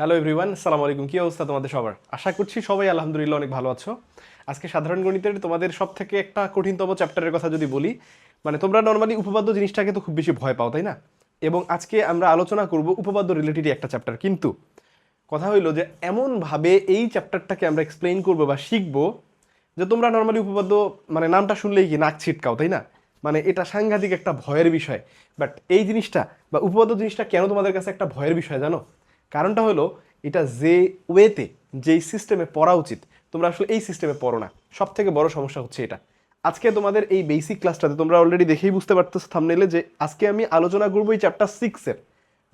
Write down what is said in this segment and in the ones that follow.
Hello everyone, আসসালামু আলাইকুম। কি অবস্থা তোমাদের সবার? আশা করছি সবাই আলহামদুলিল্লাহ অনেক ভালো আছো। আজকে সাধারণ গণিতের তোমাদের সব থেকে একটা কঠিনতম চ্যাপ্টারের কথা যদি বলি, মানে তোমরা নর্মালি উপপাদ্য জিনিসটাকে তো খুব বেশি ভয় পাও, তাই না? এবং আজকে আমরা আলোচনা করব উপপাদ্য রিলেটেডই একটা চ্যাপ্টার। কিন্তু কথা হইলো যে এমনভাবে এই চ্যাপ্টারটাকে আমরা এক্সপ্লেইন করবো বা শিখবো যে তোমরা নর্মালি উপপাদ্য মানে নামটা শুনলেই কি নাক ছিটকাও, তাই না? মানে এটা সাংঘাতিক একটা ভয়ের বিষয়। বাট এই জিনিসটা বা উপপাদ্য জিনিসটা কেন তোমাদের কাছে একটা ভয়ের বিষয় জানো? কারণটা হলো এটা যে ওয়েতে, যেই সিস্টেমে পড়া উচিত তোমরা আসলে এই সিস্টেমে পড়ো না। সব থেকে বড় সমস্যা হচ্ছে এটা। আজকে তোমাদের এই বেসিক ক্লাসটাতে তোমরা অলরেডি দেখেই বুঝতে পারতেছো থাম্বনেইলে যে আজকে আমি আলোচনা করবো এই চ্যাপ্টার 6-এর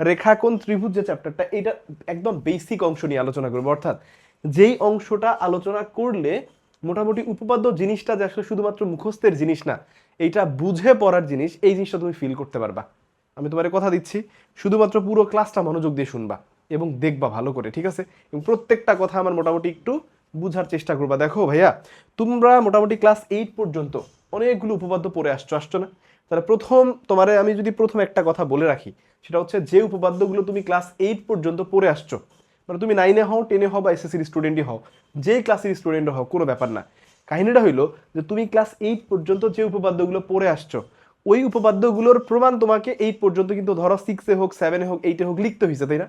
রেখাকোণ ত্রিভুজ যে চ্যাপ্টারটা, এটা একদম বেসিক অংশ নিয়ে আলোচনা করবো। অর্থাৎ যেই অংশটা আলোচনা করলে মোটামুটি উপপাদ্য জিনিসটা যে আসলে শুধুমাত্র মুখস্থের জিনিস না, এইটা বুঝে পড়ার জিনিস, এই জিনিসটা তুমি ফিল করতে পারবা। আমি তোমার কথা দিচ্ছি, শুধুমাত্র পুরো ক্লাসটা মনোযোগ দিয়ে শুনবা এবং দেখবা ভালো করে, ঠিক আছে? এবং প্রত্যেকটা কথা আমার মোটামুটি একটু বুঝার চেষ্টা করবা। দেখো ভাইয়া, তোমরা মোটামুটি ক্লাস 8 পর্যন্ত অনেকগুলো উপপাদ্য পড়ে আসছো না? তাহলে তোমারে আমি যদি প্রথম একটা কথা বলে রাখি, সেটা হচ্ছে যে উপপাদ্যগুলো তুমি ক্লাস 8 পর্যন্ত পড়ে আসছো, মানে তুমি 9-এ হও, 10-এ হও বা এসএসসির স্টুডেন্টই হও, যে ক্লাসের স্টুডেন্ট হও, কোনো ব্যাপার না। কাহিনীটা হইলো যে তুমি ক্লাস 8 পর্যন্ত যে উপপাদ্যগুলো পড়ে আসছো, ওই উপপাদ্যগুলোর প্রমাণ তোমাকে 8 পর্যন্ত কিন্তু ধরো 6-এ হোক, 7-এ হোক, 8-এ হোক লিখতে হয়েছে, তাই না?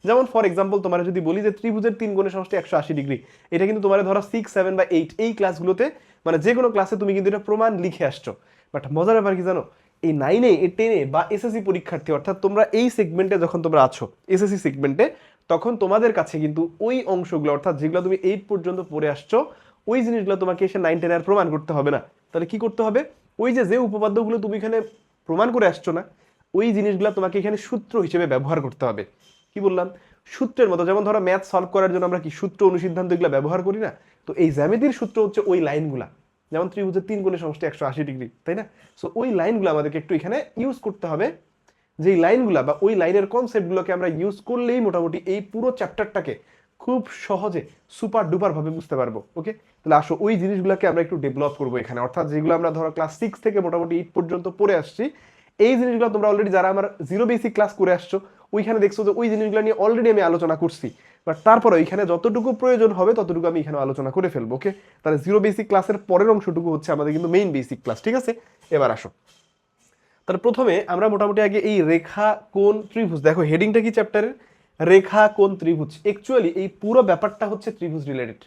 যেমন ফর এক্সাম্পল তোমার যদি বলি যে ত্রিভুজের 3 কোণের সমষ্টি 180 ডিগ্রি, এটা কিন্তু তোমার ধরো 6, 7 বা 8 এই ক্লাসগুলোতে, মানে যে কোনো ক্লাসে তুমি কিন্তু এটা প্রমাণ লিখে আসছো। বাট মজার ব্যাপার কি জানো? এই 9-এ, 10-এ বা এসএসসি পরীক্ষার্থী, অর্থাৎ তোমরা এই সেগমেন্টে যখন তোমরা আছো এসএসসি সেগমেন্টে, তখন তোমাদের কাছে কিন্তু ওই অংশগুলো, অর্থাৎ যেগুলো তুমি 8 পর্যন্ত পড়ে আসছো, ওই জিনিসগুলো তোমাকে এসে 9-10 আর প্রমাণ করতে হবে না। তাহলে কি করতে হবে? ওই যে যে উপপাদ্যগুলো তুমি এখানে প্রমাণ করে আসছো না, ওই জিনিসগুলো তোমাকে এখানে সূত্র হিসেবে ব্যবহার করতে হবে। কি বললাম? সূত্রের মতো। যেমন ধরো ম্যাথ সলভ করার জন্য আমরা কি সূত্র, অনুসিদ্ধান্ত এগুলো ব্যবহার করি না? তো এই জ্যামিতির সূত্র হচ্ছে ওই লাইনগুলা। যেমন ত্রিভুজের 3 কোণের সমষ্টি 180 ডিগ্রি, তাই না? সো ওই লাইনগুলো আমাদেরকে একটু এখানে ইউজ করতে হবে। যেই লাইনগুলা বা ওই লাইনের কনসেপ্টগুলোকে আমরা ইউজ করলেই মোটামুটি এই পুরো চ্যাপ্টারটাকে খুব সহজে সুপার ডুপার ভাবে বুঝতে পারবো। ওকে, তাহলে আসো ওই জিনিসগুলোকে আমরা একটু ডেভেলপ করবো এখানে। অর্থাৎ যেগুলো আমরা ধরো ক্লাস 6 থেকে মোটামুটি 8 পর্যন্ত পড়ে আসছি, এই জিনিসগুলো তোমরা অলরেডি যারা আমার জিরো বেসিক ক্লাস করে আসছো, ওইখানে দেখছো যে ওই জিনিসগুলো নিয়ে অলরেডি আমি আলোচনা করছি। বাট তারপরে ওইখানে যতটুকু প্রয়োজন হবে ততটুকু আমি এখানে আলোচনা করে ফেলবো। ওকে, তাহলে জিরো বেসিক ক্লাসের পরের অংশটুকু হচ্ছে আমাদের কিন্তু মেইন বেসিক ক্লাস, ঠিক আছে? এবার আসো, তাহলে প্রথমে আমরা মোটামুটি আগে এই রেখা কোণ ত্রিভুজ, দেখো হেডিংটা কি চ্যাপ্টারের? রেখা কোণ ত্রিভুজ। অ্যাকচুয়ালি এই পুরো ব্যাপারটা হচ্ছে ত্রিভুজ রিলেটেড।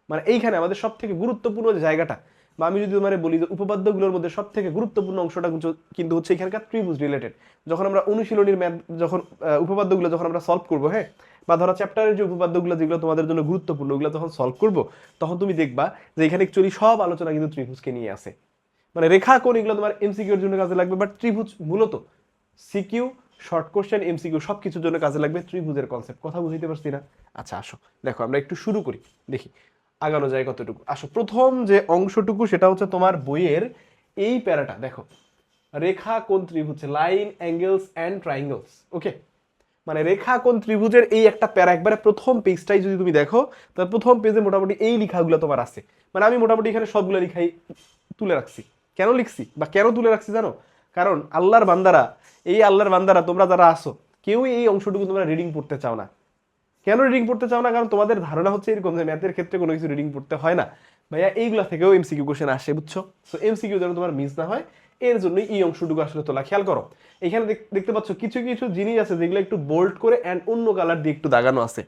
মানে এইখানে আমাদের সব থেকে গুরুত্বপূর্ণ যে জায়গাটা, বা আমি যদি তোমার বলি যে উপপাদ্যগুলোর মধ্যে সব থেকে গুরুত্বপূর্ণ অংশটা কিন্তু হচ্ছে এখানকার ত্রিভুজ রিলেটেড। যখন আমরা অনুশীলনীর ম্যাথ, যখন উপপাদ্যগুলো যখন আমরা সলভ করবো, হ্যাঁ, বা ধরো চ্যাপ্টারের যে উপপাদ্যগুলো যেগুলো তোমাদের জন্য গুরুত্বপূর্ণ, ওগুলো যখন সলভ করবো, তখন তুমি দেখবা যে এখানে অ্যাকচুয়ালি সব আলোচনা কিন্তু ত্রিভুজকে নিয়ে আসে। মানে রেখা কোণ এগুলো তোমার এমসিকিউর জন্য কাজে লাগবে, বাট ত্রিভুজ মূলত সিকিউ, শর্ট কোশ্চেন, এমসিকিউ সব কিছুর জন্য কাজে লাগবে ত্রিভুজের কনসেপ্ট। কথা বুঝতে পারছি না? আচ্ছা আসো, দেখো আমরা একটু শুরু করি, দেখি আগানো যায় কতটুকু। আসো, প্রথম যে অংশটুকু সেটা হচ্ছে তোমার বইয়ের এই প্যারাটা। দেখো, রেখা কোণ ত্রিভুজ, লাইন অ্যাঙ্গেলস অ্যান্ড ট্রাইঙ্গেলস। ওকে, মানে রেখা কোণ ত্রিভুজের এই একটা প্যারা, একবারে প্রথম পেজটাই যদি তুমি দেখো, তাহলে প্রথম পেজে মোটামুটি এই লেখাগুলো তোমার আছে। মানে আমি মোটামুটি এখানে সবগুলো লেখাই তুলে রাখছি। কেন লিখছি বা কেন তুলে রাখছি জানো? কারণ আল্লাহর বান্দারা, এই আল্লাহর বান্দারা তোমরা যারা আসো, কেউই এই অংশটুকু তোমরা রিডিং পড়তে চাও না। কেন রিডিং পড়তে চাও না? কারণ তোমাদের ধারণা হচ্ছে এরকম যে ম্যাথের ক্ষেত্রে কোনো কিছু রিডিং পড়তে হয় না। ভাইয়া এইগুলা থেকেও এমসিকিউ কোশ্চেন আসে, বুঝছো? তো এমসিকিউ যেন তোমার মিস না হয়, এর জন্যই এই অংশটুকু আসলে তোলা। খেয়াল করো, এখানে দেখতে পাচ্ছ কিছু কিছু জিনিস আছে যেগুলো একটু বোল্ড করে অ্যান্ড অন্য কালার দিয়ে একটু দাগানো আছে।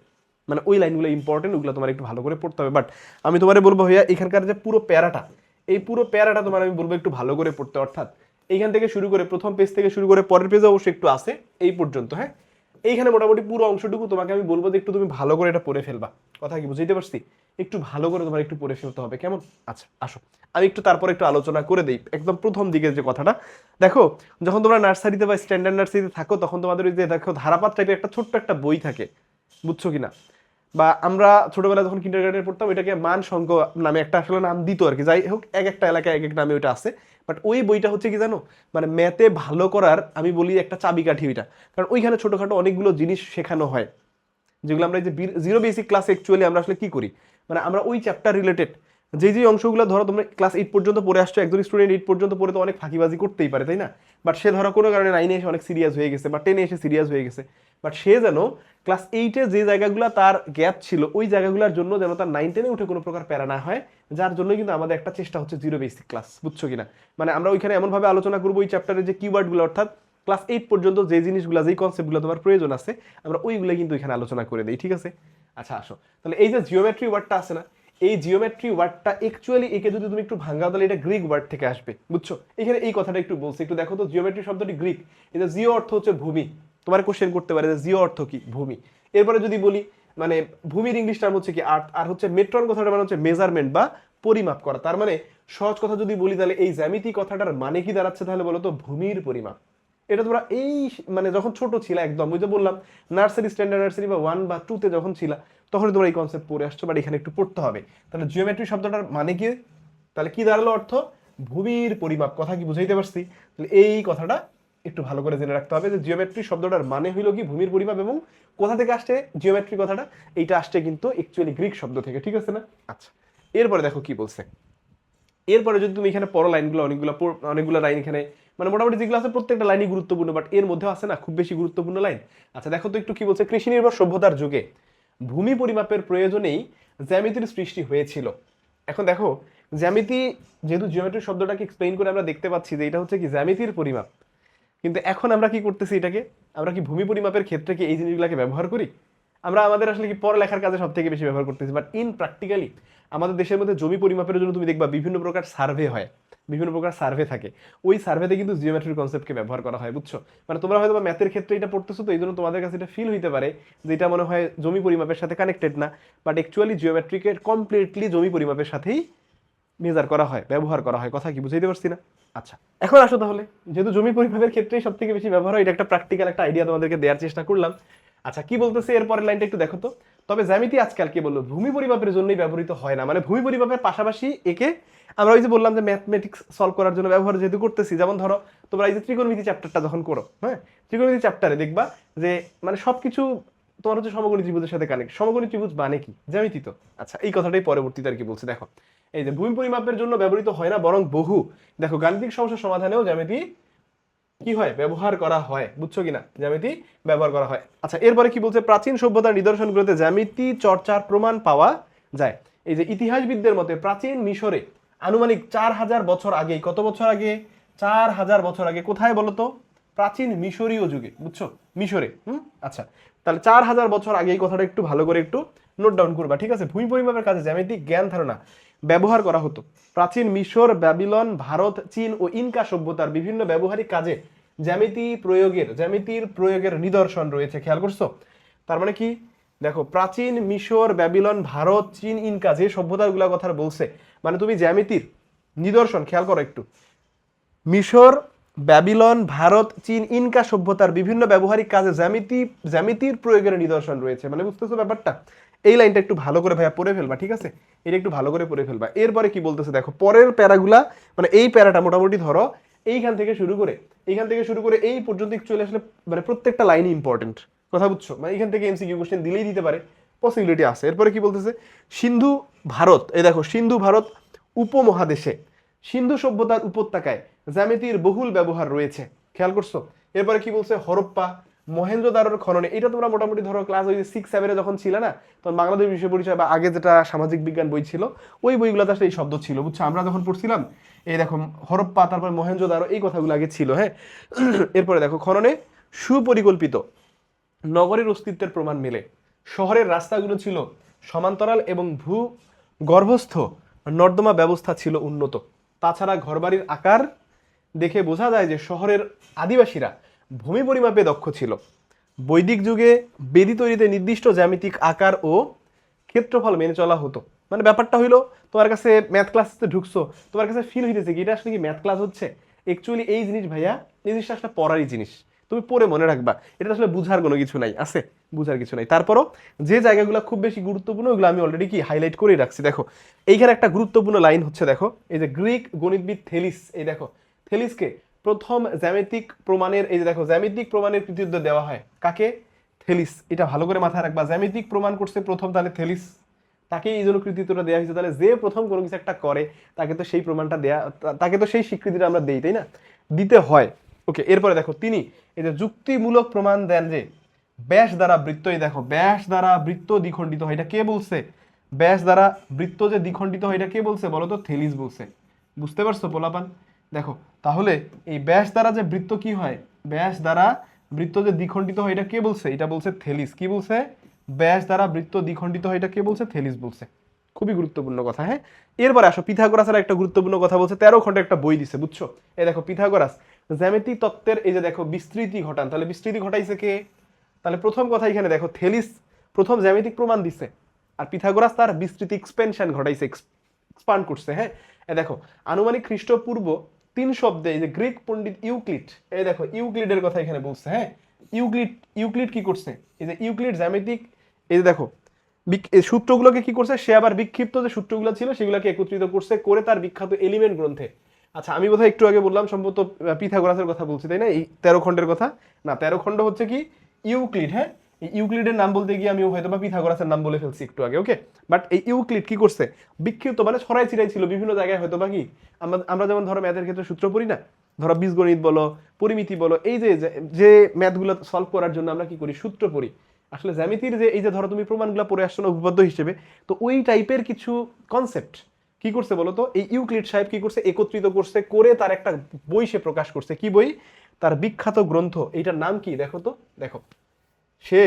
মানে ওই লাইনগুলো ইম্পর্টেন্ট, ওগুলো তোমার একটু ভালো করে পড়তে হবে। বাট আমি তোমার বলবো ভাইয়া, এখানকার যে পুরো প্যারাটা, এই পুরো প্যারাটা তোমার আমি বলবো একটু ভালো করে পড়তে। অর্থাৎ এইখান থেকে শুরু করে প্রথম পেজ থেকে শুরু করে পরের পেজে অবশ্যই একটু আছে এই পর্যন্ত, হ্যাঁ। এইখানে মোটামুটি পুরো অংশটুকু তোমাকে আমি বলবো যে একটু তুমি ভালো করে এটা পড়ে ফেলবা। কথা কি বুঝতে পারছি? একটু ভালো করে তোমার একটু পড়ে ফেলতে হবে, কেমন? আচ্ছা আসো, আমি একটু তারপরে একটু আলোচনা করে দিই একদম প্রথম দিকের যে কথাটা। দেখো, যখন তোমরা নার্সারিতে বা স্ট্যান্ডার্ড নার্সারিতে থাকো, তখন তোমাদের ওই যে দেখো ধারাপাত টাইপের একটা ছোট্ট একটা বই থাকে, বুঝছো কিনা? বা আমরা ছোটবেলায় যখন কিন্ডারগার্টেনে পড়তাম, এটাকে মান সংখ্য নামে একটা আসলে নাম দিত আর কি। যাই হোক, এক একটা এলাকায় এক এক নামে ওইটা আছে। বাট ওই বইটা হচ্ছে কি জানো, মানে ম্যাথে ভালো করার আমি বলি একটা চাবিকাঠি ওইটা। কারণ ওইখানে ছোটখাটো অনেকগুলো জিনিস শেখানো হয়, যেগুলো আমরা এই যে জিরো বেসিক ক্লাস অ্যাকচুয়ালি আমরা আসলে কি করি, মানে আমরা ওই চ্যাপ্টার রিলেটেড যে অংশগুলো ধরো তোমরা ক্লাস 8 পর্যন্ত পড়ে আসছো, একজন স্টুডেন্ট 8 পর্যন্ত পড়ে তো অনেক ফাঁকিবাজি করতেই পারে, তাই না? বাট সে ধরো কোনো কারণে 9-এ এসে অনেক সিরিয়াস হয়ে গেছে বা 10-এ এসে সিরিয়াস হয়ে গেছে, বাট সে যেন ক্লাস 8-এ যে জায়গাগুলো তার গ্যাপ ছিল ওই জায়গাগুলোর জন্য যেন তার 9-10-এ উঠে কোনো প্রকার প্যারা না হয়, যার জন্য কিন্তু আমাদের একটা চেষ্টা হচ্ছে জিরো বেসিক ক্লাস, বুঝছো কিনা? মানে আমরা ওইখানে এমনভাবে আলোচনা করবো ওই চ্যাপ্টারের যে কিওয়ার্ডগুলো, অর্থাৎ ক্লাস 8 পর্যন্ত যে জিনিসগুলো, যেই কনসেপ্টগুলো তোমার প্রয়োজন আছে আমরা ওইগুলো কিন্তু এখানে আলোচনা করে দিই, ঠিক আছে? আচ্ছা আসো তাহলে এই যে জিওমেট্রি ওয়ার্ডটা আছে না, এই জিওমেট্রি ওয়ার্ডটা অ্যাকচুয়ালি একে যদি তুমি একটু ভাঙাও তাহলে এটা গ্রিক ওয়ার্ড থেকে আসবে, বুঝছো? এখানে এই কথাটা একটু বলছি, একটু দেখো তো। জিওমেট্রি শব্দটি গ্রিক, এটা জিও অর্থ হচ্ছে ভূমি। তোমার কোশ্চেন করতে পারে যে জিও অর্থ কি, ভূমি। এরপরে যদি বলি মানে ভূমির ইংলিশ টার্ম হচ্ছে কি আর্থ, আর হচ্ছে মেট্রন কথাটা মানে হচ্ছে মেজারমেন্ট বা পরিমাপ করা। তার মানে সহজ কথা যদি বলি তাহলে এই জ্যামিতি কথাটার মানে কি দাঁড়াচ্ছে তাহলে বলো তো, ভূমির পরিমাপ। এটা তোমরা এই মানে যখন ছোট ছিল একদম, ওই যে বললাম নার্সারি, স্ট্যান্ডার্ড নার্সারি বা 1 বা 2-তে যখন ছিল তখনই তোমরা এই কনসেপ্ট পড়ে আসছো, বাট এখানে একটু পড়তে হবে। তাহলে জিওমেট্রি শব্দটার মানে কি, তাহলে কি দাঁড়ালো অর্থ, ভূমির পরিমাপ। কথা কি বুঝাইতে পারছি? তাহলে এই কথাটা একটু ভালো করে জেনে রাখতে হবে যে জিওমেট্রি শব্দটার মানে হইলো কি ভূমির পরিমাপ, এবং কোথা থেকে আসছে জিওমেট্রি কথাটা, এইটা আসছে কিন্তু অ্যাকচুয়ালি গ্রিক শব্দ থেকে, ঠিক আছে না? আচ্ছা এরপরে দেখো কি বলছে। এরপরে যদি তুমি এখানে পড়ো লাইনগুলো, অনেকগুলো লাইন এখানে মানে মোটামুটি যেগুলো আছে প্রত্যেকটা লাইনই গুরুত্বপূর্ণ, বাট এর মধ্যে আছে না খুব বেশি গুরুত্বপূর্ণ লাইন। আচ্ছা দেখো তো একটু কি বলছে, কৃষি নির্ভর সভ্যতার যুগে ভূমি পরিমাপের প্রয়োজনেই জ্যামিতির সৃষ্টি হয়েছিল। এখন দেখো জ্যামিতি, যেহেতু জিওমেট্রি শব্দটাকে এক্সপ্লেইন করে আমরা দেখতে পাচ্ছি যে এটা হচ্ছে কি জ্যামিতির পরিমাপ, কিন্তু এখন আমরা কি করতেছি, এটাকে আমরা কি ভূমি পরিমাপের ক্ষেত্রে কি এই জিনিসগুলোকে ব্যবহার করি? আমরা আমাদের আসলে কি পড়ালেখার কাজে সব থেকে বেশি ব্যবহার করতেছি, বাট ইন প্র্যাকটিক্যালি আমাদের দেশের মধ্যে জমি পরিমাপের জন্য তুমি দেখবা বিভিন্ন প্রকার সার্ভে হয়, বিভিন্ন প্রকার সার্ভে থাকে, ওই সার্ভেতে কিন্তু জিওমেট্রির কনসেপ্টকে ব্যবহার করা হয়, বুঝছো? মানে তোমরা হয়তো ম্যাথের ক্ষেত্রে এটা পড়তেছো, তো এই জন্য তোমাদের কাছে এটা ফিল হইতে পারে যে এটা মনে হয় জমি পরিমাপের সাথে কানেক্টেড না, বাট অ্যাকচুয়ালি জিওমেট্রিকে কমপ্লিটলি জমি পরিমাপের সাথেই মেজার করা হয়, ব্যবহার করা হয়। কথা কি বুঝাইতে পারছি না? আচ্ছা এখন আসো তাহলে, যেহেতু জমি পরিমাপের ক্ষেত্রেই সব থেকে বেশি ব্যবহার হয়, এটা একটা প্র্যাকটিক্যাল একটা আইডিয়া তোমাদেরকে দেওয়ার চেষ্টা করলাম। আচ্ছা কি বলতেছে এরপরের লাইনটা একটু দেখো তো। তবে জ্যামিতি আজকাল কে বললো ভূমি পরিমাপের জন্যই ব্যবহৃত হয় না, মানে ভূমি পরিমাপের পাশাপাশি একে আমরা ওই যে বললাম যে ম্যাথমেটিক্স সলভ করার জন্য ব্যবহার যেহেতু করতেছি, যেমন ধরো তোমরা এই যে ত্রিকোণমিতি চ্যাপ্টারটা যখন করো, হ্যাঁ ত্রিকোণমিতি চ্যাপ্টারে দেখবা যে মানে সবকিছু তোমার হচ্ছে সমকোণী ত্রিভুজের সাথে কানেক্ট। সমকোণী ত্রিভুজ মানে কি, জ্যামিতি তো। আচ্ছা এই কথাটাই পরবর্তীতে আর কি বলছে দেখো, এই যে ভূমি পরিমাপের জন্য ব্যবহৃত হয় না বরং বহু, দেখো গাণিতিক সমস্যা সমাধানেও জ্যামিতি কি হয়, ব্যবহার করা হয়, বুঝছো কিনা? জ্যামিতি ব্যবহার করা হয়। আচ্ছা এরপরে কি বলছে, প্রাচীন সভ্যতার নিদর্শনগুলোতে জ্যামিতি চর্চার প্রমাণ পাওয়া যায়। এই যে ইতিহাসবিদদের মতে প্রাচীন মিশরে আনুমানিক 4000 বছর আগে, কত বছর আগে, 4000 বছর আগে, কোথায় বলতো, প্রাচীন মিশরীয় যুগে, বুঝছো, মিশরে। আচ্ছা তাহলে 4000 বছর আগে, এই কথাটা একটু ভালো করে একটু নোট ডাউন করবা, ঠিক আছে? ভূমি পরিমাপের কাজে জ্যামিতিক জ্ঞান ধারণা ব্যবহার করা হতো। প্রাচীন মিশর, ব্যাবিলন, ভারত, চীন ও ইনকা সভ্যতার বিভিন্ন ব্যবহারিক কাজে জ্যামিতির প্রয়োগের নিদর্শন রয়েছে, খেয়াল করছো? তার মানে কি দেখো, প্রাচীন মিশর, ব্যাবিলন, ভারত, চীন, ইনকা যে সভ্যতাগুলোর কথা বলছে, মানে তুমি জ্যামিতির নিদর্শন খেয়াল করো একটু, মিশর, ব্যাবিলন, ভারত, চীন, ইনকা সভ্যতার বিভিন্ন ব্যবহারিক কাজে জ্যামিতির প্রয়োগের নিদর্শন রয়েছে। মানে বুঝতেছো ব্যাপারটা? এই লাইনটা একটু ভালো করে ভাইয়া পড়ে ফেলবা, ঠিক আছে? এটা একটু ভালো করে পড়ে ফেলবা। এরপরে কি বলতেছে দেখো, পরের প্যারাগুলা, মানে এই প্যারাটা মোটামুটি ধরো এইখান থেকে শুরু করে এই পর্যন্ত চলে আসলে মানে প্রত্যেকটা লাইনই ইম্পর্টেন্ট, কথা বুঝছো? মানে এখান থেকে এমসিকিউ কোশ্চেন দিলেই দিতে পারে, পসিবিলিটি আছে। এরপরে কি বলতেছে, সিন্ধু ভারত, এই দেখো সিন্ধু ভারত উপমহাদেশে সিন্ধু সভ্যতার উপত্যকায় জ্যামিতির বহুল ব্যবহার রয়েছে, খেয়াল করছো? এরপরে কি বলছে, হরপ্পা, মহেঞ্জোদারোর খননে, এটা তোমরা মোটামুটি ধরো ক্লাস ওই 6-7-এ যখন ছিল না, তখন বাংলাদেশ বিষয় পরিচয় বা আগে যেটা সামাজিক বিজ্ঞান বই ছিল ওই বইগুলোতে আসলে এই শব্দ ছিল, বুঝছো? আমরা যখন পড়ছিলাম এই দেখো হরপ্পা, তারপর মহেঞ্জোদারো, এই কথাগুলো আগে ছিল, হ্যাঁ। এরপরে দেখো, খননে সুপরিকল্পিত নগরের অস্তিত্বের প্রমাণ মেলে। শহরের রাস্তাগুলো ছিল সমান্তরাল এবং গর্ভস্থ নর্দমা ব্যবস্থা ছিল উন্নত। তাছাড়া ঘরবাড়ির আকার দেখে বোঝা যায় যে শহরের আদিবাসীরা ভূমি পরিমাপে দক্ষ ছিল। বৈদিক যুগে বেদি তৈরিতে নির্দিষ্ট জ্যামিতিক আকার ও ক্ষেত্রফল মেনে চলা হতো। মানে ব্যাপারটা হইলো, তোমার কাছে ম্যাথ ক্লাসে ঢুকছো, তোমার কাছে ফিল হইতেছে কি এটা আসলে কি ম্যাথ ক্লাস হচ্ছে? অ্যাকচুয়ালি এই জিনিস ভাইয়া, এই জিনিসটা আসলে পড়ারই জিনিস, তুমি পড়ে মনে রাখবা, এটা আসলে বুঝার কোনো কিছু নাই, আছে বুঝার কিছু নাই। তারপরও যে জায়গাগুলো খুব বেশি গুরুত্বপূর্ণ ওগুলো আমি অলরেডি কি হাইলাইট করে রাখছি। দেখো এইখানে একটা গুরুত্বপূর্ণ লাইন হচ্ছে, দেখো এই যে গ্রিক গণিতবিদ থেলিস, এই দেখো থেলিসকে প্রথম জ্যামিতিক প্রমাণের, এই যে দেখো জ্যামিতিক প্রমাণের কৃতিত্ব দেওয়া হয় কাকে, থেলিস। এটা ভালো করে মাথায় রাখবা, জ্যামিতিক প্রমাণ করছে প্রথম তাহলে থেলিস, তাকে এই জন্য কৃতিত্বটা দেওয়া হয়েছে। তাহলে যে প্রথম কোনো কিছু একটা করে তাকে তো সেই প্রমাণটা দেয়া, তাকে তো সেই স্বীকৃতিটা আমরা দেই, তাই না, দিতে হয়। ওকে, এরপরে দেখো তিনি এই যে যুক্তিমূলক প্রমাণ দেন যে ব্যাস দ্বারা বৃত্ত, এই দেখো ব্যাস দ্বারা বৃত্ত দ্বিখণ্ডিত হয়, এটা কে বলছে? ব্যাস দ্বারা বৃত্ত যে দ্বিখণ্ডিত হয় এটা কে বলছে বলো তো? থেলিস বলছে। বুঝতে পারছো পোলাপান? দেখো তাহলে এই ব্যাস দ্বারা যে বৃত্ত কি হয়, ব্যাস দ্বারা বৃত্ত যে দ্বিখণ্ডিত হয় এটা কে বলছে? এটা বলছে থেলিস। কি বলছে? ব্যাস দ্বারা বৃত্ত দ্বিখণ্ডিত হয় এটা কে বলছে? থেলিস বলছে। খুবই গুরুত্বপূর্ণ কথা। হ্যাঁ, এরপরে আসো পিথাগোরাসের একটা গুরুত্বপূর্ণ কথা বলছে, 13 খণ্ডে একটা বই দিছে, বুঝছো? এই দেখো পিথাগোরাস জ্যামিতি তত্ত্বের এই যে দেখো বিস্তৃতি ঘটান, তাহলে বিস্তৃতি ঘটাইছে কে? তাহলে প্রথম কথা এখানে দেখো থেলিস প্রথম জ্যামিতিক প্রমাণ দিছে, আর পিথাগোরাস তার বিস্তৃতি এক্সপেনশন ঘটাইছে, এক্সপান্ড করছে। হ্যাঁ, এই দেখো আনুমানিক খ্রিস্টপূর্ব 3 শব্দে এই যে গ্রিক পণ্ডিত ইউক্লিড, এই দেখো ইউক্লিডের কথা এখানে বলছে। হ্যাঁ, ইউক্লিড কি করছে? এই যে ইউক্লিড জ্যামিতিক এই যে দেখো এই সূত্রগুলোকে কি করছে, সে আবার বিক্ষিপ্ত যে সূত্রগুলো ছিল সেগুলোকে একত্রিত করছে করে তার বিখ্যাত এলিমেন্ট গ্রন্থে। আচ্ছা, আমি বোধহয় একটু আগে বললাম সম্ভবত পিথাগোরাসের কথা বলছি, তাই না? এই 13 খণ্ডের কথা না, 13 খণ্ড হচ্ছে কি ইউক্লিড। হ্যাঁ, এই ইউক্লিডের নাম বলতে গিয়ে আমি হয়তো বা পিথাগোরাসের নাম বলে ফেলছি একটু আগে। ওকে, বাট এই ইউক্লিড কি করছে? বিক্ষিপ্ত মানে ছড়াই ছিটাই ছিল বিভিন্ন জায়গায়, হয়তো বা কি আমরা যেমন ধরো ম্যাথের ক্ষেত্রে সূত্র পড়ি না, ধরো বীজগণিত বলো, পরিমিতি বলো, এই যে যে ম্যাথগুলো সলভ করার জন্য আমরা কি করি? সূত্র পড়ি। আসলে জ্যামিতির যে এই যে ধরো তুমি প্রমাণগুলো পড়ে আসছো না উপপাদ্য হিসেবে, তো ওই টাইপের কিছু কনসেপ্ট কি করছে বলতো এই ইউক্লিড সাহেব কি করছে? একত্রিত করছে করে তার একটা বই সে প্রকাশ করছে। কি বই? তার বিখ্যাত গ্রন্থ। এইটার নাম কি দেখো তো? দেখো সে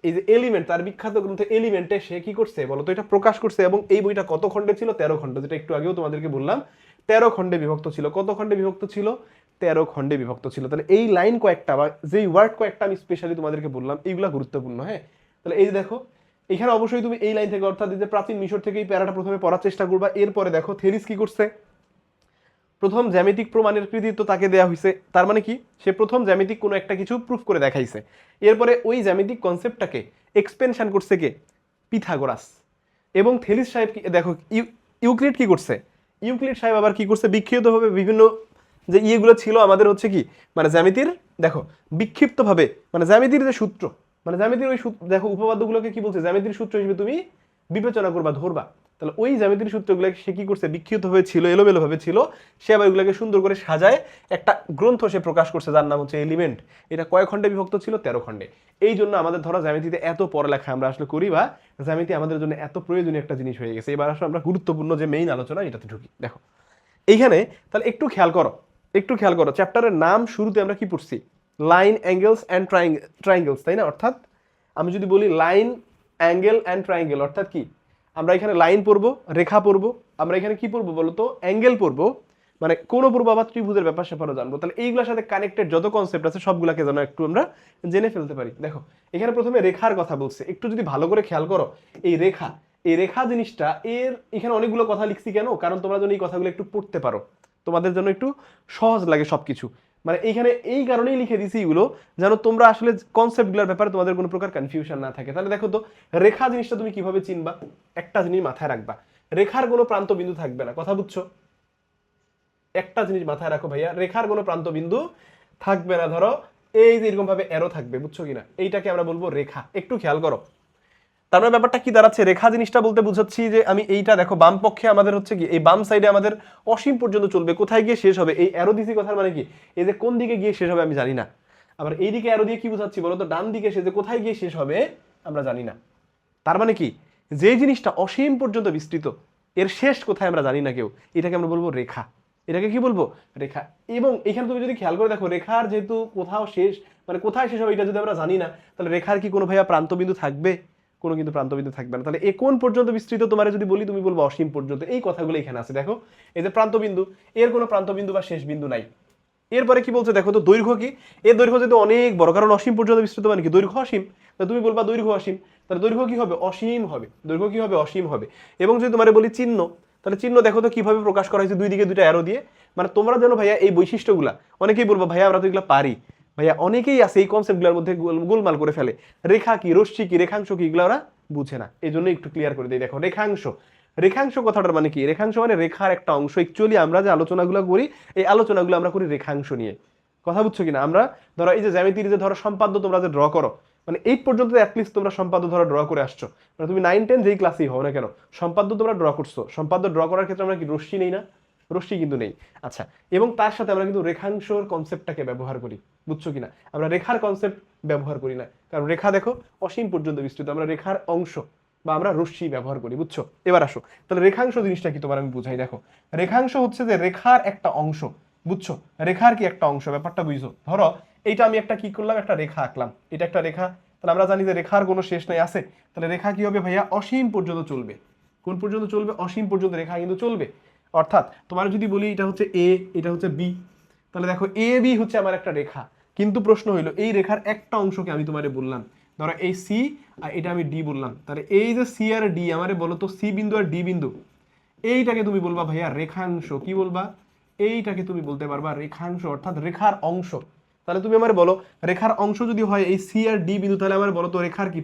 এই যে এলিমেন্ট, তার বিখ্যাত গ্রন্থ এলিমেন্টে সে কি করছে বলতো? এটা প্রকাশ করছে। এবং এই বইটা কত খণ্ডে ছিল? 13 খণ্ড, যেটা একটু আগেও তোমাদেরকে বললাম 13 খণ্ডে বিভক্ত ছিল। কত খণ্ডে বিভক্ত ছিল? 13 খণ্ডে বিভক্ত ছিল। তাহলে এই লাইন কয়েকটা বা যেই ওয়ার্ড কয়েকটা আমি স্পেশালি তোমাদেরকে বললাম এইগুলা গুরুত্বপূর্ণ। হ্যাঁ, তাহলে এই যে দেখো এখানে অবশ্যই তুমি এই লাইন থেকে অর্থাৎ এই যে প্রাচীন মিশর থেকে এই প্যারাটা প্রথমে পড়ার চেষ্টা করবা। এরপরে দেখো থেরিস কি করছে? প্রথম জ্যামিতিক প্রমাণের কৃতিত্ব তাকে দেওয়া হয়েছে। তার মানে কি? সে প্রথম জ্যামিতিক কোনো একটা কিছু প্রুফ করে দেখাইছে। এরপরে ওই জ্যামিতিক কনসেপ্টটাকে এক্সপেনশন করছে কে? পিথাগোরাস। এবং থেলিস সাহেব কি দেখো ইউক্লিড কি করছে? ইউক্লিড সাহেব আবার কি করছে? বিক্ষিপ্তভাবে বিভিন্ন যে ইয়েগুলো ছিল আমাদের হচ্ছে কি মানে জ্যামিতির, দেখো বিক্ষিপ্তভাবে মানে জ্যামিতির যে সূত্র, মানে জ্যামিতির ওই দেখো উপপাদ্যগুলোকে কি বলছে? জ্যামিতির সূত্র হিসেবে তুমি বিবেচনা করবা, ধরবা। তাহলে ওই জ্যামিতির সূত্রগুলো সে কি করছে? বিক্ষিপ্ত হয়ে ছিল, এলোমেলো ভাবে ছিল, সে আবার এগুলোকে সুন্দর করে সাজায় একটা গ্রন্থ সে প্রকাশ করছে যার নাম হচ্ছে এলিমেন্ট। এটা কয় খণ্ডে বিভক্ত ছিল? 13 খণ্ডে। এই জন্য আমাদের ধরা জ্যামিতিতে এত পড়ালেখা আমরা আসলে করি বা জ্যামিতি আমাদের জন্য এত প্রয়োজনীয় একটা জিনিস হয়ে গেছে। এবার আসলে আমরা গুরুত্বপূর্ণ যে মেইন আলোচনা এটাতে ঢুকি। দেখো এইখানে তাহলে একটু খেয়াল করো, একটু খেয়াল করো চ্যাপ্টারের নাম শুরুতে আমরা কি পড়ছি? লাইন, অ্যাঙ্গেলস অ্যান্ড ট্রাইঙ্গেলস, তাই না? অর্থাৎ আমি যদি বলি লাইন, অ্যাঙ্গেল অ্যান্ড ট্রাইঙ্গেল, অর্থাৎ কি আমরা এখানে লাইন পড়বো, রেখা পড়বো, আমরা এখানে কি পড়বো বলতো? অ্যাঙ্গেল পড়বো, মানে কোন পড়বো, আবার ত্রিভুজের ব্যাপার স্যাপারও জানবো। তাহলে এইগুলোর সাথে কানেক্টেড যত কনসেপ্ট আছে সবগুলাকে যেন একটু আমরা জেনে ফেলতে পারি। দেখো এখানে প্রথমে রেখার কথা বলছে, একটু যদি ভালো করে খেয়াল করো এই রেখা, এই রেখা জিনিসটা এর এখানে অনেকগুলো কথা লিখছি কেন? কারণ তোমরা যেন এই কথাগুলো একটু পড়তে পারো, তোমাদের জন্য একটু সহজ লাগে সবকিছু। মানে এইখানে এই কারণেই লিখে দিছি এগুলো যেন তোমরা আসলে কনসেপ্টগুলোর ব্যাপারে তোমাদের কোনো প্রকার কনফিউশন না থাকে। তাহলে দেখো তো রেখা জিনিসটা তুমি কিভাবে চিনবা? একটা জিনিস মাথায় রাখবা, রেখার কোনো প্রান্ত বিন্দু থাকবে না। কথা বুঝছো? একটা জিনিস মাথায় রাখো ভাইয়া, রেখার কোনো প্রান্ত বিন্দু থাকবে না। ধরো এই যে এরকম ভাবে অ্যারো থাকবে, বুঝছো কিনা? এইটাকে আমরা বলবো রেখা। একটু খেয়াল করো তার মানে ব্যাপারটা কি দাঁড়াচ্ছে? রেখা জিনিসটা বলতে বুঝাচ্ছি যে আমি এইটা দেখো বাম পক্ষে আমাদের হচ্ছে কি এই বাম সাইডে আমাদের অসীম পর্যন্ত চলবে, কোথায় গিয়ে শেষ হবে? এই অ্যারো দিছি কথার মানে কি এই যে কোন দিকে গিয়ে শেষ হবে আমি জানি না। আবার এইদিকে অ্যারো দিয়ে কি বুঝাচ্ছি বলতো? ডান দিকে সে যে কোথায় গিয়ে শেষ হবে আমরা জানি না। তার মানে কি যে জিনিসটা অসীম পর্যন্ত বিস্তৃত এর শেষ কোথায় আমরা জানি না কেউ, এটাকে আমরা বলবো রেখা। এটাকে কি বলবো? রেখা। এবং এখানে তুমি যদি খেয়াল করে দেখো রেখার যেহেতু কোথাও শেষ মানে কোথায় শেষ হবে এটা যদি আমরা জানি না, তাহলে রেখার কি কোনো ভাইয়া প্রান্তবিন্দু থাকবে? কোনো কিন্তু প্রান্তবিন্দু থাকবে না। তাহলে এ কোন পর্যন্ত বিস্তৃত তোমার যদি বলি তুমি বলবো অসীম পর্যন্ত। এই কথাগুলো এখানে আছে। দেখো এই যে প্রান্তবিন্দু, এর কোনো প্রান্তবিন্দু বা শেষ বিন্দু নাই। এরপরে কি বলছে দেখো তো? দৈর্ঘ্য কি? এর দৈর্ঘ্য যেহেতু অনেক বড়, কারণ অসীম পর্যন্ত বিস্তৃত মানে কি দৈর্ঘ্য অসীম, তাহলে তুমি বলবা দৈর্ঘ্য অসীম, তাহলে দৈর্ঘ্য কি হবে? অসীম হবে। দৈর্ঘ্য কি হবে? অসীম হবে। এবং যদি তোমার বলি চিহ্ন, তাহলে চিহ্ন দেখো তো কিভাবে প্রকাশ করা হয়েছে? দুই দিকে দুইটা অ্যারো দিয়ে। মানে তোমরা যেন ভাইয়া এই বৈশিষ্ট্যগুলা, অনেকেই বলবো ভাইয়া আমরা তো এগুলো পারি, ভাইয়া অনেকেই আছে এই কনসেপ্টগুলোর মধ্যে গোলমাল করে ফেলে। রেখা কি, রশ্মি কি, রেখাংশ কি, এগুলো ওরা বুঝে না। এই জন্য একটু ক্লিয়ার করে দিই। দেখো রেখাংশ, রেখাংশ কথাটার মানে কি? রেখাংশ মানে রেখার একটা অংশ। অ্যাকচুয়ালি আমরা যে আলোচনাগুলো করি এই আলোচনাগুলো আমরা করি রেখাংশ নিয়ে। কথা বুঝছো কিনা? আমরা ধরো এই যে জ্যামিতির যে ধরো সম্পাদ্য তোমরা যে ড্র করো, মানে 8 পর্যন্ত অ্যাটলিস্ট তোমরা সম্পাদ্য ধরা ড্র করে আসছো, মানে তুমি 9-10 যেই ক্লাসেই হও না কেন সম্পাদ্য তোমরা ড্র করছো। সম্পাদ্য ড্র করার ক্ষেত্রে আমরা কি রশ্মি নেই না? রশ্মি কিন্তু নেই। আচ্ছা, এবং তার সাথে আমরা কিন্তু রেখাংশর কনসেপ্টটাকে ব্যবহার করি, বুঝছো কিনা? আমরা রেখার কনসেপ্ট ব্যবহার করি না, কারণ রেখা দেখো অসীম পর্যন্ত বিস্তৃত, আমরা রেখার অংশ বা আমরা রশ্মি ব্যবহার করি, বুঝছো? এবার আসো তাহলে রেখাংশ জিনিসটা কি তোমার আমি বুঝাই। দেখো রেখাংশ হচ্ছে যে রেখার একটা অংশ, বুঝছো? রেখার কি একটা অংশ, ব্যাপারটা বুঝছো? ধরো এইটা আমি একটা কি করলাম, একটা রেখা আঁকলাম, এটা একটা রেখা, তাহলে আমরা জানি যে রেখার কোনো শেষ নাই, আছে? তাহলে রেখা কি হবে ভাইয়া? অসীম পর্যন্ত চলবে। কোন পর্যন্ত চলবে? অসীম পর্যন্ত রেখা কিন্তু চলবে। অর্থাৎ তোমার যদি বলি এটা হচ্ছে এ, এটা হচ্ছে বি, তাহলে দেখো এ বি হচ্ছে আমার একটা রেখা, কিন্তু প্রশ্ন হইলো এই রেখার একটা অংশকে আমি তোমারে বললাম, ধরো এই সি আর এটা আমি ডি বললাম, তাহলে এই যে সি আর ডি আমারে বলো তো সি বিন্দু আর ডি বিন্দু, এইটাকে তুমি বলবা ভাইয়া রেখাংশ। কি বলবা? এইটাকে তুমি বলতে পারবা রেখাংশ, অর্থাৎ রেখার অংশ। তাহলে তুমি আমার বলো রেখার অংশ যদি হয় এই সি আর ডি বিন্দু, তাহলে আমার বলো তো রেখার কি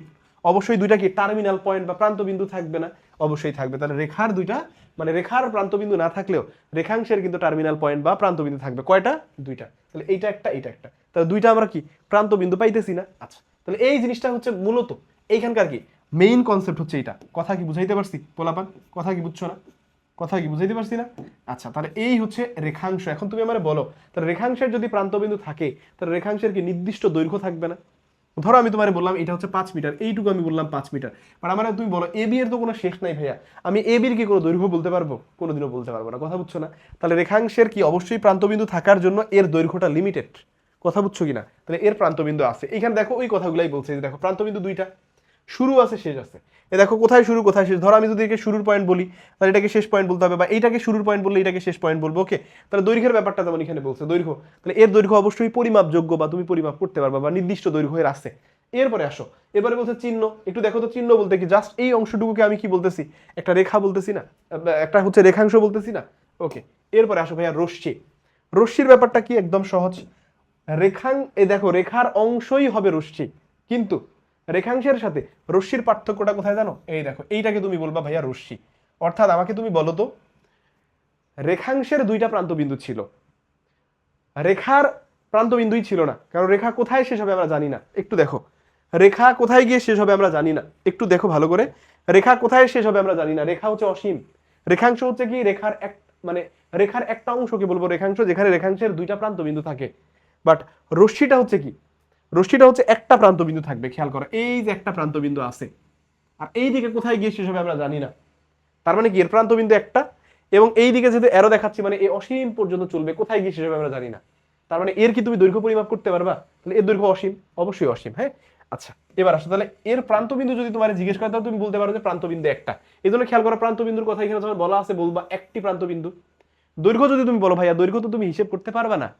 অবশ্যই দুইটা কি টার্মিনাল পয়েন্ট বা প্রান্ত বিন্দু থাকবে না? অবশ্যই থাকবে। তাহলে রেখার দুইটা মানে রেখার প্রান্ত বিন্দু না থাকলেও রেখাংশের কিন্তু টার্মিনাল পয়েন্ট বা প্রান্ত বিন্দু থাকবে। কয়টা? দুইটা। তাহলে এইটা একটা, এইটা একটা, তাহলে দুইটা আমরা কি প্রান্ত বিন্দু পাইতেছি না? আচ্ছা, তাহলে এই জিনিসটা হচ্ছে মূলত এইখানকার কি মেইন কনসেপ্ট হচ্ছে এইটা। কথা কি বুঝাইতে পারছি পোলাপান? কথা কি বুঝছো না? কথা কি বুঝাইতে পারছি না? আচ্ছা, তাহলে এই হচ্ছে রেখাংশ। এখন তুমি আমারে বলো তাহলে রেখাংশের যদি প্রান্তবিন্দু থাকে তাহলে রেখাংশের কি নির্দিষ্ট দৈর্ঘ্য থাকবে না? ধরো আমি তোমারে বললাম এটা হচ্ছে 5 মিটার, এইটুকু আমি বললাম 5 মিটার, মানে আমার তুমি বলো এ বি এর তো কোনো শেষ নাই ভাইয়া, আমি এ বির কি কোনো দৈর্ঘ্য বলতে পারবো? কোনোদিনও বলতে পারবো না। কথা বুঝছো না? তাহলে রেখাংশের কি অবশ্যই প্রান্তবিন্দু থাকার জন্য এর দৈর্ঘ্যটা লিমিটেড। কথা বুঝছো কিনা? তাহলে এর প্রান্তবিন্দু আছে। এখানে দেখো ওই কথাগুলাই বলছে যে দেখো প্রান্তবিন্দু দুইটা, শুরু আছে শেষ আছে। এ দেখো কোথায় শুরু কোথায় শেষ। ধরো আমি যদি একে শুরুর পয়েন্ট বলি তাহলে এটাকে শেষ পয়েন্ট বলতে হবে, বা এইটাকে শুরুর পয়েন্ট বললে এটাকে শেষ পয়েন্ট বলবো। ওকে, তাহলে দৈর্ঘ্যের ব্যাপারটা যেমন এখানে বলছে দৈর্ঘ্য, তাহলে এর দৈর্ঘ্য অবশ্যই পরিমাপযোগ্য বা তুমি পরিমাপ করতে পারবা বা নির্দিষ্ট দৈর্ঘ্যের আছে। এরপরে আসো, এবারে বলছে চিহ্ন। একটু দেখো তো চিহ্ন বলতে কি জাস্ট এই অংশটুকুকে আমি কি বলতেছি? একটা রেখা বলতেছি না? একটা হচ্ছে রেখাংশ বলতেছি না? ওকে, এরপরে আসো ভাইয়া রশ্মি। রশ্মির ব্যাপারটা কি একদম সহজ। এই দেখো রেখার অংশই হবে রশ্মি, কিন্তু রেখাংশের সাথে রশ্মির পার্থক্যটা কোথায় জানো? এই দেখো এইটাকে তুমি বলবা ভাইয়া রশ্মি। অর্থাৎ আমাকে তুমি বলো তো রেখাংশের দুইটা প্রান্তবিন্দু ছিল, রেখার প্রান্তবিন্দুই ছিল না, কারণ রেখা কোথায় শেষ হবে আমরা জানি না। একটু দেখো রেখা কোথায় গিয়ে শেষ হবে আমরা জানি না, একটু দেখো ভালো করে, রেখা কোথায় শেষ হবে আমরা জানি না। রেখা হচ্ছে অসীম, রেখাংশ হচ্ছে কি রেখার এক মানে রেখার একটা অংশকে বলবো রেখাংশ, যেখানে রেখাংশের দুইটা প্রান্তবিন্দু থাকে। বাট রশ্মিটা হচ্ছে কি? রশ্মিটা হচ্ছে একটা প্রান্তবিন্দু থাকবে। খেয়াল করো এই যে একটা প্রান্তবিন্দু আছে, আর এই দিকে কোথায় গিয়ে শেষ হবে আমরা জানি না। তার মানে কি এর প্রান্তবিন্দু একটা, এবং এই দিকে যেহেতু অ্যারো দেখাচ্ছি মানে এই অসীম পর্যন্ত চলবে, কোথায় গিয়ে শেষ হবে আমরা জানি না। তার মানে এর কি তুমি দৈর্ঘ্য পরিমাপ করতে পারবা? তাহলে এর দৈর্ঘ্য অসীম, অবশ্যই অসীম। হ্যাঁ, আচ্ছা এবার আসো তাহলে এর প্রান্তবিন্দু যদি তোমার জিজ্ঞেস করে তাহলে তুমি বলতে পারো যে প্রান্তবিন্দু একটা। এই জন্য খেয়াল করো প্রান্তবিন্দুর কথা এখানে যখন বলা আছে বলবা একটি প্রান্তবিন্দু। দৈর্ঘ্য যদি তুমি বলো ভাইয়া দৈর্ঘ্য তো তুমি হিসেব করতে পারবা না।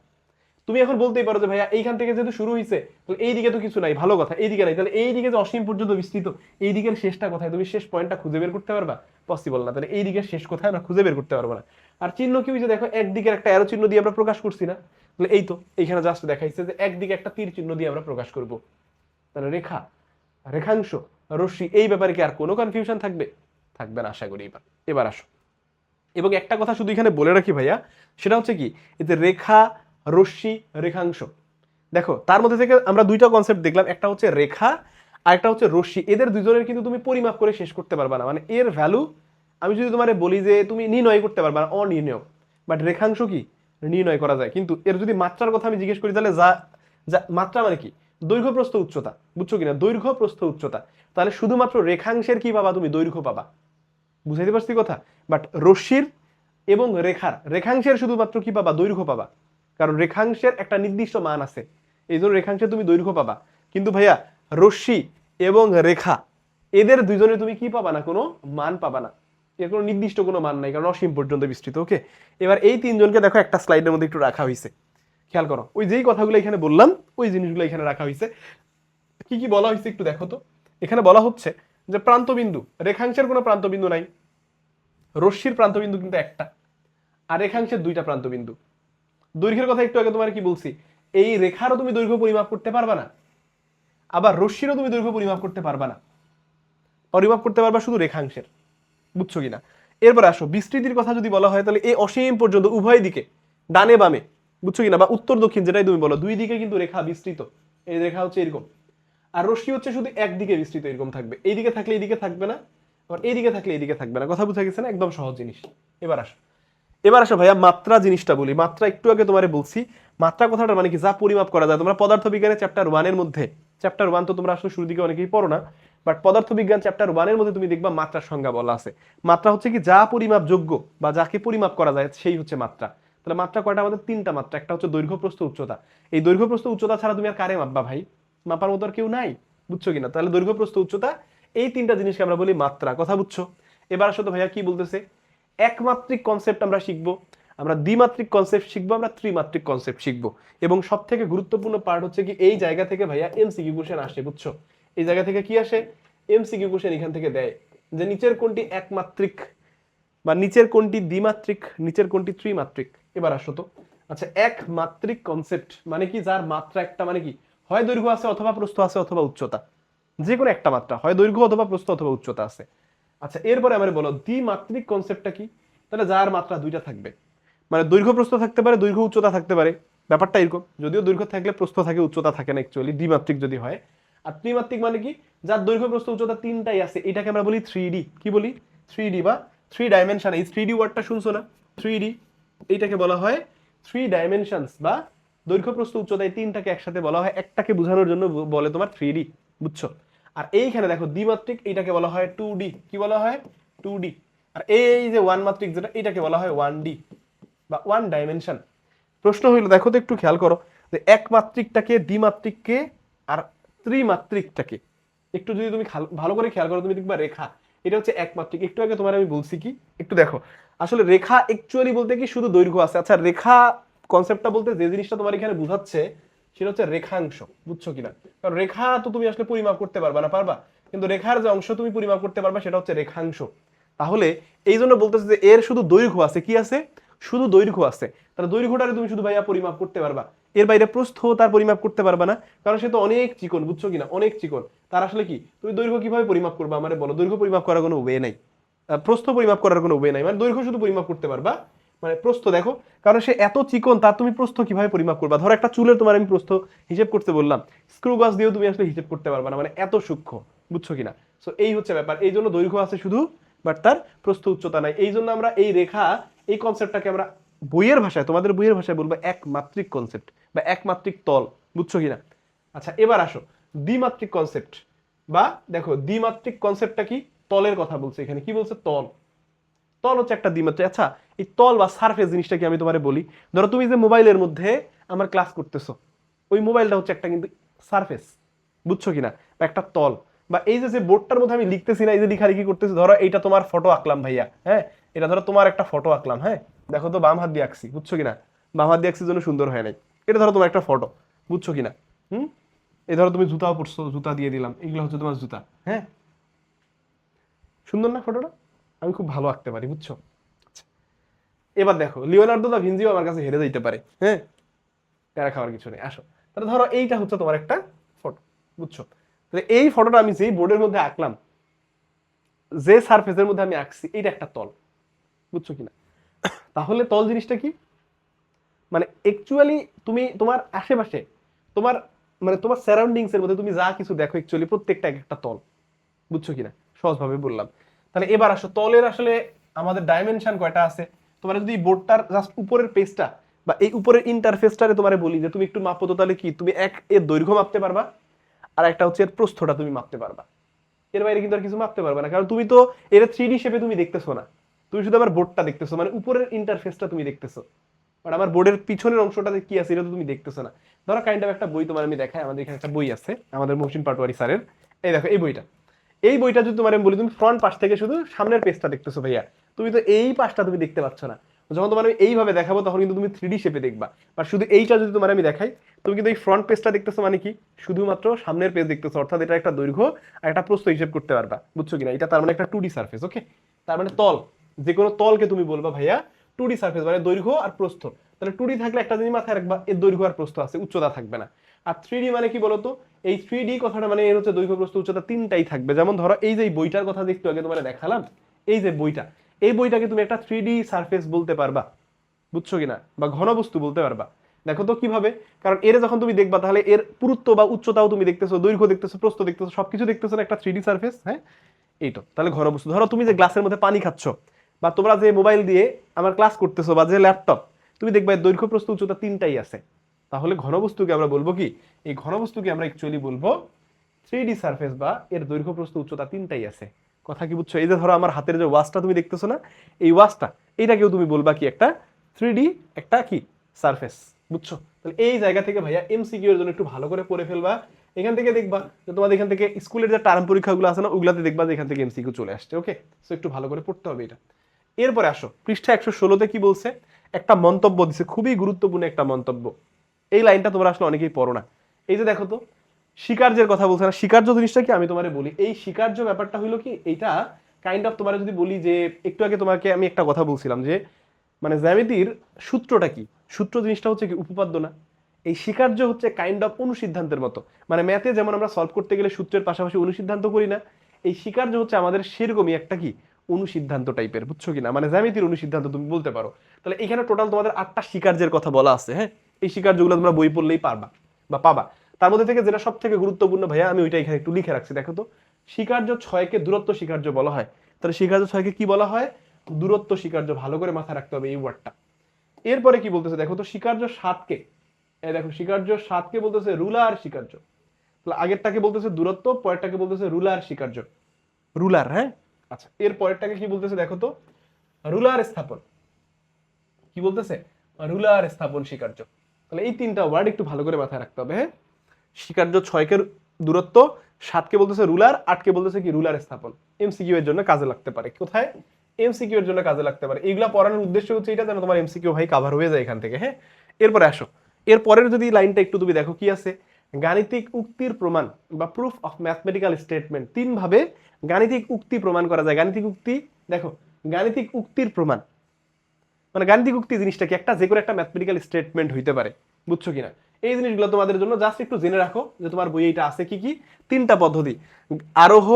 তুমি এখন বলতেই পারো যে ভাইয়া এইখান থেকে যেহেতু শুরু হয়েছে তাহলে এই দিকে তো কিছু নাই, ভালো কথা, এইদিকে নাই, তাহলে এই দিকে যে অসীম পর্যন্ত বিস্তৃত এই দিকের শেষটা কোথায়? তুমি শেষ পয়েন্টটা খুঁজে বের করতে পারবা? পসিবল না। তাহলে এই দিকের শেষ কোথায় আমরা খুঁজে বের করতে পারবো না। আর চিহ্ন কি হয়েছে দেখো, একদিকের একটা অ্যারো চিহ্ন দিয়ে আমরা প্রকাশ করছি না? তাহলে এই তো এইখানে জাস্ট দেখাইছে যে একদিকে একটা তীর চিহ্ন দিয়ে আমরা প্রকাশ করব। তাহলে রেখা, রেখাংশ, রশ্মি, এই ব্যাপারে কি আর কোনো কনফিউশন থাকবে? থাকবে না আশা করি। এবার এবার আসো, এবং একটা কথা শুধু এখানে বলে রাখি ভাইয়া, সেটা হচ্ছে কি এতে রেখা, রশ্মি, রেখাংশ, দেখো তার মধ্যে থেকে আমরা দুইটা কনসেপ্ট দেখলাম, একটা হচ্ছে রেখা আর একটা হচ্ছে রশ্মি। এদের দুজনের কিন্তু তুমি পরিমাপ করে শেষ করতে পারবা না, মানে এর ভ্যালু আমি যদি তোমারে বলি যে তুমি নির্ণয় করতে পারবা না, অনির্ণয়। বাট রেখাংশ কি নির্ণয় করা যায়। কিন্তু এর যদি মাত্রার কথা আমি জিজ্ঞেস করি তাহলে যা মাত্রা মানে কি? দৈর্ঘ্য প্রস্থ উচ্চতা, বুঝছো কিনা? দৈর্ঘ্য প্রস্থ উচ্চতা, তাহলে শুধুমাত্র রেখাংশের কি পাবা? তুমি দৈর্ঘ্য পাবা। বুঝাইতে পারছি কথা? বাট রশ্মির এবং রেখাংশের শুধুমাত্র কি পাবা? দৈর্ঘ্য পাবা, কারণ রেখাংশের একটা নির্দিষ্ট মান আছে, এই জন্য রেখাংশে তুমি দৈর্ঘ্য পাবা। কিন্তু ভাইয়া রশ্মি এবং রেখা এদের দুইজনে তুমি কি পাবা না? কোনো মান পাবা না, এর কোনো নির্দিষ্ট কোনো মান নাই, কারণ অসীম পর্যন্ত বিস্তৃত। ওকে, এবার এই তিনজনকে দেখো একটা স্লাইডের মধ্যে একটু রাখা হয়েছে, খেয়াল করো ওই যেই কথাগুলো এখানে বললাম ওই জিনিসগুলো এখানে রাখা হয়েছে। কি কি বলা হয়েছে একটু দেখো তো। এখানে বলা হচ্ছে যে প্রান্তবিন্দু, রেখাংশের কোনো প্রান্তবিন্দু নাই, রশ্মির প্রান্তবিন্দু কিন্তু একটা, আর রেখাংশের দুইটা প্রান্তবিন্দু। দৈর্ঘ্যের কথা একটু আগে তোমার কি বলছি, এই রেখারও তুমি দৈর্ঘ্য পরিমাপ করতে পারবা না, আবার রশ্মিরও তুমি দৈর্ঘ্য পরিমাপ করতে পারবা না, পরিমাপ করতে পারবা শুধু রেখাংশের। বুঝছো কিনা? এরপর আসো বিস্তৃতির কথা যদি বলা হয় তাহলে এই অসীম পর্যন্ত উভয় দিকে ডানে বামে, বুঝছো কিনা, বা উত্তর দক্ষিণ যেটাই তুমি বলো, দুই দিকে কিন্তু রেখা বিস্তৃত। এই রেখা হচ্ছে এরকম, আর রশ্মি হচ্ছে শুধু একদিকে বিস্তৃত এরকম থাকবে, এইদিকে থাকলে এইদিকে থাকবে না, আবার এইদিকে থাকলে এইদিকে থাকবে না। কথা বুঝা গেছে না? একদম সহজ জিনিস। এবার আসো ভাইয়া মাত্রা জিনিসটা বলি। মাত্রা একটু আগে তোমারে বলছি, মাত্রা কথাটা মানে কি? যা পরিমাপ করা যায়। তোমরা পদার্থ বিজ্ঞানের চ্যাপ্টার 1 এর মধ্যে, চ্যাপ্টার 1 তো তোমরা আসলে শুরুর দিকে অনেকেই পড়ো না, বাট পদার্থ বিজ্ঞান চ্যাপ্টার 1 এর মধ্যে তুমি দেখবা মাত্রার সংজ্ঞা বলা আছে। মাত্রা হচ্ছে কি? যা পরিমাপ যোগ্য বা যাকে পরিমাপ করা যায় সেই হচ্ছে মাত্রা। তাহলে মাত্রা কয়টা? আমাদের 3টা মাত্রা। একটা হচ্ছে দৈর্ঘ্য, প্রস্থ, উচ্চতা। এই দৈর্ঘ্য, প্রস্থ, উচ্চতা ছাড়া তুমি আর কারে মাপবা ভাই? মাপার মতো আর কেউ নাই, বুঝছো কিনা? তাহলে দৈর্ঘ্য, প্রস্থ, উচ্চতা, এই 3টা জিনিসকে আমরা বলি মাত্রা। কথা বুঝছো? এবার আসলে ভাইয়া কি বলতেছে, একমাত্রিক কনসেপ্ট আমরা শিখবো, আমরা দ্বিমাত্রিক কনসেপ্ট শিখবো, আমরা ত্রিমাত্রিক কনসেপ্ট শিখবো। এবং সব থেকে গুরুত্বপূর্ণ পার্ট হচ্ছে কি, এই জায়গা থেকে ভাইয়া এমসিকিউ কোশ্চেন আসে, বুঝছো? এই জায়গা থেকে কি আসে? এমসিকিউ কোশ্চেন এখান থেকে দেয় যে নিচের কোনটি একমাত্রিক বা নিচের কোনটি দ্বিমাত্রিক, নিচের কোনটি ত্রিমাত্রিক। এবার আসো তো, আচ্ছা একমাত্রিক কনসেপ্ট মানে কি? যার মাত্রা একটা, মানে কি? হয় দৈর্ঘ্য আছে অথবা প্রস্থ আছে অথবা উচ্চতা, যে কোনো একটা মাত্রা, হয় দৈর্ঘ্য অথবা প্রস্থ অথবা উচ্চতা আছে। আচ্ছা এরপরে আমার বলো দ্বিমাত্রিক কনসেপ্টটা কি? তাহলে যার মাত্রা দুইটা থাকবে, মানে দৈর্ঘ্য প্রস্থ থাকতে পারে, দৈর্ঘ্য উচ্চতা থাকতে পারে, ব্যাপারটা এরকম। যদিও দৈর্ঘ্য থাকলে প্রস্থ থাকে, উচ্চতা থাকে না অ্যাকচুয়ালি, দ্বিমাত্রিক যদি হয়। আর ত্রিমাত্রিক মানে কি? যার দৈর্ঘ্য প্রস্থ উচ্চতা তিনটাই আছে, এটাকে আমরা বলি 3D। কি বলি? 3D বা 3 ডাইমেনশন। এই 3D ওয়ার্ডটা শুনছো না? 3D, এইটাকে বলা হয় 3 ডাইমেনশনস বা দৈর্ঘ্য প্রস্থ উচ্চতা, এই তিনটাকে একসাথে বলা হয়, একটাকে বোঝানোর জন্য বলে তোমার 3D, বুঝছো? আর এইখানে দেখো দ্বিমাত্রিক, এইটাকে বলা হয় 2D। কি বলা হয়? 2D। আর এই যে ওয়ান মাত্রিক যেটা, এটাকে বলা হয় 1D বা 1 ডাইমেনশন। প্রশ্ন হইলো, দেখো তো একটু খেয়াল করো যে একমাত্রিকটাকে, দ্বিমাত্রিককে আর ত্রিমাত্রিকটাকে একটু যদি তুমি ভালো করে খেয়াল করো, তুমি দেখবা রেখা, এটা হচ্ছে একমাত্রিক। একটু আগে তোমার আমি বলছি কি, একটু দেখো। আসলে রেখা অ্যাকচুয়ালি বলতে কি শুধু দৈর্ঘ্য আছে। আচ্ছা রেখা কনসেপ্টটা বলতে যে জিনিসটা তোমার এখানে বুঝাচ্ছে সেটা হচ্ছে রেখাংশ, বুঝছো কিনা? কারণ রেখা তো তুমি আসলে পরিমাপ করতে পারবা না, পারবা? কিন্তু রেখার যে অংশ তুমি পরিমাপ করতে পারবা সেটা হচ্ছে রেখাংশ। তাহলে এই জন্য বলতেছে যে এর শুধু দৈর্ঘ্য আছে। কি আছে? শুধু দৈর্ঘ্য আছে। তাহলে দৈর্ঘ্যটারে তুমি শুধু ভাইয়া পরিমাপ করতে পারবা, এর বাইরে প্রস্থ তার পরিমাপ করতে পারবা না, কারণ সে তো অনেক চিকন, বুঝছো কিনা? অনেক চিকন। তার আসলে কি, তুমি দৈর্ঘ্য কিভাবে পরিমাপ করবা আমারে বলো? দৈর্ঘ্য পরিমাপ করার কোনো ওয়ে নাই, প্রস্থ পরিমাপ করার কোনো ওয়ে নাই, মানে দৈর্ঘ্য শুধু পরিমাপ করতে পারবা, মানে প্রস্থ দেখো, কারণ সে এত চিকন, তার তুমি প্রস্থ কিভাবে পরিমাপ করবা? ধরো একটা চুলের তোমার আমি প্রস্থ হিসেব করতে বললাম, স্ক্রু গাছ দিয়েও তুমি আসলে হিসেব করতে পারবা না, মানে এত সূক্ষ্ম, বুঝছো কিনা? সো এই হচ্ছে ব্যাপার। এই জন্য দৈর্ঘ্য আছে শুধু, বাট তার প্রস্থ উচ্চতা নাই। এই জন্য আমরা এই রেখা, এই কনসেপ্টটাকে আমরা বইয়ের ভাষায়, তোমাদের বইয়ের ভাষায় বলবো একমাত্রিক কনসেপ্ট বা একমাত্রিক তল, বুঝছো কিনা? আচ্ছা এবার আসো দ্বিমাত্রিক কনসেপ্ট, বা দেখো দ্বিমাত্রিক কনসেপ্টটা কি? তলের কথা বলছে এখানে। কি বলছে? তল। তল হচ্ছে একটা দ্বিমাত্রিক। আচ্ছা এই তল বা সারফেস জিনিসটা কি আমি তোমারে বলি। ধরো তুমি যে মোবাইলের মধ্যে আমার ক্লাস করতেছো, ওই মোবাইলটা হচ্ছে একটা কিন্তু সারফেস, বুঝছো কিনা? বা একটা তল। বা এই যে বোর্ডটার মধ্যে আমি লিখতেছি না, এই যে লিখালিখি করতেছি, ধরো এইটা তোমার ফটো আঁকলাম ভাইয়া, হ্যাঁ, এটা ধরো তোমার একটা ফটো আঁকলাম, হ্যাঁ, দেখো তো বাম হাত দিয়ে আঁকছি, বুঝছো কিনা? বাম হাত দিয়ে আঁকছি জন্য সুন্দর হয় নাই। এটা ধরো তোমার একটা ফটো, বুঝছো কিনা? হুম, এই ধরো তুমি জুতাও পরছো, জুতা দিয়ে দিলাম, এগুলো হচ্ছে তোমার জুতা, হ্যাঁ, সুন্দর না ফটোটা? আমি খুব ভালো আঁকতে পারি, বুঝছো? আচ্ছা, এবার দেখো লিওনার্দো দা ভিঞ্চিও আমার কাছে হেরে যাইতে পারে, হ্যাঁ, প্যারা খাওয়ার কিছু নেই। আসো তাহলে ধরো এইটা হচ্ছে তোমার একটা ফটো, বুঝছো? তাহলে এই ফটোটা আমি যেই বোর্ডের মধ্যে আঁকলাম, যে সারফেসের মধ্যে আমি আঁকছি, এইটা একটা তল, বুঝছো কিনা? তাহলে তল জিনিসটা কি? মানে অ্যাকচুয়ালি তুমি তোমার আশেপাশে, তোমার মানে তোমার সারাউন্ডিংস এর মধ্যে তুমি যা কিছু দেখো অ্যাকচুয়ালি প্রত্যেকটা এক একটা তল, বুঝছো কিনা? সহজভাবে বললাম। তাহলে এবার আসো তলের আসলে আমাদের ডাইমেনশন কয়টা আছে। তোমার যদি বোর্ডটার জাস্ট উপরের পেজটা বা এই উপরের ইন্টারফেসটারে তোমারে বলি যে তুমি একটু মাপো তো, তাহলে কি তুমি এক এর দৈর্ঘ্য মাপতে পারবা, আর একটা হচ্ছে এর প্রস্থটা তুমি মাপতে পারবা। এর বাইরে কিন্তু আর কিছু মাপতে পারবে না, কারণ তুমি তো এর 3D শেপে তুমি দেখতেছো না, তুমি শুধু আমার বোর্ডটা দেখতেছো, মানে উপরের ইন্টারফেসটা তুমি দেখতেছো, বাট আমার বোর্ডের পিছনের অংশটাতে কি আছে এটা তো তুমি দেখতেছো না। ধরো কাইন্ড অফ একটা বই তোমার আমি দেখাই, আমাদের এখানে একটা বই আছে আমাদের মহসিন পাটোয়ারি স্যারের, এই দেখো এই বইটা। এই বইটা যদি তোমার আমি বলি, তুমি ফ্রন্ট পাশ থেকে শুধু সামনের পেজটা দেখতেছো ভাইয়া, তুমি তো এই পাশটা তুমি দেখতে পাচ্ছ না। যখন তোমার আমি এইভাবে দেখাবো তখন কিন্তু তুমি 3D শেপে দেখবা, বা শুধু এইটা যদি তোমার আমি দেখাই, তুমি কিন্তু এই ফ্রন্ট পেজটা দেখতেছো, মানে কি শুধুমাত্র সামনের পেজ দেখতেছো, অর্থাৎ এটা একটা দৈর্ঘ্য আর একটা প্রস্থ হিসেব করতে পারবা, বুঝছো কিনা? এটা তার মানে একটা 2D সারফেস। ওকে, তার মানে তল, যে কোনো তলকে তুমি বলবা ভাইয়া 2D সারফেস, মানে দৈর্ঘ্য আর প্রস্থ। তাহলে 2D থাকলে একটা জিনিস মাথায় রাখবা, এর দৈর্ঘ্য আর প্রস্থ আছে, উচ্চতা থাকবে না। আর 3D মানে কি বলতো? এই 3D কথাটা মানে এর হচ্ছে দৈর্ঘ্য প্রস্থ উচ্চতা তিনটাই থাকবে। যেমন ধরো এই যে বইটার কথা যে একটু আগে তোমার দেখালাম, এই যে বইটা, এই বইটাকে তুমি একটা 3D সারফেস বলতে পারবা, বুঝছো কিনা? বা ঘনবস্তু বলতে পারবা। দেখো তো কিভাবে, কারণ এর যখন তুমি দেখবা তাহলে এর পুরুত্ব বা উচ্চতাও তুমি দেখতেছো, দৈর্ঘ্য দেখতেছো, প্রস্থ দেখতেছো, সবকিছু দেখতেছো না একটা 3D সারফেস। হ্যাঁ, এই তো তাহলে ঘনবস্তু। ধরো তুমি যে গ্লাসের মধ্যে পানি খাচ্ছ, বা তোমরা যে মোবাইল দিয়ে আমার ক্লাস করতেছো, বা যে ল্যাপটপ, তুমি দেখবে দৈর্ঘ্য প্রস্থ উচ্চতা তিনটাই আছে। তাহলে ঘনবস্তুকে আমরা বলবো কি, এই ঘনবস্তুকে আমরা অ্যাকচুয়ালি বলবো 3D সারফেস, বা এর দৈর্ঘ্য প্রস্থ উচ্চতা তিনটাই আছে। কথা কি বুঝছো? এই যে ধরো আমার হাতের যে ওয়াচটা তুমি দেখতেছো না, এই ওয়াচটা, এইটাকেও তুমি বলবা কি একটা 3D একটা কি সারফেস। বুঝছো? তাহলে এই জায়গা থেকে ভাইয়া এমসিকিউ এর জন্য একটু ভালো করে পড়ে ফেলবা। এখান থেকে দেখবা যে তোমাদের এখান থেকে স্কুলের যে টার্ম পরীক্ষাগুলো আছে না, ওগুলাতে দেখবা যে এখান থেকে এমসিকিউ চলে আসছে। ওকে, সো একটু ভালো করে পড়তে হবে এটা। এরপরে আসো পৃষ্ঠা 116তে কি বলছে, একটা মন্তব্য দিছে, খুবই গুরুত্বপূর্ণ একটা মন্তব্য। এই লাইনটা তোমরা আসলে অনেকেই পড়ো না। এই যে দেখো তো, স্বীকার্যের কথা বলছে না, স্বীকার্য জিনিসটা কি আমি তোমারে বলি। এই স্বীকার্য ব্যাপারটা হইলো কি, এইটা কাইন্ড অফ তোমার যদি বলি যে, একটু আগে তোমাকে আমি একটা কথা বলছিলাম যে মানে জ্যামিতির সূত্রটা কি, সূত্র জিনিসটা হচ্ছে কি উপপাদ্য না। এই স্বীকার্য হচ্ছে কাইন্ড অফ অনুসিদ্ধান্তের মতো। মানে ম্যাথে যেমন আমরা সলভ করতে গেলে সূত্রের পাশাপাশি অনুসিদ্ধান্ত করি না, এই স্বীকার্য হচ্ছে আমাদের সেরকমই একটা কি অনুসিদ্ধান্ত টাইপের। বুঝছো কিনা? মানে জ্যামিতির অনুসিদ্ধান্ত তুমি বলতে পারো। তাহলে এখানে টোটাল তোমাদের 8টা স্বীকার্যের কথা বলা আছে। হ্যাঁ, এই স্বীকার্যগুলো তোমরা বই পড়লেই পারবা বা পাবা। তার মধ্যে থেকে যেটা সব থেকে গুরুত্বপূর্ণ ভাইয়া, আমি ওইটা এখানে একটু লিখে রাখছি। দেখো তো, স্বীকার্য 6কে দূরত্ব স্বীকার্য বলা হয়। তাহলে স্বীকার্য 6কে কি বলা হয়? দূরত্ব স্বীকার্য। ভালো করে মাথায় রাখতে হবে এই ওয়ার্ডটা। এরপরে কি বলতেছে দেখো তো, স্বীকার্য 7কে, এই দেখো স্বীকার্য 7কে বলতেছে রুলার স্বীকার্য। তাহলে আগেরটাকে বলতেছে দূরত্ব, পরেরটাকে বলতেছে রুলার স্বীকার্য। রুলার, হ্যাঁ। আচ্ছা, এর পরেরটাকে কি বলতেছে দেখো তো, রুলার স্থাপন। কি বলতেছে? রুলার স্থাপন স্বীকার্য। তাহলে এই তিনটা ওয়ার্ড একটু ভালো করে মাথায় রাখতে হবে। হ্যাঁ, স্বীকার্য 6কে দূরত্ব, 7কে বলতেছে রুলার, 8কে বলতেছে কি রুলার স্থাপন। এমসিকিউ এর জন্য কাজে লাগতে পারে। কোথায়? এমসিকিউ এর জন্য কাজে লাগতে পারে। এইগুলা পড়ানোর উদ্দেশ্য হচ্ছে এটা, যেন তোমার এমসিকিউ ভাই কভার হয়ে যায় এখান থেকে। হ্যাঁ, এরপরে আসো, এর পরের যদি লাইনটা একটু তুমি দেখো কি আছে, গাণিতিক উক্তির প্রমাণ বা প্রুফ অফ ম্যাথমেটিক্যাল স্টেটমেন্ট। তিন ভাবে গাণিতিক উক্তি প্রমাণ করা যায়। গাণিতিক উক্তি, দেখো গাণিতিক উক্তির প্রমাণ মানে গাণিতিক উক্তি জিনিসটা কি, একটা যে কোনো একটা ম্যাথমেটিক্যাল স্টেটমেন্ট হইতে পারে। বুঝছো কিনা? এই জিনিসগুলো তোমাদের জন্য জাস্ট একটু জেনে রাখো যে তোমার বইয়ে এটা আছে কি কি। তিনটা পদ্ধতি, আরোহ,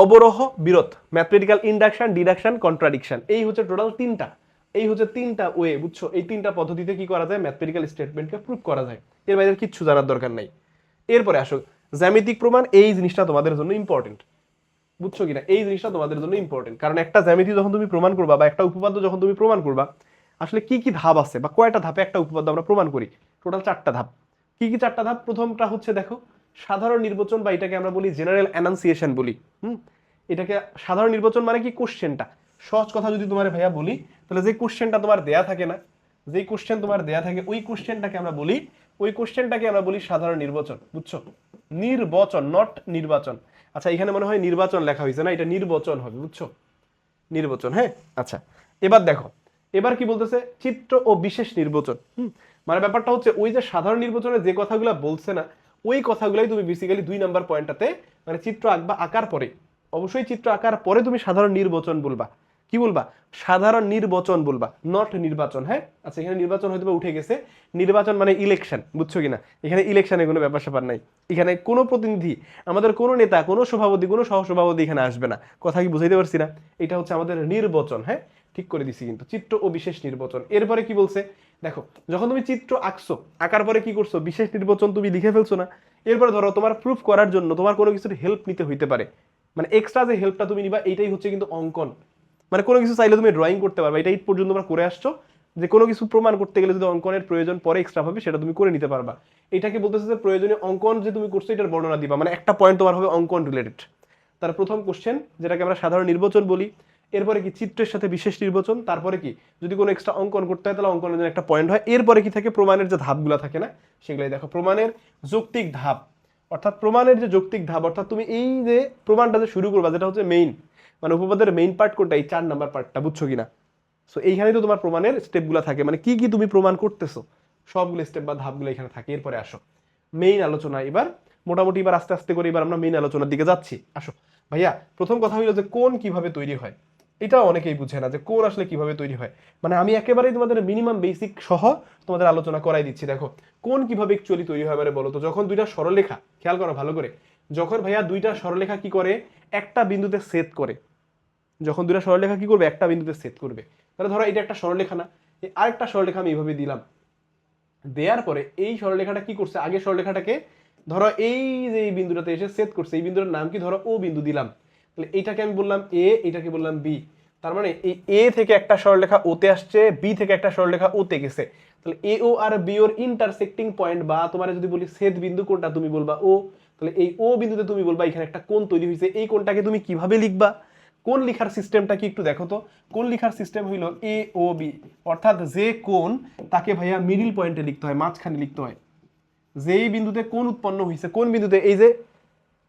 অবরোহ, বিরোধ, ম্যাথমেটিক্যাল ইন্ডাকশন, ডিডাকশন, কন্ট্রাডিকশন। এই হচ্ছে টোটাল তিনটা, এই হচ্ছে তিনটা ওয়ে। বুঝছো? এই তিনটা পদ্ধতিতে কি করা যায়, ম্যাথমেটিক্যাল স্টেটমেন্টকে প্রুফ করা যায়। এর বাইরে কিচ্ছু জানার দরকার নাই। এরপরে আসো জ্যামিতিক প্রমাণ। এই জিনিসটা তোমাদের জন্য ইম্পর্টেন্ট। বুঝছো কিনা? এই জিনিসটা তোমাদের জন্য ইম্পর্টেন্ট, কারণ একটা জ্যামিতি যখন তুমি প্রমাণ করবা বা একটা উপপাদ্য যখন তুমি প্রমাণ করবা, আসলে কি কি ধাপ আছে বা কয়টা ধাপে একটা উপপাদ্য আমরা প্রমাণ করি। টোটাল 4টা ধাপ। কি কি 4টা ধাপ? প্রথমটা হচ্ছে দেখো সাধারণ নির্বাচন, বা এটাকে আমরা বলি জেনারেল অ্যানাউন্সিয়েশন বলি। এটাকে সাধারণ নির্বাচন মানে কি, কোশ্চেনটা সহজ কথা যদি তোমার ভাইয়া বলি, তাহলে যে কোশ্চেনটা তোমার দেয়া থাকে না, যেই কোশ্চেন তোমার দেয়া থাকে ওই কোশ্চেনটাকে আমরা বলি, ওই কোশ্চেনটাকে আমরা বলি সাধারণ নির্বাচন। বুঝছো? নির্বাচন, নট নির্বাচন। আচ্ছা, এখানে মনে হয় নির্বাচন লেখা হয়েছে না, এটা নির্বাচন হবে। বুঝছো? নির্বাচন। হ্যাঁ, আচ্ছা, এবার দেখো, এবার কি বলতেছে, চিত্র ও বিশেষ নির্বাচন। মানে ব্যাপারটা হচ্ছে ওই যে সাধারণ নির্বাচনে যে কথাগুলো বলছে না, ওই কথাগুলাই তুমি বেসিক্যালি 2 নাম্বার পয়েন্টটাতে, মানে চিত্র আঁকবা, আঁকার পরে অবশ্যই চিত্র আঁকার পরে তুমি সাধারণ নির্বাচন বলবা। কি বলবা? সাধারণ নির্বাচন বলবা, নট নির্বাচন। হ্যাঁ, আচ্ছা, এখানে নির্বাচন হয়তো উঠে গেছে, নির্বাচন মানে ইলেকশন। বুঝছো কিনা? এখানে ইলেকশনে কোনো ব্যাপার স্যাপার নাই। এখানে কোনো প্রতিনিধি, আমাদের কোনো নেতা, কোনো সভাপতি, কোনো সহসভাপতি এখানে আসবে না। কথা কি বুঝাইতে পারছি না? এটা হচ্ছে আমাদের নির্বাচন। হ্যাঁ, ঠিক করে দিছি কিন্তু, চিত্র ও বিশেষ নির্বাচন। এরপরে কি বলছে দেখো, যখন তুমি চিত্র আঁকছো, আঁকার পরে কি করছো, বিশেষ নির্বাচন তুমি লিখে ফেলছো না, এরপরে ধরো তোমার প্রুফ করার জন্য তোমার কোনো কিছুর হেল্প নিতে হইতে পারে। মানে এক্সট্রা যে হেল্পটা তুমি নিবা, এইটাই হচ্ছে কিন্তু অঙ্কন। মানে কোনো কিছু চাইলে তুমি ড্রয়িং করতে পারবে, এটা এই পর্যন্ত আমরা করে আসছো, যে কোনো কিছু প্রমাণ করতে গেলে যদি অঙ্কনের প্রয়োজন পরে এক্সট্রা ভাবে, সেটা তুমি করে নিতে পারবা। এটাকে বলতেছে যে প্রয়োজনীয় অঙ্কন যে তুমি করছো এটার বর্ণনা দিবা, মানে একটা পয়েন্ট তোমার হবে অঙ্কন রিলেটেড। তার প্রথম কোশ্চেন, যেটাকে আমরা সাধারণ নির্বাচন বলি। এরপরে কি চিত্রের সাথে বিশেষ নির্বাচন। তারপরে কি যদি কোনো এক্সট্রা অঙ্কন করতে হয় তাহলে অঙ্কনের জন্য একটা পয়েন্ট হয়। এরপরে কি থাকে, প্রমাণের যে ধাপগুলো থাকে না, সেগুলাই দেখো, প্রমাণের যৌক্তিক ধাপ। অর্থাৎ প্রমাণের যে যৌক্তিক ধাপ, অর্থাৎ তুমি এই যে প্রমাণটা যে শুরু করবা, যেটা হচ্ছে মেইন, মানে উপপাদ্যের মেইন পার্ট কোনটা, এই 4 নাম্বার পার্টটা। বুঝছো কিনা? সো এইখানেই তো তোমার প্রমাণের স্টেপগুলো থাকে, মানে কি কি তুমি প্রমাণ করতেছো, সবগুলো স্টেপ বা ধাপগুলো এখানে থাকে। এরপরে আসো মেইন আলোচনা। এবার মোটামুটি এবার আস্তে আস্তে করে এবার আমরা মেইন আলোচনার দিকে যাচ্ছি। আসো ভাইয়া, প্রথম কথা হলো যে কোণ কিভাবে তৈরি হয়। এটা অনেকেই বুঝে না যে কোণ আসলে কিভাবে তৈরি হয়। মানে আমি একেবারেই তোমাদের মিনিমাম বেসিক সহ তোমাদের আলোচনা করাই দিচ্ছি। দেখো কোণ কিভাবে অ্যাকচুয়ালি তৈরি হয় বলো তো, যখন দুইটা সরলরেখা, খেয়াল করো ভালো করে, যখন ভাইয়া দুইটা সরলরেখা কি করে, একটা বিন্দুতে ছেদ করে, যখন দুইটা সরলরেখা কি করবে, একটা বিন্দুতে ছেদ করবে। তাহলে ধরো এটা একটা সরলরেখা না, আরেকটা সরলরেখা আমি এইভাবে দিলাম, দেওয়ার পরে এই সরলরেখাটা কি করছে, আগে সরলরেখাটাকে ধরো এই যে এই বিন্দুটাতে এসে সেট করছে, এই বিন্দুটার নাম কি, ধরো ও বিন্দু দিলাম। তাহলে এইটাকে আমি বললাম এ, এটাকে বললাম বি। তার মানে এই এ থেকে একটা সরলরেখা ওতে আসছে, বি থেকে একটা সরলরেখা ওতে গেছে। তাহলে এ ও আর বি ওর ইন্টারসেক্টিং পয়েন্ট, বা তোমার যদি বলি ছেদ বিন্দু কোনটা, তুমি বলবা ও। তাহলে এই ও বিন্দুতে তুমি বলবা এখানে একটা কোণ তৈরি হয়েছে। এই কোণটাকে তুমি কিভাবে লিখবা, কোন লিখার সিস্টেমটা কি একটু দেখো তো। কোন লিখার সিস্টেম হইল এ ও বি, অর্থাৎ যে কোণ তাকে ভাইয়া মিডিল পয়েন্টে লিখতে হয়, মাঝখানে লিখতে হয়। যেই বিন্দুতে কোণ উৎপন্ন হয়েছে, কোন বিন্দুতে, এই যে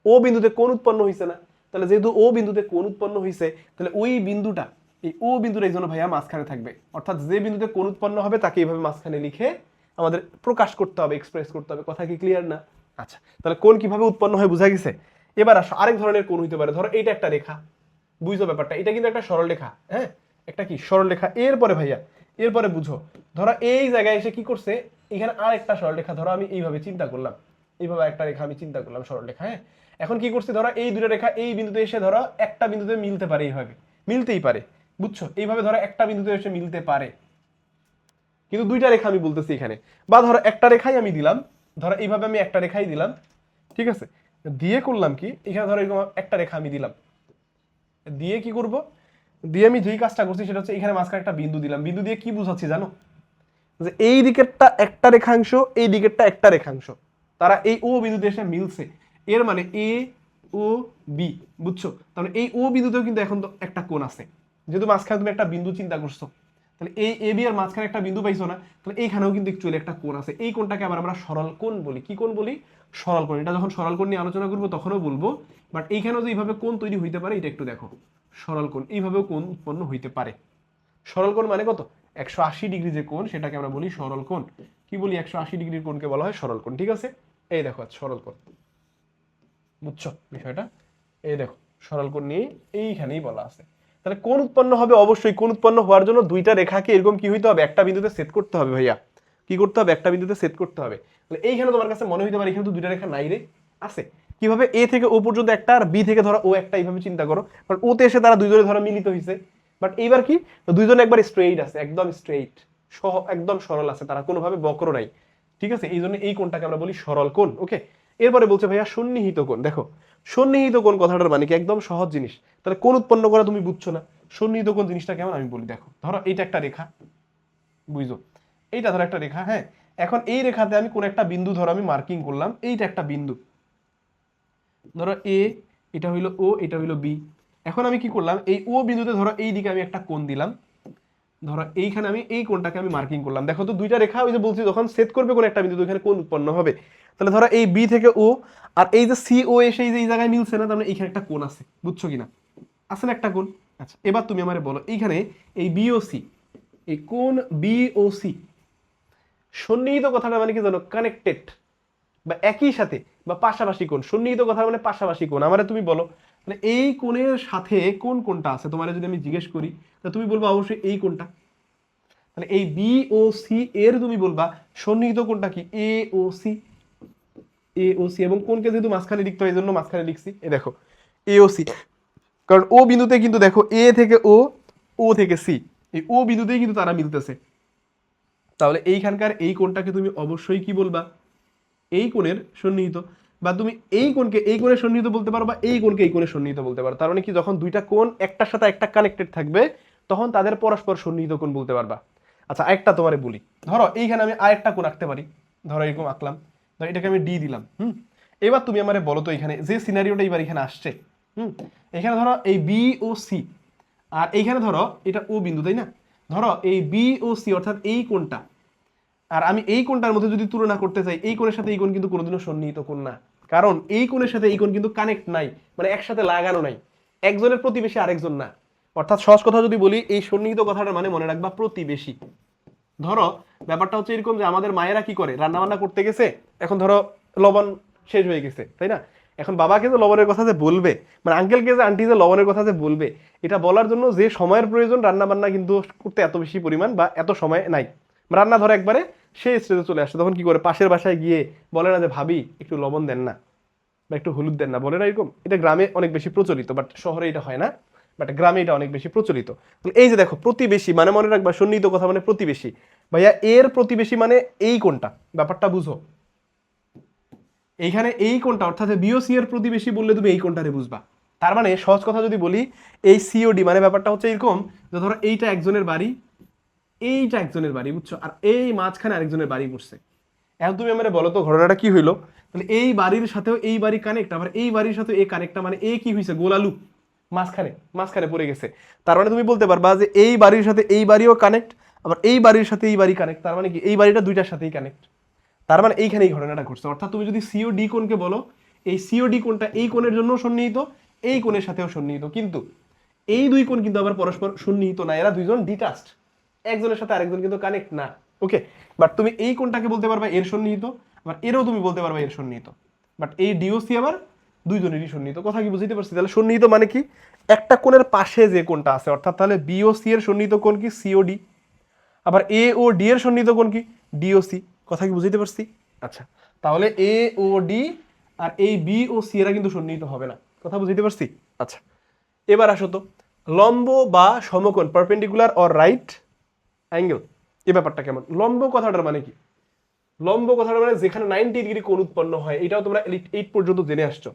ও বিন্দুতে কোণ উৎপন্ন হয়েছে না, তাহলে যেহেতু ও বিন্দুতে কোণ উৎপন্ন হয়েছে, তাহলে ওই বিন্দুটা, এই ও বিন্দুটা এই জন্য ভাইয়া মাঝখানে থাকবে। অর্থাৎ যে বিন্দুতে কোণ উৎপন্ন হবে তাকে এইভাবে মাঝখানে লিখে আমাদের প্রকাশ করতে হবে, এক্সপ্রেস করতে হবে। কথা কি ক্লিয়ার না? আচ্ছা, তাহলে কোণ কিভাবে উৎপন্ন হয় বোঝা গেছে। এবার আসো, আরেক ধরনের কোণ হইতে পারে। ধরো এইটা একটা রেখা, বুঝছো ব্যাপারটা, এটা কিন্তু একটা সরল রেখা, হ্যাঁ, একটা কি সরল রেখা। এরপরে ভাইয়া, এরপরে বুঝো, ধরো এই জায়গায় এসে কি করছে, এখানে আর একটা সরল রেখা, ধরো আমি এইভাবে চিন্তা করলাম, এইভাবে একটা রেখা আমি চিন্তা করলাম সরল রেখা, হ্যাঁ। এখন কি করছি, ধরো এই দুটো রেখা এই বিন্দুতে এসে ধরো একটা বিন্দুতে মিলতে পারে, এইভাবে মিলতেই পারে, বুঝছো, এইভাবে ধরো একটা বিন্দুতে এসে মিলতে পারে, কিন্তু দুইটা রেখা আমি বলতেছি এখানে। বা ধরো একটা রেখাই আমি দিলাম, ধরো এইভাবে আমি একটা রেখাই দিলাম, ঠিক আছে, দিয়ে করলাম কি, এখানে ধরো এরকম একটা রেখা আমি দিলাম, দিয়ে কি করব, দিয়ে আমি যেই কাজটা করছি সেটা হচ্ছে এখানে মাঝখানে একটা বিন্দু দিলাম। বিন্দু দিয়ে কি বুঝাচ্ছি জানো, যে এই দিকেরটা একটা রেখাংশ, এই দিকেরটা একটা রেখাংশ, তারা এই ও বিন্দুতে এসে মিলছে। এর মানে এ ও বি, বুঝছো। তাহলে এই ও বিন্দুতেও কিন্তু এখন তো একটা কোণ আছে, যেহেতু মাঝখানে তুমি একটা বিন্দু চিন্তা করছো, তাহলে এই এ বি এর মাঝখানে একটা বিন্দু পাইছো না, তাহলে এইখানেও কিন্তু একচুয়ালি একটা কোণ আছে। এই কোণটাকে আবার আমরা সরল কোণ বলি। কি কোণ বলি? সরল কোণ। এটা যখন সরল কোণ নিয়ে আলোচনা করবো তখনও বলবো, বাট এইখানেও যে এইভাবে কোণ তৈরি হইতে পারে এটা একটু দেখো। সরল কোণ, এইভাবেও কোণ উৎপন্ন হইতে পারে। সরল কোণ মানে কত? 180 ডিগ্রি যে কোণ সেটাকে আমরা বলি সরল কোণ। কি বলি? 180 ডিগ্রির কোণকে বলা হয় সরল কোণ। ঠিক আছে, এই দেখো সরল কোণ, বুঝছো বিষয়টা? এই দেখো সরল কোণ নিয়ে এইখানেই বলা আছে। তাহলে কোণ উৎপন্ন হবে, অবশ্যই কোণ উৎপন্ন হওয়ার জন্য দুইটা রেখাকে এরকম কি হইতে হবে, একটা বিন্দুতে সেট করতে হবে ভাইয়া। কি করতে হবে? একটা বিন্দুতে সেট করতে হবে। তাহলে এইখানে তোমার কাছে মনে হইতে পারে এখানে তো দুইটা রেখা নাই রে, আছে। কিভাবে? এ থেকে ও পর্যন্ত একটা, আর বি থেকে ধরো ও একটা, এইভাবে চিন্তা করো। কারণ ওতে এসে তারা দুইজনে ধরো মিলিত হয়েছে, বাট এইবার কি, দুইজনে একবার স্ট্রেইট আছে, একদম স্ট্রেইট, একদম সরল আছে, তারা কোনোভাবে বক্র নাই। ঠিক আছে, এই জন্য এই কোণটাকে আমরা বলি সরল কোণ। ওকে, এরপরে বলছে ভাইয়া সন্নিহিত কোণ। দেখো সন্নিহিত কোণ কথাটার মানে কি, একদম সহজ জিনিস। তাহলে কোণ উৎপন্ন করা তুমি বুঝছো না, সন্নিহিত কোণ জিনিসটা কেমন আমি বলি। দেখো ধরো এইটা একটা রেখা, বুঝছো, এইটা ধরো একটা রেখা, হ্যাঁ। এখন এই রেখাতে আমি কোন একটা বিন্দু ধরো আমি মার্কিং করলাম, এইটা একটা বিন্দু, ধরো এ, এটা হইলো ও, এটা হইলো বি। এখন আমি কি করলাম, এই ও বিন্দুতে ধরো এই দিকে আমি একটা কোণ দিলাম, ধরো এইখানে আমি এই কোণটাকে আমি মার্কিং করলাম। দেখো তো দুইটা রেখা, ওই যে বলছি যখন সেট করবে কোন একটা বিন্দু এখানে কোণ উৎপন্ন হবে। তাহলে ধরো এই বি থেকে ও, আর এই যে সি ও এসে এই যে এই জায়গায় মিলছে না, তার মানে এইখানে একটা কোণ আছে, বুঝছো কিনা? আছে না একটা কোণ? আচ্ছা, এবার তুমি আমারে বলো এইখানে এই বি ও সি, এই কোণ বি ও সি সন্নিহিত কথাটা মানে কি জানো? কানেক্টেড, বা একই সাথে, বা পাশাপাশি কোণ। সন্নিহিত কথা মানে পাশাপাশি কোণ। আমারে তুমি বলো মানে এই কোণের সাথে কোন কোণটা আছে, তোমার যদি আমি জিজ্ঞেস করি তাহলে তুমি বলবো অবশ্যই এই কোণটা। তাহলে এই বি ও সি এর তুমি বলবা সন্নিহিত কোণটা কি? এ ও সি, এ ও সি। এবং কোণকে যেহেতু মাঝখানে লিখতে হয় এই জন্য মাঝখানে লিখছি, এই দেখো এ ও সি। কারণ ও বিন্দুতে কিন্তু দেখো এ থেকে ও, ও থেকে সি, এই ও বিন্দুতেই কিন্তু তারা মিলতেছে। তাহলে এইখানকার এই কোণটাকে তুমি অবশ্যই কি বলবা? এই কোণের সন্নিহিত। বা তুমি এই কোণকে এই কোণের সন্নিহিত বলতে পারো, বা এই কোণকে এই কোণের সন্নিহিত বলতে পারো। তার মানে কি, যখন দুইটা কোণ একটার সাথে একটা কানেক্টেড থাকবে তখন তাদের পরস্পর সন্নিহিত কোণ বলতে পারবা। আচ্ছা, একটা তোমারে বলি, ধরো এইখানে আমি আরেকটা কোণ আঁকতে পারি, ধরো এরকম আঁকলাম, ধরো এটাকে আমি ডি দিলাম। এবার তুমি আমারে বলো তো এখানে যে সিনারিওটা এবার এখানে আসছে, এখানে ধরো এই বি ও সি, আর এইখানে ধরো এটা ও বিন্দু, তাই না? ধরো এই বি ও সি অর্থাৎ এই কোণটা, আর আমি এই কোণটার মধ্যে যদি তুলনা করতে চাই, এই কোণের সাথে এই কোণ কিন্তু কোনোদিনও সন্নিহিত কোণ না। কারণ এই কোণের সাথে এই কোণ কিন্তু কানেক্ট নাই, মানে একসাথে লাগানো নাই, একজনের প্রতিবেশী আরেকজন না। অর্থাৎ সহজ কথা যদি বলি, এই সন্নিহিত কথাটার মানে মনে রাখবা প্রতিবেশী। ধরো ব্যাপারটা হচ্ছে এরকম যে আমাদের মায়েরা কি করে, রান্না বান্না করতে গেছে, এখন ধরো লবণ শেষ হয়ে গেছে, তাই না? এখন বাবাকে যে লবণের কথা যে বলবে, মানে আঙ্কেলকে যে আন্টি যে লবণের কথা যে বলবে, এটা বলার জন্য যে সময়ের প্রয়োজন, রান্না বান্না কিন্তু করতে এত বেশি পরিমাণ বা এত সময় নাই। রান্না ধরো একবারে সেই স্টেজে চলে আসছে, তখন কি করে পাশের বাসায় গিয়ে বলে না যে ভাবি একটু লবণ দেন না, বা একটু হলুদ দেন না, বলে না এরকম? এটা গ্রামে অনেক বেশি প্রচলিত, বাট শহরে এটা হয় না, বাট গ্রামে এটা অনেক বেশি প্রচলিত। এই যে দেখো প্রতিবেশী মানে মনে রাখবা সন্নিহিত কথা মানে প্রতিবেশী। ভাইয়া এর প্রতিবেশী মানে এই কোনটা, ব্যাপারটা বুঝো। এইখানে এই কোনটা অর্থাৎ বিও সি এর প্রতিবেশী বললে তুমি এই কোনটারে বুঝবা। তার মানে সহজ কথা যদি বলি, এই সিওডি মানে ব্যাপারটা হচ্ছে এরকম যে ধরো এইটা একজনের বাড়ি, এইটা একজনের বাড়ি, বুঝছো, আর এই মাঝখানে আরেকজনের বাড়ি পড়ছে। এখন তুমি আমার বলো তো ঘটনাটা কি হইলো, তাহলে এই বাড়ির সাথেও এই বাড়ি কানেক্ট, আবার এই বাড়ির সাথে এই কানেক্টটা, মানে এ কি হয়েছে, গোলালু মাঝখানে মাঝখানে পড়ে গেছে। তার মানে তুমি বলতে পারবা যে এই বাড়ির সাথে এই বাড়িও কানেক্ট, আবার এই বাড়ির সাথে এই বাড়ি কানেক্ট, তার মানে কি এই বাড়িটা দুইটার সাথেই কানেক্ট। তার মানে এইখানে এই ঘটনাটা ঘটছে। অর্থাৎ তুমি যদি সিও ডি কোণকে বলো, এই সিও ডি কোণটা এই কোণের জন্য সন্নিহিত, এই কোণের সাথেও সন্নিহিত, কিন্তু এই দুই কোণ কিন্তু আবার পরস্পর সন্নিহিত না, এরা দুইজন ডিটাচড, একজনের সাথে আরেকজন কিন্তু কানেক্ট না। ওকে, বাট তুমি এই কোণটাকে বলতে পারবা এর সন্নিহিত, আবার এরও তুমি বলতে পারবা এর সন্নিহিত, বাট এই ডিওসি আবার দুইজনেরই সন্নিহিত। কথা কি বুঝতে পারছি? তাহলে সন্নিহিত মানে কি, একটা কোণের পাশে যে কোণটা আছে, অর্থাৎ তাহলে বিওসি এর সন্নিহিত কোণ কি সিওডি, আবার এ ও ডি এর সন্নিহিত কোণ কি ডিওসি। কথা কি বুঝতে পারছি? আচ্ছা, তাহলে এ ও ডি আর এই বি ও সি এরা কিন্তু সন্নিহিত হবে না। কথা বুঝতে পারছি? আচ্ছা, এবার আসো তো লম্ব বা সমকোণ, পারপেন্ডিকুলার অর রাইট অ্যাঙ্গেল, এই ব্যাপারটা কেমন? লম্ব কথাটার মানে কি? লম্ব কথাটা মানে যেখানে 90 ডিগ্রি কোণ উৎপন্ন হয়, এটাও তোমরা 8 পর্যন্ত জেনে আসছো।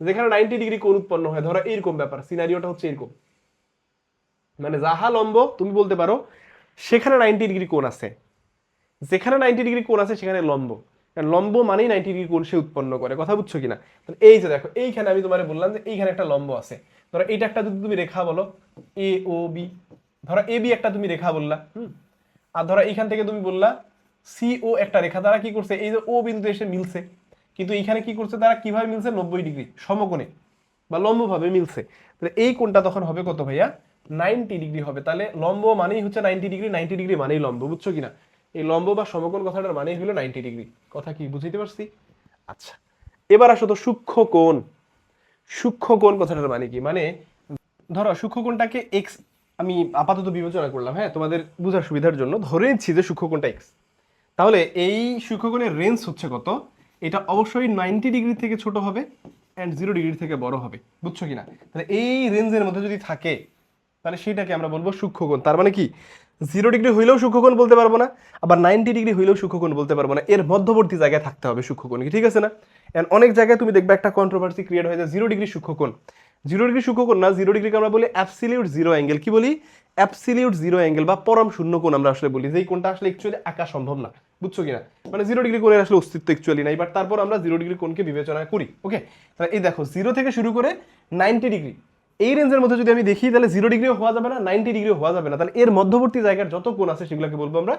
যেখানে 90 ডিগ্রি কোণ উৎপন্ন হয়, ধরো এইরকম ব্যাপার, সিনারিওটা হচ্ছে এরকম, মানে যাহা লম্ব তুমি বলতে পারো সেখানে 90 ডিগ্রি কোণ আছে, যেখানে 90 ডিগ্রি কোণ আছে সেখানে লম্ব, কারণ লম্ব মানেই 90 ডিগ্রি কোণ সে উৎপন্ন করে। কথা বুঝছো কিনা? তাহলে এই যে দেখো, এইখানে আমি তোমারে বললাম যে এইখানে একটা লম্ব আছে, ধরো এইটা একটা যদি তুমি রেখা বলো এ ও বি, ধরো এ বি একটা তুমি রেখা বললা, আর ধরো এইখান থেকে তুমি বললা সি ও একটা রেখা, দ্বারা কি করছে, এই যে ও বিন্দু এসে মিলছে, কিন্তু এইখানে কি করছে, তারা কিভাবে মিলছে, 90 ডিগ্রি সমকোণে বা লম্বভাবে মিলছে। তাহলে এই কোণটা তখন হবে কত ভাইয়া, 90 ডিগ্রি হবে। তাহলে লম্ব মানেই হচ্ছে 90 ডিগ্রি, 90 ডিগ্রি মানেই লম্ব, বুঝছো কিনা? এই লম্ব বা সমকোণ কথাটার মানেই হলো 90 ডিগ্রি। কথা কি বুঝতে পারছি? আচ্ছা, এবার আসো তো সূক্ষ্ম কোণ। সূক্ষ্ম কোণ কথাটার মানে কি, মানে ধরো সূক্ষ্মকোণটাকে এক্স আমি আপাতত বিবেচনা করলাম, হ্যাঁ, তোমাদের বোঝার সুবিধার জন্য ধরে নিচ্ছি যে সূক্ষ্মকোণটা এক্স। তাহলে এই সূক্ষ্মকোণের রেঞ্জ হচ্ছে কত, এটা অবশ্যই 90 ডিগ্রি থেকে ছোট হবে অ্যান্ড 0 ডিগ্রি থেকে বড় হবে, বুঝছো কিনা? তাহলে এই রেঞ্জের মধ্যে যদি থাকে তাহলে সেটাকে আমরা বলবো সূক্ষ্মকোণ। তার মানে কি 0 ডিগ্রি হইলেও সূক্ষ্মকোণ বলতে পারবো না, আবার 90 ডিগ্রি হইলেও সূক্ষ্মকোণ বলতে পারবো না, এর মধ্যবর্তী জায়গায় থাকতে হবে সূক্ষ্মকোণ, ঠিক আছে না? এন্ড অনেক জায়গায় তুমি দেখবে একটা কন্ট্রোভার্সি ক্রিয়েট হয়ে যায় 0 ডিগ্রি সূক্ষ্মকোণ। 0 ডিগ্রি সূক্ষ্মকোণ না, 0 ডিগ্রিকে আমরা বলি অ্যাবসলিউট জিরো অ্যাঙ্গেল। কি বলি? অ্যাবসলিউট জিরো অ্যাঙ্গেল বা পরম শূন্য কোণ আমরা আসলে বলি, যেই কোণটা আসলে অ্যাকচুয়ালি আঁকা সম্ভব না, বুঝছো কিনা? মানে 0 ডিগ্রি কোণের আসলে অস্তিত্ব অ্যাকচুয়ালি নাই, বাট তারপর আমরা 0 ডিগ্রি কোণকে বিবেচনা করি। ওকে, তাহলে এই দেখো 0 থেকে শুরু করে 90 ডিগ্রি, এই রেঞ্জের মধ্যে যদি আমি দেখি তাহলে 0 ডিগ্রিও হওয়া যাবে না, 90 ডিগ্রিও হওয়া যাবে না, তাহলে এর মধ্যবর্তী জায়গার যত কোণ আছে সেগুলোকে বলবো আমরা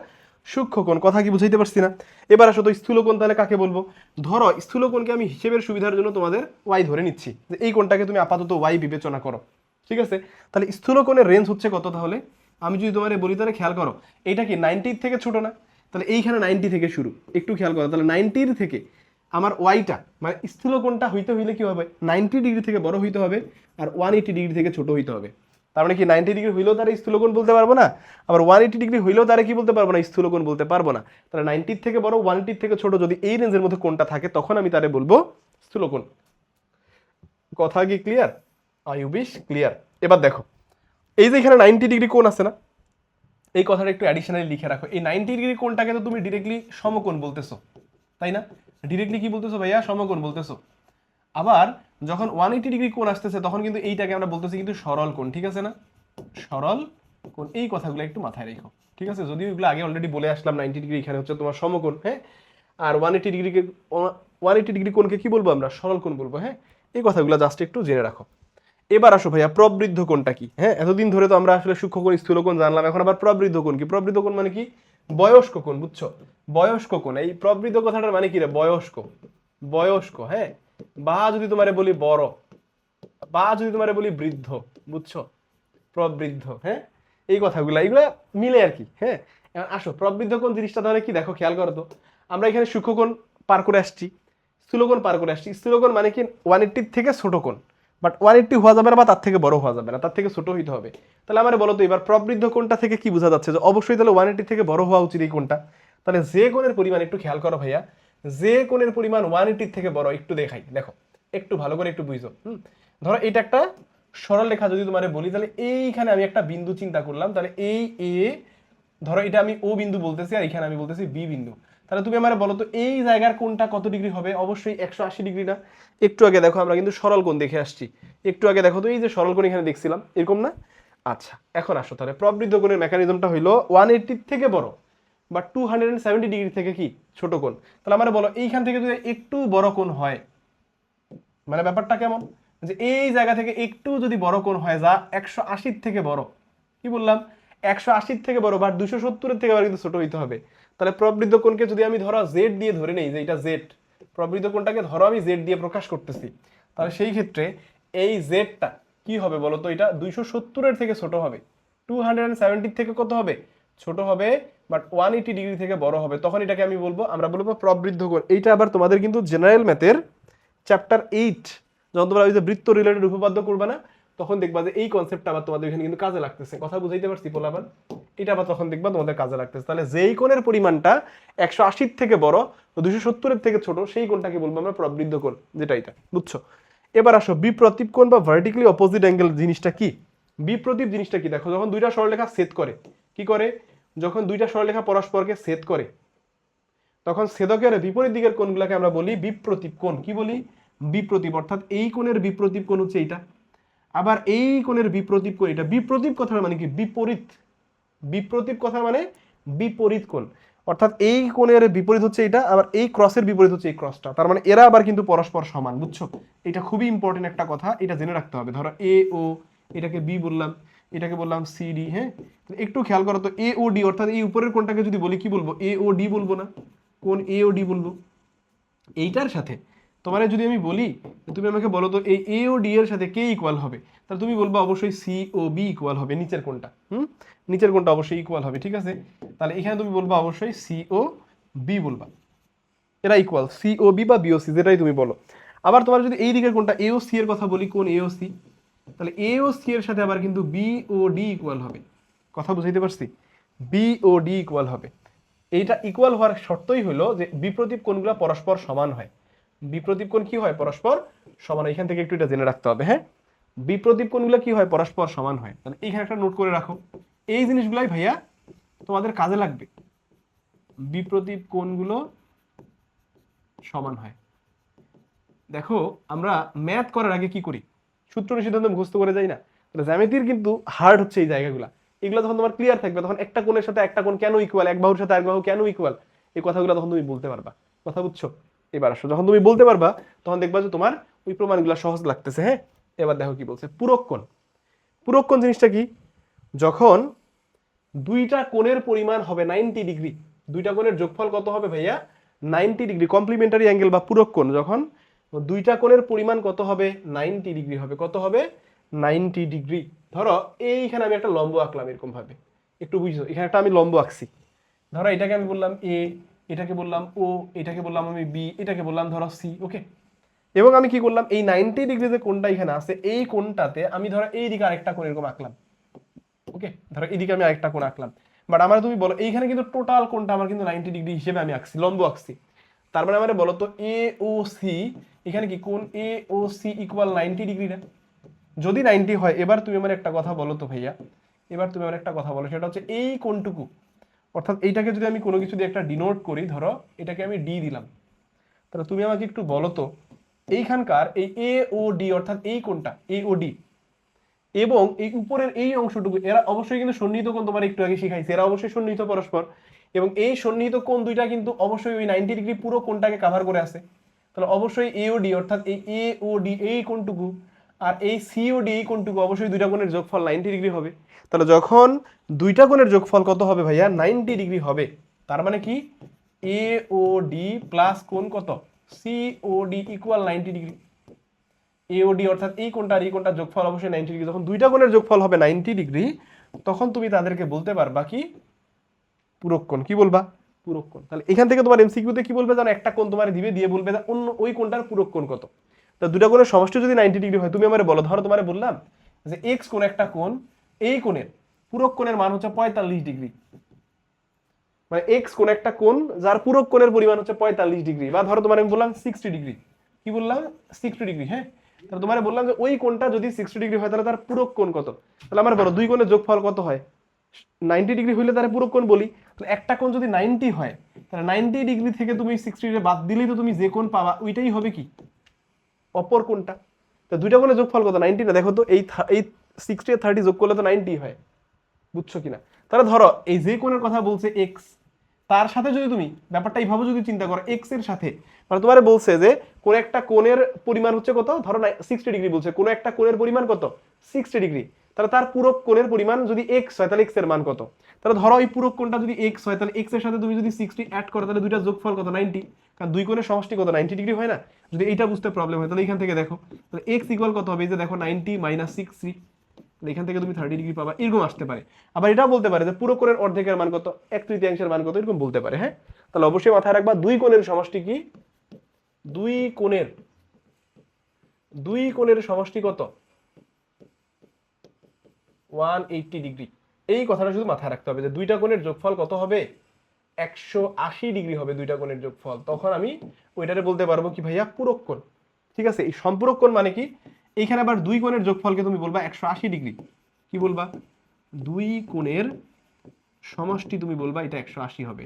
সূক্ষ্মকোণ। কথা কি বুঝাইতে পারছি না? এবার আসো তো স্থূলকোণ, তাহলে কাকে বলবো? ধরো স্থূলকোণকে আমি হিসেবের সুবিধার জন্য তোমাদের ওয়াই ধরে নিচ্ছি, যে এই কোণটাকে তুমি আপাতত ওয়াই বিবেচনা করো, ঠিক আছে? তাহলে স্থূলকোণের রেঞ্জ হচ্ছে কত? তাহলে আমি যদি তোমার বলি তাহলে খেয়াল করো, এইটা কি 90 থেকে ছোট না? তাহলে এইখানে 90 থেকে শুরু, একটু খেয়াল করো, তাহলে 90 থেকে আমার ওয়াইটা মানে স্থূলকোণটা হইতে হইলে কি হবে, 90 ডিগ্রি থেকে বড় হইতে হবে আর 180 ডিগ্রি থেকে ছোট হইতে হবে। তার মানে কি 90 ডিগ্রি হইলেও তারা স্থূলকোণ বলতে পারবো না, আবার 180 ডিগ্রি হইলেও তারা কি বলতে পারবো না, স্থূলকোণ বলতে পারবো না। তাহলে 90 থেকে বড় 180 থেকে ছোট যদি এই রেঞ্জের মধ্যে কোণটা থাকে তখন আমি তারে বলবো স্থূলকোণ। কথা কি ক্লিয়ার? I wish clear. এবার দেখো এই যে এখানে 90 ডিগ্রি কোণ আছে না, এই কথাটা একটু অ্যাডিশনালি লিখে রাখো। এই 90 ডিগ্রি কোণটাকে তো তুমি ডিরেক্টলি সমকোণ বলতেছো, তাই না? ডিরেক্টলি কি বলতেছো ভাইয়া? সমকোণ বলতেছো। আবার যখন 180 ডিগ্রি কোণ আসতেছে তখন কিন্তু এইটাকে আমরা বলতেছি কিন্তু সরল কোণ, ঠিক আছে না? সরল কোণ, এই কথাগুলো একটু মাথায় রেখো, ঠিক আছে? যদিও এগুলো আগে অলরেডি বলে আসলাম, 90 ডিগ্রি এখানে হচ্ছে তোমার সমকোণ, হ্যাঁ, আর 180 ডিগ্রি কোণকে কি বলবো আমরা? সরল কোণ বলবো, হ্যাঁ। এই কথাগুলো জাস্ট একটু জেনে রাখো। এবার আসো ভাইয়া প্রবৃদ্ধ কোণটা কি? হ্যাঁ, এতদিন ধরে তো আমরা আসলে সূক্ষ্মকোণ স্থূলকোণ জানলাম, এখন আবার প্রবৃদ্ধ কোণ কি? প্রবৃদ্ধ কোণ মানে কি? বয়স্ক কোণ, বুঝছো? বয়স্ক কোণ। এই প্রবৃদ্ধ কথাটার মানে কি রে? বয়স্ক, বয়স্ক, হ্যাঁ। বা যদি তোমারে বলি বড়, বা যদি তোমারে বলি বৃদ্ধ, বুঝছো? প্রবৃদ্ধ, হ্যাঁ। এই কথাগুলো এগুলো মিলে আর কি, হ্যাঁ। এখন আসো প্রবৃদ্ধ কোণ জিনিসটা তাহলে কি, দেখো খেয়াল করো তো, আমরা এখানে সূক্ষ্মকোণ পার করে আসছি, স্থূলকোণ পার করে আসছি। স্থূলকোণ মানে কি 180 থেকে ছোট কোণ, বাট 180 হওয়া যাবে না বা তার থেকে বড় হওয়া যাবে না, তার থেকে ছোট হইতে হবে। তাহলে আমার বলো তো এবার প্রবৃদ্ধ কোণটা থেকে কি বোঝা যাচ্ছে? যে অবশ্যই তাহলে 180 থেকে বড় হওয়া উচিত এই কোণটা। তাহলে যে কোণের পরিমাণ একটু খেয়াল করো ভাইয়া, যে কোণের পরিমাণ 180 থেকে বড়, একটু দেখাই, দেখো একটু ভালো করে একটু বুঝো। ধরো এটা একটা সরল রেখা যদি তোমারে বলি, তাহলে এইখানে আমি একটা বিন্দু চিন্তা করলাম, তাহলে এই এ ধরো এটা আমি ও বিন্দু বলতেছি আর এখানে আমি বলতেছি বি বিন্দু, তাহলে তুমি আমার বলো তো এই জায়গার কোণটা কত ডিগ্রি হবে? অবশ্যই 180 ডিগ্রি না? একটু আগে দেখো আমরা কিন্তু সরল কোণ দেখে আসছি, একটু আগে দেখো তো এই যে সরল কোণ এখানে দেখছিলাম, এরকম না? আচ্ছা এখন আসো, তাহলে প্রবৃদ্ধ কোণের মেকানিজমটা হইলো 180 থেকে বড় বা 270 ডিগ্রি থেকে কি ছোট কোণ। তাহলে আমার বলো এইখান থেকে যদি একটু বড় কোণ হয়, মানে ব্যাপারটা কেমন, যে এই জায়গা থেকে একটু যদি বড় কোণ হয় যা 180 থেকে বড়, কি বললাম 180 থেকে বড় বা 270 থেকে আবার কিন্তু ছোট হইতে হবে। তাহলে প্রবৃদ্ধ কোণকে যদি আমি ধরো জেড দিয়ে ধরে নেই, যে এটা জেড, প্রবৃদ্ধ কোণটাকে ধরো আমি জেড দিয়ে প্রকাশ করতেছি, তাহলে সেই ক্ষেত্রে এই জেডটা কি হবে বলো তো? এটা 270 থেকে ছোট হবে, 270 থেকে কত হবে? ছোট হবে, বাট 180 ডিগ্রি থেকে বড় হবে। তখন এটাকে আমি বলবো, আমরা বলবো প্রবৃদ্ধ কোণ। এইটা আবার তোমাদের কিন্তু জেনারেল ম্যাথের চ্যাপ্টার 8 যখন তোমরা ওই যে বৃত্ত রিলেটেড উপপাদ্য করবে না, তখন দেখবা যে এই কনসেপ্টটা আবার তোমাদের এখানে কিন্তু কাজে লাগতেছে। কথা বুঝাইতে পারছি পোলাপান? এটা আবার তখন দেখবা তোমাদের কাজে লাগতেছে। তাহলে যেই কোণের পরিমাণটা 180 থেকে বড়, 270 থেকে ছোট, সেই কোণটাকে বলবো আমরা প্রবৃদ্ধ কোণ, যেটা এটা, বুঝছো? এবার আসো বিপ্রতীপ কোণ বা ভার্টিক্যালি অপোজিট অ্যাঙ্গেল জিনিসটা কি? বিপ্রতীপ জিনিসটা কি? দেখো যখন দুইটা সরলরেখা ছেদ করে, কি করে? যখন দুইটা সরলরেখা পরস্পরকে ছেদ করে, তখন ছেদকের বিপরীত দিকের কোণগুলোকে আমরা বলি বিপ্রতীপ কোণ। কি বলি? বিপ্রতীপ। অর্থাৎ এই কোণের বিপ্রতীপ কোণ হচ্ছে এইটা, আবার এই কোণের বিপ্রতীপ কোণ এটা। বিপ্রতীপ কথার মানে কি? বিপরীত। বিপ্রতীপ কথার মানে বিপরীত কোণ। অর্থাৎ এই কোণের বিপরীত হচ্ছে এটা, আবার এই ক্রসের বিপরীত হচ্ছে এই ক্রসটা। তার মানে এরা আবার কিন্তু পরস্পর সমান, বুঝছো? এটা খুবই ইম্পর্টেন্ট একটা কথা, এটা জেনে রাখতে হবে। ধরো এ ও, এটাকে বি বললাম, এটাকে বললাম সি ডি। হ্যাঁ, একটু খেয়াল করো তো, এ ও ডি অর্থাৎ এই উপরের কোণটাকে যদি বলি কি বলবো? এ ও ডি বলবো না, কোণ এ ও ডি বলবো। এইটার সাথে তোমার যদি আমি বলি, তুমি আমাকে বলো তো এই এ ও ডি এর সাথে কে ইকুয়াল হবে, তাহলে তুমি বলবো অবশ্যই সি ও বি ইকুয়াল হবে, নিচের কোণটা। নিচের কোণটা অবশ্যই ইকুয়াল হবে, ঠিক আছে? তাহলে এখানে তুমি বলবো অবশ্যই সি ও বি বলবা, এরা ইকুয়াল, সি ও বি বা বি ও সি, যেটাই তুমি বলো। আবার তোমার যদি এই দিকের কোণটা এ ও সি এর কথা বলি, কোণ এ ও সি, তাহলে এ ও সি এর সাথে আবার কিন্তু বি ও ডি ইকুয়াল হবে। কথা বুঝাইতে পারছি? বি ও ডি ইকুয়াল হবে। এইটা ইকুয়াল হওয়ার শর্তই হলো যে বিপ্রতীপ কোণগুলো পরস্পর সমান হয়। বিপ্রতীপ কোণ কি হয়? পরস্পর সমান। এখান থেকে একটু এটা জেনে রাখতে হবে। হ্যাঁ, বিপ্রতীপ কোণগুলো কি হয়? পরস্পর সমান হয়। তাহলে এইখানে একটা নোট করে রাখো, এই জিনিসগুলাই ভাইয়া তোমাদের কাজে লাগবে। বিপ্রতীপ কোণগুলো সমান হয়। দেখো আমরা ম্যাথ করার আগে কি করি? সূত্র সিদ্ধান্ত মুখস্থ করে যাই না? জ্যামিতির কিন্তু হার্ড হচ্ছে এই জায়গাগুলো। এগুলো যখন তোমার ক্লিয়ার থাকবে, তখন একটা কোণের সাথে একটা কোণ কেন ইকুয়াল, এক বাহুর সাথে এক বাহু কেন ইকুয়াল, এই কথাগুলো তখন তুমি বলতে পারবা। কথা বুঝছো? এবার আসো, যখন তুমি বলতে পারবা তখন দেখবা যে তোমার ওই প্রমাণগুলো সহজ লাগতেছে। হ্যাঁ, এবার দেখো কি বলছে, পূরক কোণ। পূরক কোণ জিনিসটা কি? যখন দুইটা কোণের পরিমাণ হবে 90 ডিগ্রি, দুইটা কোণের যোগফল কত হবে ভাইয়া? 90 ডিগ্রি। কমপ্লিমেন্টারি অ্যাঙ্গেল বা পূরক কোণ যখন দুইটা কোণের পরিমাণ কত হবে? 90 ডিগ্রি হবে। কত হবে? 90 ডিগ্রি। ধরো এইখানে আমি একটা লম্ব আঁকলাম এরকম ভাবে, একটু বুঝছো? এখানে একটা আমি লম্ব আঁকছি, ধরো এটাকে আমি বললাম এ, এটাকে বললাম ও, এটাকে বললাম আমি বি, এটাকে বললাম ধরো সি। ওকে, এবং আমি কি করলাম, এই 90 ডিগ্রি যে কোণটা এখানে আছে, এই কোণটাতে আমি ধরো এই দিকে আরেকটা কোণ এরকম আঁকলাম। ওকে, ধরো এদিকে আমি আরেকটা কোণ আঁকলাম, বাট আমার তুমি বলো এইখানে কিন্তু টোটাল কোণটা আমার কিন্তু 90 ডিগ্রি হিসেবে আমি আঁকছি, লম্ব আঁকছি। তার মানে আমার বলো তো এ ও সি, এখানে কি কোণ এ ও সি ইকুয়াল 90 ডিগ্রি না? যদি 90 হয়, এবার তুমি আমার একটা কথা বলো তো ভাইয়া, এবার তুমি আমার একটা কথা বলো, সেটা হচ্ছে এই কোণটুকু, অর্থাৎ এইটাকে যদি আমি কোনো কিছু দিয়ে একটা ডিনোট করি, ধরো এটাকে আমি ডি দিলাম, তাহলে তুমি আমাকে একটু বলো তো এইখানকার এই এ ও ডি অর্থাৎ এই কোণটা এ ও ডি এবং এই উপরের এই অংশটুকু, এরা অবশ্যই কিন্তু সন্নিহিত কোণ, তোমার একটু আগে শিখাইছে, এরা অবশ্যই সন্নিহিত পরস্পর, এবং এই সন্নিহিত কোণ দুইটা কিন্তু অবশ্যই ওই 90 ডিগ্রি পুরো কোণটাকে কভার করে আছে। তাহলে অবশ্যই এ ও ডি অর্থাৎ এই এ ও ডি এই কোণটুকু আর এই সি ও ডি এই কোণটুকু অবশ্যই দুইটা কোণের যোগফল 90 ডিগ্রি হবে। তাহলে যখন দুইটা কোণের যোগফল কত হবে ভাইয়া? 90 ডিগ্রি হবে। তার মানে কি এ ও ডি প্লাস কোণ কত? সি ও ডি ইকুয়াল 90 ডিগ্রি। এওডি অর্থাৎ এই কোণটা আর এই কোণটা যোগফল অবশ্যই 90 ডিগ্রি। যখন দুইটা কোণের যোগফল হবে 90 ডিগ্রি, তখন তুমি তাদেরকে বলতে পারবা কি? পূরক কোণ। কি বলবা? পূরক কোণ। তাহলে এখান থেকে তোমার এমসিকিউতে কি বলবে জানো? একটা কোণ তোমার দিবে, দিয়ে বলবে যে অন্য ওই কোণটার পূরক কোণ কত। তো দুইটা কোণের সমষ্টি যদি 90 ডিগ্রি হয়, তুমি আমারে বলো, ধরো তোমারে বললাম যে এক্স কোণ একটা কোণ, এই কোণের পূরক কোণের মান হচ্ছে 45 ডিগ্রি, মানে এক্স কোণ একটা কোণ যার পূরক কোণের পরিমাণ হচ্ছে 45 ডিগ্রি, বা ধরো তোমার আমি বললাম 60 ডিগ্রি। কি বললাম? 60 ডিগ্রি। হ্যাঁ, তাহলে তোমার বললাম যে ওই কোণটা যদি 60 ডিগ্রি হয়, তাহলে তার পূরক কোণ কত। তাহলে আমার বলো দুই কোণের যোগফল কত হয়? 90 ডিগ্রি হইলে তারা পুরো কোণ বলি। তাহলে একটা কোণ যদি 90 হয়, তাহলে 90 ডিগ্রি থেকে তুমি 60 বাদ দিলেই তো তুমি যে কোণ পাবা ওইটাই হবে কি অপর কোণটা। তো দুইটা কোণের যোগফল কত? 90 না? দেখো তো, এই 60 আর 30 যোগ করলে তো 90 হয়, বুঝছো কিনা? তাহলে ধরো এই যে কোণের কথা বলছে এক্স, তার সাথে যদি তুমি ব্যাপারটা এইভাবে যদি চিন্তা করো, এক্স এর সাথে, মানে তোমার বলছে যে কোন একটা কোণের পরিমাণ হচ্ছে কত, ধরো 60 ডিগ্রি বলছে, কোন একটা কোণের পরিমাণ কত 60 ডিগ্রি, তাহলে তার পুরো কোণের পরিমাণ যদি এক্স হয় তাহলে এক্স এর মান কত? তাহলে ধরো এই পুরো কোণটা যদি এক্স হয়, তাহলে এক্স এর সাথে তুমি যদি 60 অ্যাড করো, তাহলে দুইটা যোগফল কত? 90। কারণ দুই কোণের সমষ্টি কত? 90 ডিগ্রি হয় না? যদি এইটা বুঝতে প্রবলেম হয় তাহলে এখান থেকে দেখো, তাহলে এক্স ইকুয়াল কত হবে? এই যে দেখো 90 মাইনাস 60, এখান থেকে তুমি 30 ডিগ্রি পাবা, এরকম আসতে পারে। আবার এটাও বলতে পারে যে পুরো কোণের অর্ধেকের মান কত, 1/3 মান কত, এরকম বলতে পারে। হ্যাঁ, তাহলে অবশ্যই মাথায় রাখবা দুই কোণের সমষ্টি কি, দুই কোণের সমষ্টি কত? 180 ডিগ্রি। এই কথাটা শুধু মাথায় রাখতে হবে যে দুইটা কোণের যোগফল কত হবে? 180 ডিগ্রি হবে দুইটা কোণের যোগফল। তখন আমি ওইটারে বলতে পারবো কি ভাইয়া, পূরক কোণ। ঠিক আছে, এই সম্পূরক কোণ মানে কি? এইখানে আবার দুই কোণের যোগফলকে তুমি বলবা 180 ডিগ্রি। কি বলবা? দুই কোণের সমষ্টি তুমি বলবা এটা 180 হবে,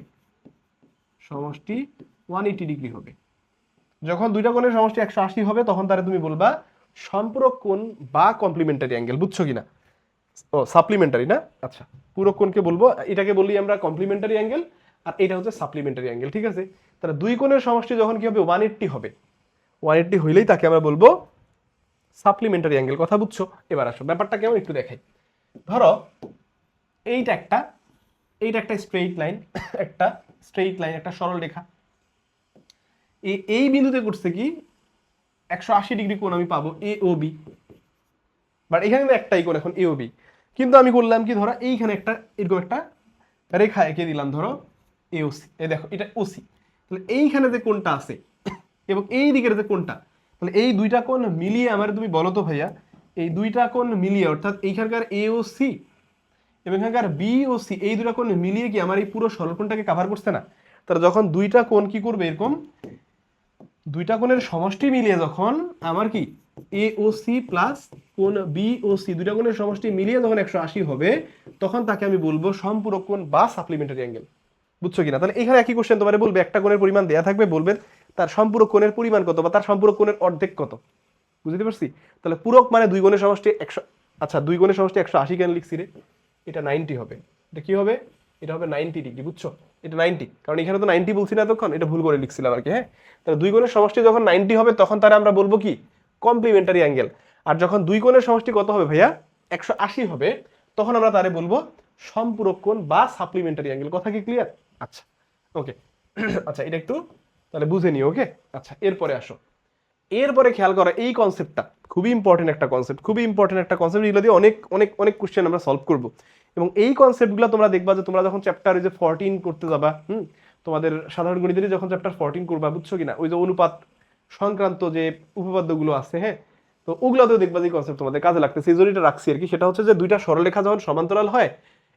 সমষ্টি 180 ডিগ্রি হবে। যখন দুইটা কোণের সমষ্টি 180 হবে তখন তারা তুমি বলবা সম্পূরক কোণ বা কমপ্লিমেন্টারি অ্যাঙ্গেল। বুঝছো কিনা? ও সাপ্লিমেন্টারি না? আচ্ছা, পূরক কোণকে বলবো, এটাকে বলি আমরা কমপ্লিমেন্টারি অ্যাঙ্গেল, আর এটা হচ্ছে সাপ্লিমেন্টারি অ্যাঙ্গেল। ঠিক আছে, তাহলে দুই কোণের সমষ্টি যখন কি হবে 180 হবে, 180 হইলেই তাকে আমরা বলবো সাপ্লিমেন্টারি অ্যাঙ্গেল। কথা বুঝছো? এবার আসো ব্যাপারটা কেমন একটু দেখাই। ধরো এইটা একটা স্ট্রেইট লাইন, একটা সরল রেখা, এই বিন্দুতে করছে কি 180 ডিগ্রি কোণ আমি পাবো এ ও বি। বাট এখানে কিন্তু একটাই কোণ এখন এ ও বি, কিন্তু আমি করলাম কি, ধরো এইখানে একটা এরকম একটা রেখা এঁকে দিলাম, ধরো এওসি। এই দেখো এটা ওসি। তাহলে এইখানে যে কোণটা আছে এবং এই দিকের যে কোণটা, তাহলে এই দুইটা কোণ মিলিয়ে আমার তুমি বলো তো ভাইয়া, এই দুইটা কোণ মিলিয়ে অর্থাৎ এইখানকার এওসি এবং এখানকার বিওসি, এই দুইটা কোণ মিলিয়ে কি আমার এই পুরো সরলকোণটাকে কভার করছে না? তাহলে যখন দুইটা কোণ কি করবে, এরকম দুইটা কোণের সমষ্টি মিলিয়ে যখন আমার কি এওসি প্লাস কোণ বিওসি, দুইটা কোণের সমষ্টি মিলিয়ে যখন 180 হবে, তখন তাকে আমি বলবো সম্পূরক কোণ বা সাপ্লিমেন্টারি অ্যাঙ্গেল। বুঝছো কিনা? তাহলে এখানে একই কোশ্চেন তোমারে বলবে, একটা কোণের পরিমাণ দেয়া থাকবে, বলবেন তার সম্পূরক কোণের পরিমাণ কত বা তার সম্পূরক কোণের অর্ধেক কত। বুঝতে পারছি? তাহলে পূরক মানে দুই কোণের সমষ্টি 100। আচ্ছা, দুই কোণের সমষ্টি 180 কেন লিখছি রে? এটা 90 হবে। এটা কি হবে? এটা হবে 90 ডিগ্রি। বুঝছো? এটা 90, কারণ এখানে তো 90 বলছি না এতক্ষণ, এটা ভুল করে লিখছিলাম আর কি। হ্যাঁ, তাহলে দুই কোণের সমষ্টি যখন 90 হবে তখন তারা আমরা বলবো কি কমপ্লিমেন্টারি অ্যাঙ্গেল। আর যখন দুই কোণের সমষ্টি কত হবে ভাইয়া, 180 হবে, তখন আমরা তারে বলবো সম্পূরক কোণ বা সাপ্লিমেন্টারি অ্যাঙ্গেল। কথা কি ক্লিয়ার? আচ্ছা, ওকে। আচ্ছা, এটা একটু তাহলে বুঝে নিও। ওকে, আচ্ছা এরপরে আসো। এরপরে খেয়াল করো, এই কনসেপ্টটা খুবই ইম্পর্টেন্ট একটা কনসেপ্ট, এগুলো দিয়ে অনেক অনেক অনেক কোশ্চেন আমরা সলভ করব। এবং এই কনসেপ্টগুলো তোমরা দেখবা যে তোমরা যখন চ্যাপ্টার ওই যে 14 করতে যাবা, তোমাদের সাধারণ গণিতেরই যখন চ্যাপ্টার 14 করবা, বুঝছো কিনা, ওই যে অনুপাত সংক্রান্ত যে উপপাদ্যগুলো আছে, হ্যাঁ, তো ওগুলোতেও দেখবা যে কনসেপ্ট তোমাদের কাজে লাগতেছে। এই জন্য এটা রাখছি আর কি। সেটা হচ্ছে যে দুইটা সরলরেখা যখন সমান্তরাল হয়,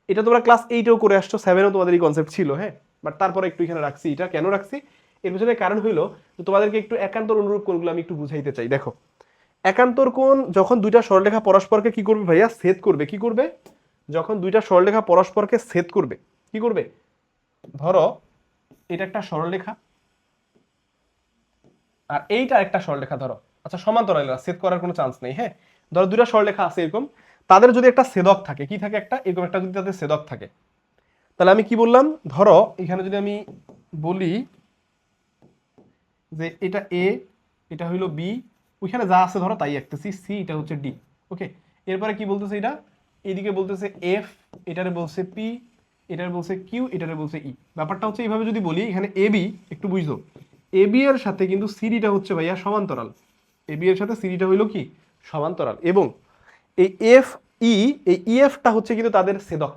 এটা তোমরা ক্লাস 8এও করে আসছো, 7এও তোমাদের এই কনসেপ্ট ছিল। হ্যাঁ, বাট তারপরে একটু এখানে রাখছি। এটা কেন রাখছি, এর পেছনে কারণ হইলো যে তোমাদেরকে একটু একান্তর অনুরূপ কোণগুলো আমি একটু বুঝাইতে চাই। দেখো, একান্তর কোণ যখন দুইটা সরলরেখা পরস্পরকে কি করবে ভাইয়া, ছেদ করবে। কি করবে? যখন দুইটা সরলরেখা পরস্পরকে ছেদ করবে, কি করবে? ধরো এটা একটা সরলরেখা আর এইটা একটা সরলরেখা, ধরো আচ্ছা সমান্তরাল, ছেদ করার কোনো চান্স নেই। হ্যাঁ, ধরো দুইটা সরলরেখা আছে এরকম, তাদের যদি একটা ছেদক থাকে, কি থাকে, একটা এরকম একটা যদি তাদের ছেদক থাকে, তাহলে আমি কি বললাম, ধরো এখানে যদি আমি বলি যে এটা এ, এটা হইলো বি, ওইখানে যা আছে ধরো তাই আঁকতেছি, সি এটা হচ্ছে ডি। ওকে, এরপরে কি বলতেছে, এটা এদিকে বলতেছে এফ, এটারে বলছে পি, এটারে বলছে কিউ, এটারে বলছে ই। ব্যাপারটা হচ্ছে এইভাবে যদি বলি, এখানে এ বি একটু বুঝলো, এ বি এর সাথে কিন্তু সিডিটা হচ্ছে ভাইয়া সমান্তরাল। এ বি এর সাথে সিডিটা হইলো কি সমান্তরাল, এবং এই এফ ই, এই ইএফটা হচ্ছে কিন্তু তাদের ছেদক,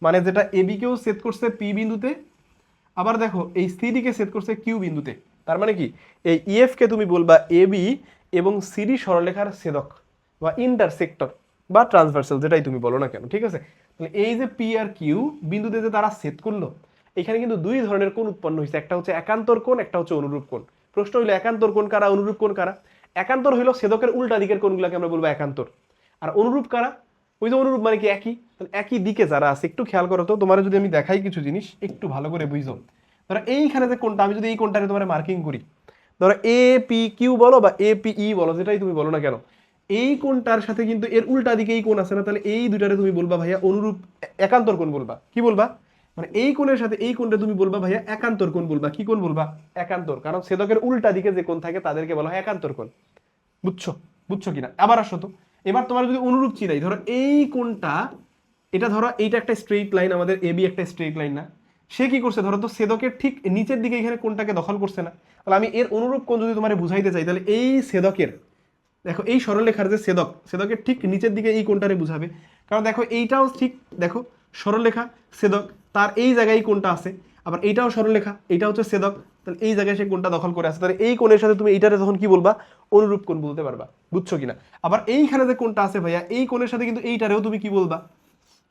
মানে যেটা এ বি কেও ছেদ করছে পি বিন্দুতে, আবার দেখো এই সিডি কে ছেদ করছে কিউ বিন্দুতে। তার মানে কি, এই ইএফ কে তুমি বলবা এ বি এবং সিডি সরলরেখার ছেদক বা ইন্টারসেক্টর বা ট্রান্সভার্সাল, যেটাই তুমি বলো না কেন। ঠিক আছে, তাহলে এই যে পি আর কিউ বিন্দুতে যে তারা ছেদ করলো, এখানে কিন্তু দুই ধরনের কোণ উৎপন্ন হয়েছে, একটা হচ্ছে একান্তর কোণ, একটা হচ্ছে অনুরূপ কোণ। প্রশ্ন হইলো একান্তর কোণ কারা, অনুরূপ কোণ কারা? একান্তর হইলো ছেদকের উল্টা দিকের কোণগুলোকে আমরা বলবো একান্তর, আর অনুরূপ কারা? ওই যে অনুরূপ মানে কি একই, তাহলে একই দিকে যারা আছে একটু খেয়াল করো তো, তোমার যদি আমি দেখাই কিছু জিনিস একটু ভালো করে বুঝো। ধরো এইখানে যে কোনটা, আমি যদি এই কোনটাকে তোমার মার্কিং করি, ধরো এ পি কিউ বলো বা এ পি ই বলো, যেটাই তুমি বলো না কেন, এই কোণটার সাথে কিন্তু এর উল্টা দিকে এই কোণ আছে না, তাহলে এই দুইটারে তুমি বলবা ভাইয়া অনুরূপ একান্তর কোণ বলবা। কি বলবা? মানে এই কোণের সাথে এই কোণটা তুমি বলবা ভাইয়া একান্তর কোণ বলবা। কি কোণ বলবা? একান্তর, কারণ ছেদকের উল্টা দিকে যে কোণ থাকে তাদেরকে বলা হয় একান্তর কোণ। বুঝছো? বুঝছো কিনা? আবার আসো তো, এবার তোমার যদি অনুরূপ চিনাই, ধরো এই কোণটা, এটা ধরো এইটা একটা স্ট্রেইট লাইন, আমাদের এ বি একটা স্ট্রেইট লাইন না, সে কি করছে ধরো তো ছেদকের ঠিক নিচের দিকে এখানে কোণটাকে দখল করছে না, তাহলে আমি এর অনুরূপ কোণ যদি তোমার বুঝাইতে চাই, তাহলে এই ছেদকের, দেখো এই সরলরেখার যে ছেদক, ছেদকের ঠিক নিচের দিকে এই কোণটারে বুঝাবে, কারণ দেখো এইটাও ঠিক, দেখো সরলরেখা ছেদক, তার এই জায়গায় এই কোণটা আছে, আবার এইটাও সরলরেখা, এইটা হচ্ছে ছেদক, তাহলে এই জায়গায় সে কোণটা দখল করে আছে, তাহলে এই কোণের সাথে তুমি এইটারে তখন কি বলবা? অনুরূপ কোণ বলতে পারবা। বুঝছো কিনা? আবার এইখানে যে কোণটা আছে ভাইয়া, এই কোণের সাথে কিন্তু এইটারেও তুমি কি বলবা?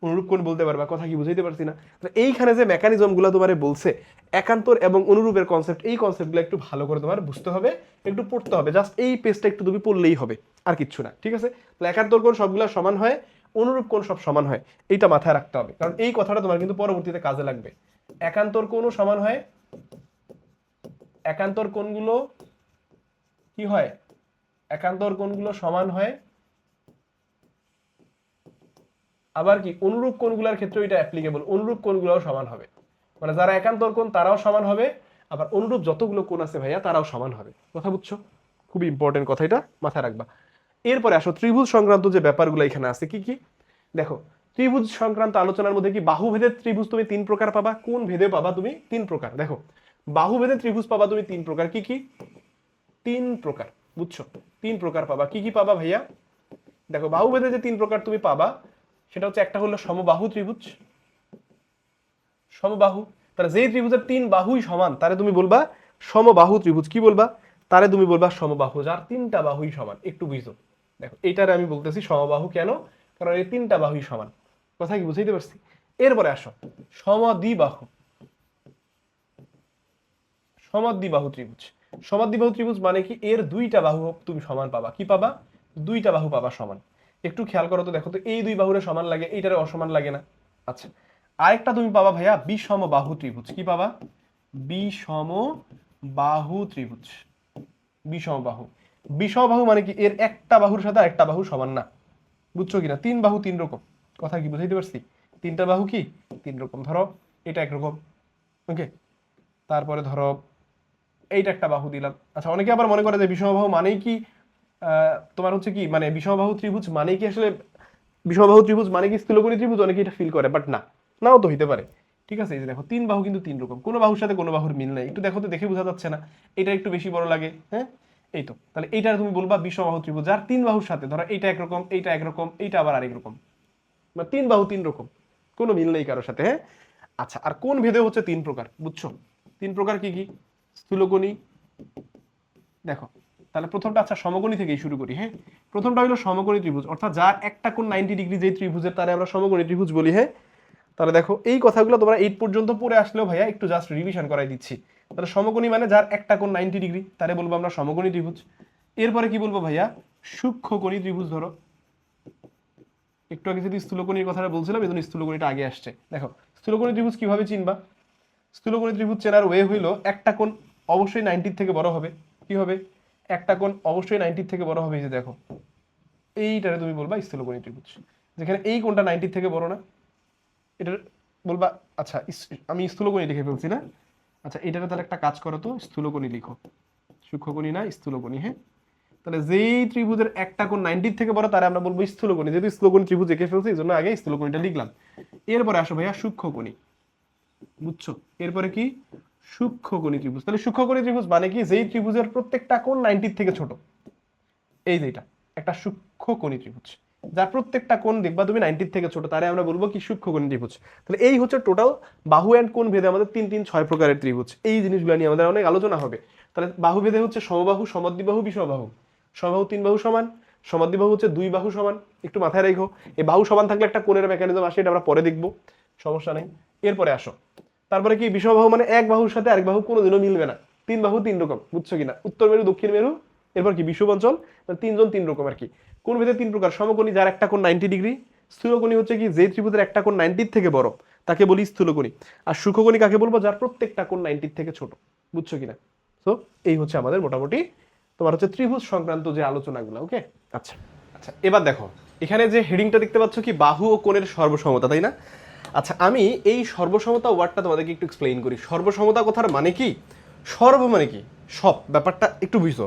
অনুরূপ কোণ বলতে পারবা। কথা কি বুঝাইতে পারছি না? এইখানে যে মেকানিজম গুলো তোমারে বলছে একান্তর এবং অনুরূপের কনসেপ্ট, এই কনসেপ্টগুলো একটু ভালো করে তোমার বুঝতে হবে, একটু পড়তে হবে, জাস্ট এই পেজটা একটু তুমি পড়লেই হবে, আর কিচ্ছু না। ঠিক আছে? তাহলে একান্তর কোণ সবগুলো সমান হয়, অনুরূপ কোণ সব সমান হয়, এইটা মাথায় রাখতে হবে, কারণ এই কথাটা তোমার কিন্তু পরবর্তীতে কাজে লাগবে। একান্তর কোণও সমান হয়, একান্তর কোণগুলো কি হয়? একান্তর কোণগুলো সমান হয়, আবার কি অনুরূপ কোণগুলোর ক্ষেত্রে এটা অ্যাপ্লিকেবল, অনুরূপ কোণগুলোও সমান হবে, মানে যারা একান্তর কোণ তারাও সমান হবে, আবার অনুরূপ যতগুলো কোণ আছে ভাইয়া তারাও সমান হবে। কথা বুঝছো? খুবই ইম্পর্টেন্ট কথা, এটা মাথায় রাখবা। এরপরে আসো ত্রিভুজ সংক্রান্ত যে ব্যাপারগুলো এখানে আছে কি কি দেখো। ত্রিভুজ সংক্রান্ত আলোচনার মধ্যে কি বাহুভেদের ত্রিভুজ তুমি তিন প্রকার পাবা। কোন ভেদে পাবা তুমি? তিন প্রকার। দেখো বাহুভেদের ত্রিভুজ পাবা তুমি তিন প্রকার। কি কি? তিন প্রকার। বুঝছো? তিন প্রকার পাবা। কি কি পাবা ভাইয়া? দেখো বাহুভেদে যে তিন প্রকার তুমি পাবা সেটা হচ্ছে, একটা হলো সমবাহু ত্রিভুজ, সমবাহু, তাহলে যেই ত্রিভুজের তিন বাহুই সমান তারে তুমি বলবা সমবাহু ত্রিভুজ। কি বলবা? তারে তুমি বলবা সমবাহু, যার তিনটা বাহুই সমান। একটু বুঝো, দেখো এইটারে আমি বলতেছি সমবাহু কেন, কারণ এই তিনটা বাহুই সমান। কথা কি বুঝাইতে পারছি? এরপরে আসো সমদ্বিবাহু, সমদ্বিবাহু ত্রিভুজ। সমদ্বিবাহু ত্রিভুজ মানে কি? এর দুইটা বাহু তুমি সমান পাবা। কি পাবা? দুইটা বাহু পাবা সমান। একটু খেয়াল করো তো, দেখো তো এই দুই বাহুরে সমান লাগে, এইটারে অসমান লাগে না? আচ্ছা, আরেকটা তুমি পাবা ভাইয়া বিষম বাহু ত্রিভুজ। কি পাবা? বিষম বাহু ত্রিভুজ। বিষম বাহু, বিষম বাহু মানে কি? এর একটা বাহুর সাথে আরেকটা বাহু সমান না। বুঝছো কিনা? তিন বাহু তিন রকম। কথা কি বুঝাইতে পারছি? তিনটা বাহু কি তিন রকম। ধরো এটা একরকম, ওকে, তারপরে ধরো এইটা একটা বাহু দিলাম। আচ্ছা, অনেকে আবার মনে করে যে বিষমবাহু মানেই কি তোমার হচ্ছে কি, মানে বিষমবাহু ত্রিভুজ মানে কি আসলে, বিষমবাহু ত্রিভুজ মানে কি স্থূলকোণী ত্রিভুজ? অনেকে এটা ফিল করে, বাট না, নাও তো হইতে পারে। ঠিক আছে? এই যে দেখো তিন বাহু কিন্তু তিন রকম, কোনো বাহুর সাথে কোনো বাহুর মিল নাই। একটু দেখো তো, দেখে বোঝা যাচ্ছে না এটা একটু বেশি বড় লাগে? হ্যাঁ, এই তো। তাহলে এইটা তুমি বলবা বিষমবাহু ত্রিভুজ, যার তিন বাহুর সাথে ধরো এইটা একরকম, এইটা একরকম, এইটা আবার আরেক রকম, মানে তিন বাহু তিন রকম, কোনো মিল নেই কারোর সাথে। হ্যাঁ, আচ্ছা, আর কোন ভেদে হচ্ছে তিন প্রকার? বুঝছো? তিন প্রকার কি কি? স্থূলকোণী, দেখো তাহলে প্রথমটা, আচ্ছা সমকোণী থেকেই শুরু করি। হ্যাঁ, প্রথমটা হলো সমকোণী ত্রিভুজ, অর্থাৎ যার একটা কোণ 90 ডিগ্রি, যেই ত্রিভুজের তারে আমরা সমকোণী ত্রিভুজ বলি। হ্যাঁ, তাহলে দেখো এই কথাগুলো তোমরা 8 পর্যন্ত পড়ে আসলেও ভাইয়া একটু জাস্ট রিভিশন করাই দিচ্ছি। তাহলে সমকোণী মানে যার একটা কোণ 90 ডিগ্রি, তারে বলবো আমরা সমকোণী ত্রিভুজ। এরপরে কি বলবো ভাইয়া? সূক্ষ্মকোণী ত্রিভুজ। ধরো একটু আগে যদি স্থূলকোণীর কথাটা বলছিলাম, এই জন্য স্থূলকোণীটা আগে আসছে। দেখো স্থূলকোণী ত্রিভুজ কিভাবে চিনবা? স্থূলকোণী ত্রিভুজ চেনার ওয়ে হইলো, একটা কোণ অবশ্যই 90 থেকে বড় হবে। কি হবে? একটা কোণ অবশ্যই 90 থেকে বড় হবে। এই যে দেখো এইটারে তুমি বলবা স্থূলকোণী ত্রিভুজ, যেখানে এই কোণটা 90 থেকে বড় না, এটার বলবা। আচ্ছা, আমি স্থূলকোণী লিখে ফেলছি না? আচ্ছা, এটারে তাহলে একটা কাজ করো তো, স্থূলকোণী লিখো, সূক্ষ্মকোণী না স্থূলকোণী। হ্যাঁ, তাহলে যেই ত্রিভুজের একটা কোণ 90 থেকে বড় তারে আমরা বলবো স্থূলকোণী। যেহেতু স্থূলকোণী ত্রিভুজ এঁকে ফেলছি এই জন্য আগে স্থূলকোণীটা লিখলাম। এরপরে আসো ভাইয়া সূক্ষ্মকোণী। বুঝছো? এরপরে কি? সূক্ষ্মকোণী ত্রিভুজ। তাহলে সূক্ষ্মকোণী ত্রিভুজ মানে কি? যেই ত্রিভুজের প্রত্যেকটা কোণ 90 থেকে ছোট, এই যে এটা একটা সূক্ষ্মকোণী ত্রিভুজ, যার প্রত্যেকটা কোণ দেখবা তুমি 90 থেকে ছোট, তারে আমরা বলবো কি? সূক্ষ্মকোণী ত্রিভুজ। তাহলে এই হচ্ছে টোটাল বাহু এন্ড কোণ ভেদে আমাদের 3 প্রকারের ত্রিভুজ। এই জিনিসগুলো নিয়ে আমাদের অনেক আলোচনা হবে। তাহলে বাহু ভেদে হচ্ছে সমবাহু, সমদ্বিবাহু, বিষমবাহু। সমবাহু তিন বাহু সমান, সমদ্বিবাহু হচ্ছে দুই বাহু সমান। একটু মাথায় রেখো, এই বাহু সমান থাকলে একটা কোণের মেকানিজম আসে, এটা আমরা পরে দেখবো, সমস্যা নেই। এরপরে আসো, তারপরে কি? বিষমবাহু মানে এক বাহুর সাথে আরেক বাহু কোনোদিনও মিলবে না। তিন বাহু তিন রকম। বুঝছো কিনা? উত্তর মেরু, দক্ষিণ মেরু, এরপর কি বিষুব অঞ্চল, তিনজন তিন রকম আর কি। কোন ভেদে তিন প্রকার? সমকোণী, যার একটা কোণ 90 ডিগ্রি, স্থূলকোণী হচ্ছে কি, যে ত্রিভুজের একটা কোণ 90 থেকে বড় তাকে বলি স্থূলকোণী, আর সূক্ষ্মকোণী কাকে বলবো, যার প্রত্যেকটা কোণ 90 থেকে ছোট। বুঝছো কিনা? তো এই হচ্ছে আমাদের মোটামুটি তোমার হচ্ছে ত্রিভুজ সংক্রান্ত যে আলোচনাগুলো। ওকে, আচ্ছা আচ্ছা, এবার দেখো এখানে যে হেডিংটা দেখতে পাচ্ছ কি, বাহু ও কোণের সর্বসমতা, তাই না? আচ্ছা, আমি এই সর্বসমতা ওয়ার্ডটা তোমাদেরকে একটু এক্সপ্লেইন করি। সর্বসমতা কথার মানে কি, সর্ব মানে কি, সব, ব্যাপারটা একটু বুঝছো,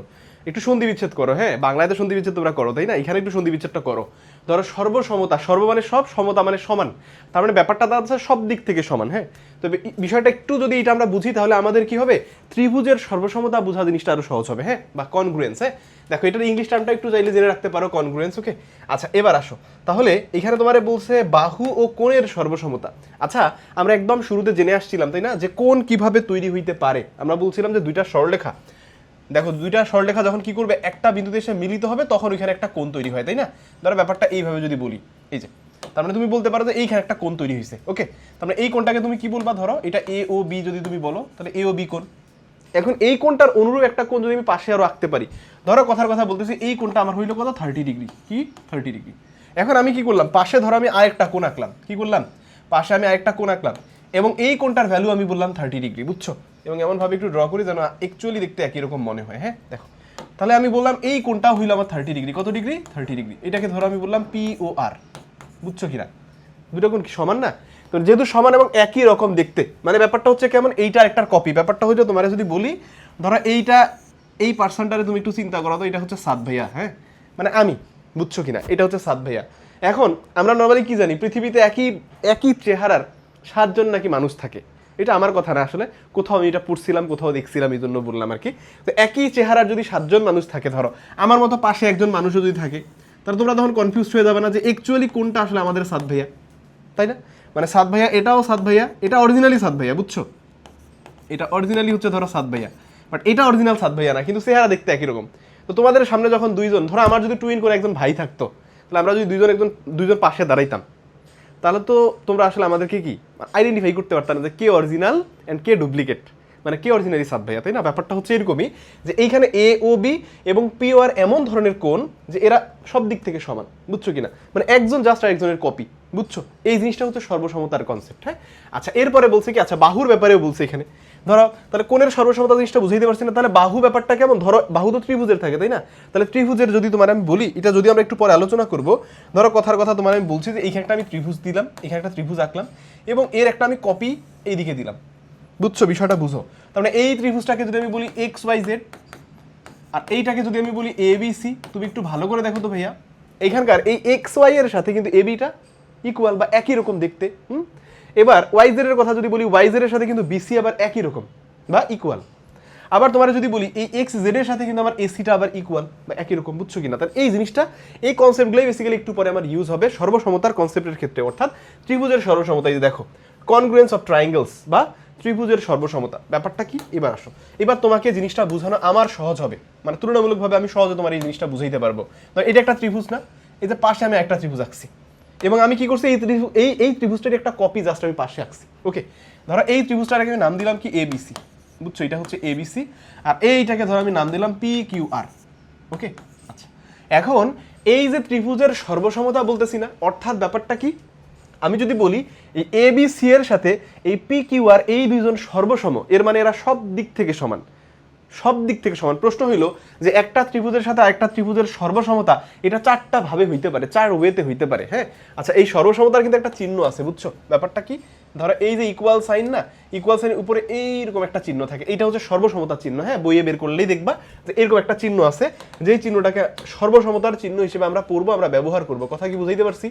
একটু সন্ধি বিচ্ছেদ করো। হ্যাঁ, বাংলায় তো সন্ধি বিচ্ছেদ তোমরা করো, তাই না? এখানে একটু সন্ধি বিচ্ছেদটা করো। ধরো সর্বসমতা, সর্ব মানে সব, সমতা মানে সমান, তার মানে ব্যাপারটা দাঁড়াচ্ছে সব দিক থেকে সমান। হ্যাঁ, তবে বিষয়টা একটু যদি এটা আমরা বুঝি তাহলে আমাদের কি হবে, ত্রিভুজের সর্বসমতা বোঝা জিনিসটা আরো সহজ হবে। হ্যাঁ, বা কনগ্রুয়েন্স। হ্যাঁ, দেখো এটার ইংলিশ টার্মটা একটু চাইলে জেনে রাখতে পারো, কনগ্রুয়েন্স। ওকে, আচ্ছা এবার আসো, তাহলে এখানে তোমারে বলছে বাহু ও কোণের সর্বসমতা। আচ্ছা, আমরা একদম শুরুতে জেনে আসছিলাম, তাই না, যে কোণ কিভাবে তৈরি হইতে পারে। আমরা বলছিলাম যে দুইটা সরলরেখা, দেখো দুইটা সরলরেখা যখন কি করবে, একটা বিন্দুতে এসে মিলিত হবে, তখন ওইখানে একটা কোণ তৈরি হয়, তাই না? ধরো ব্যাপারটা এইভাবে যদি বলি, এই যে, তার মানে তুমি বলতে পারো যে এইখানে একটা কোণ তৈরি হয়েছে। ওকে, তার মানে এই কোণটাকে তুমি কি বলবা, ধরো এটা এ ও বি যদি তুমি বলো, তাহলে এ ও বি কোণ। এখন এই কোণটার অনুরূপ একটা কোণ যদি আমি পাশে আরো আঁকতে পারি, ধরো কথার কথা বলতেছি, এই কোণটা আমার হইলো কত, 30 ডিগ্রি। কি 30 ডিগ্রি। এখন আমি কি করলাম, পাশে ধরো আমি আরেকটা কোণ আঁকলাম, কি করলাম, পাশে আমি আরেকটা কোণ আঁকলাম, এবং এই কোণটার ভ্যালু আমি বললাম 30 ডিগ্রি। বুঝছো? এবং এমন ভাবে একটু ড্র করি যেন অ্যাকচুয়ালি দেখতে একই রকম মনে হয়। হ্যাঁ, দেখো তাহলে আমি বললাম এই কোণটা হইলো আমার 30 ডিগ্রি। কত ডিগ্রি? 30 ডিগ্রি। এটাকে ধরো আমি বললাম পি ও আর। বুঝছো কিনা? দুটো কোণ কি সমান না? তো যেহেতু সমান এবং একই রকম দেখতে, মানে ব্যাপারটা হচ্ছে কেমন, এইটা একটার কপি। ব্যাপারটা হচ্ছে তোমার যদি বলি, ধরো এইটা, এই পার্সনটারে তুমি একটু চিন্তা করো তো, এটা হচ্ছে সাদ ভাইয়া। হ্যাঁ, মানে আমি, বুঝছো কিনা, এটা হচ্ছে সাদ ভাইয়া। এখন আমরা নর্মালি কি জানি, পৃথিবীতে একই একই চেহারার 7 জন নাকি মানুষ থাকে। এটা আমার কথা না, আসলে কোথাও আমি এটা পড়ছিলাম, কোথাও দেখছিলাম, এই জন্য বললাম আর কি। তো একই চেহারার যদি 7 জন মানুষ থাকে, ধরো আমার মতো পাশে একজন মানুষও যদি থাকে, তাহলে তোমরা তখন কনফিউজ হয়ে যাবে না যে অ্যাকচুয়ালি কোনটা আসলে আমাদের সাদ ভাইয়া, তাই না? মানে সাদ ভাইয়া, এটাও সাদ ভাইয়া, এটা অরিজিনালি সাদ ভাইয়া। বুঝছো? এটা অরিজিনালি হচ্ছে ধরো সাদ ভাইয়া, বাট এটা অরিজিনাল সাদ ভাইয়া না, কিন্তু চেহারা দেখতে একই রকম। তো তোমাদের সামনে যখন দুইজন, ধরো আমার যদি টুইন করে একজন ভাই থাকতো, তাহলে আমরা যদি দুইজন পাশে দাঁড়াইতাম, তাহলে তো তোমরা আসলে আমাদেরকে কি আইডেন্টিফাই করতে পারতাম না যে কে অরিজিনাল অ্যান্ড কে ডুপ্লিকেট, মানে কে অরিজিনালি সাদ ভাইয়া, তাই না? ব্যাপারটা হচ্ছে এরকমই যে এইখানে এ ও বি এবং পি ও আর এমন ধরনের কোণ যে এরা সব দিক থেকে সমান। বুঝছো কিনা? মানে একজন জাস্ট আরেকজনের কপি। বুঝছো? এই জিনিসটা হচ্ছে সর্বসমতার কনসেপ্ট। হ্যাঁ, আচ্ছা এরপরে বলছে কি, আচ্ছা বাহুর ব্যাপারেও বলছে এখানে। ধরো তাহলে কোণের সর্বসমতা জিনিসটা বুঝাইতে পারছি না, তাহলে বাহু ব্যাপারটা কেমন, ধরো বাহু তো ত্রিভুজের থাকে, তাই না? তাহলে ত্রিভুজের যদি তোমার আমি বলি, এটা যদি আমরা একটু পরে আলোচনা করব, ধরো কথার কথা তোমার আমি বলছি যে এইখানে একটা আমি ত্রিভুজ দিলাম, এখানে একটা ত্রিভুজ আঁকলাম, এবং এর একটা আমি কপি এইদিকে দিলাম। বুঝছো? বিষয়টা বুঝো। তার মানে এই ত্রিভুজটাকে যদি আমি বলি এক্স ওয়াই জেড, আর এইটাকে যদি আমি বলি এ বি সি, তুমি একটু ভালো করে দেখো তো ভাইয়া, এখানকার এই এক্স ওয়াই এর সাথে কিন্তু এ বিটা ইকুয়াল বা একই রকম দেখতে। এবার ওয়াই জেড এর কথা যদি বলি, ওয়াই জেড এর সাথে কিন্তু বিসি আবার একই রকম বা ইকুয়াল। আবার তোমার যদি বলি এই এক্স জেড এর সাথে কিন্তু আমার এসিটা আবার ইকুয়াল বা একই রকম। বুঝছো কিনা? তাহলে এই জিনিসটা, এই কনসেপ্টগুলোই বেসিক্যালি একটু পরে আমার ইউজ হবে সর্বসমতার কনসেপ্টের ক্ষেত্রে, অর্থাৎ ত্রিভুজের সর্বসমতা। এই দেখো কনগ্রুয়েন্স অফ ট্রায়াঙ্গেলস বা ত্রিভুজের সর্বসমতা, ব্যাপারটা কি এবার আসো। এবার তোমাকে জিনিসটা বোঝানো আমার সহজ হবে, মানে তুলনামূলকভাবে আমি সহজে তোমার এই জিনিসটা বুঝাইতে পারবো। এটা একটা ত্রিভুজ না, এই যে পাশে আমি একটা ত্রিভুজ আঁকছি, এবং আমি কি করছি, এই ত্রিভুজটার একটা কপি জাস্ট আমি পাশে আঁকছি। ওকে, ধরো এই ত্রিভুজটাকে আমি নাম দিলাম কি এবিসি। বুঝছো? এটা হচ্ছে এবিসি, আর এইটাকে ধরো আমি নাম দিলাম পি কিউ আর। ওকে, আচ্ছা এখন এই যে ত্রিভুজের সর্বসমতা বলতেছি না, অর্থাৎ ব্যাপারটা কি, আমি যদি বলি এই এ বি সি এর সাথে এই পি কিউ আর এই দুইজন সর্বসম, এর মানে এরা সব দিক থেকে সমান, সব দিক থেকে সমান। প্রশ্ন হইল যে একটা ত্রিভুজের সাথে আরেকটা ত্রিভুজের সর্বসমতা এটা 4টা ভাবে হইতে পারে, 4 ওয়েতে হইতে পারে। হ্যাঁ, আচ্ছা এই সর্বসমতার কিন্তু একটা চিহ্ন আছে। বুঝছো? ব্যাপারটা কি, ধরো এই যে ইকুয়াল সাইন না, ইকুয়াল সাইনের উপরে এইরকম একটা চিহ্ন থাকে, এইটা হচ্ছে সর্বসমতার চিহ্ন। হ্যাঁ, বইয়ে বের করলেই দেখবা যে এরকম একটা চিহ্ন আছে, যেই চিহ্নটাকে সর্বসমতার চিহ্ন হিসেবে আমরা পড়বো, আমরা ব্যবহার করবো। কথা কি বুঝাইতে পারছি?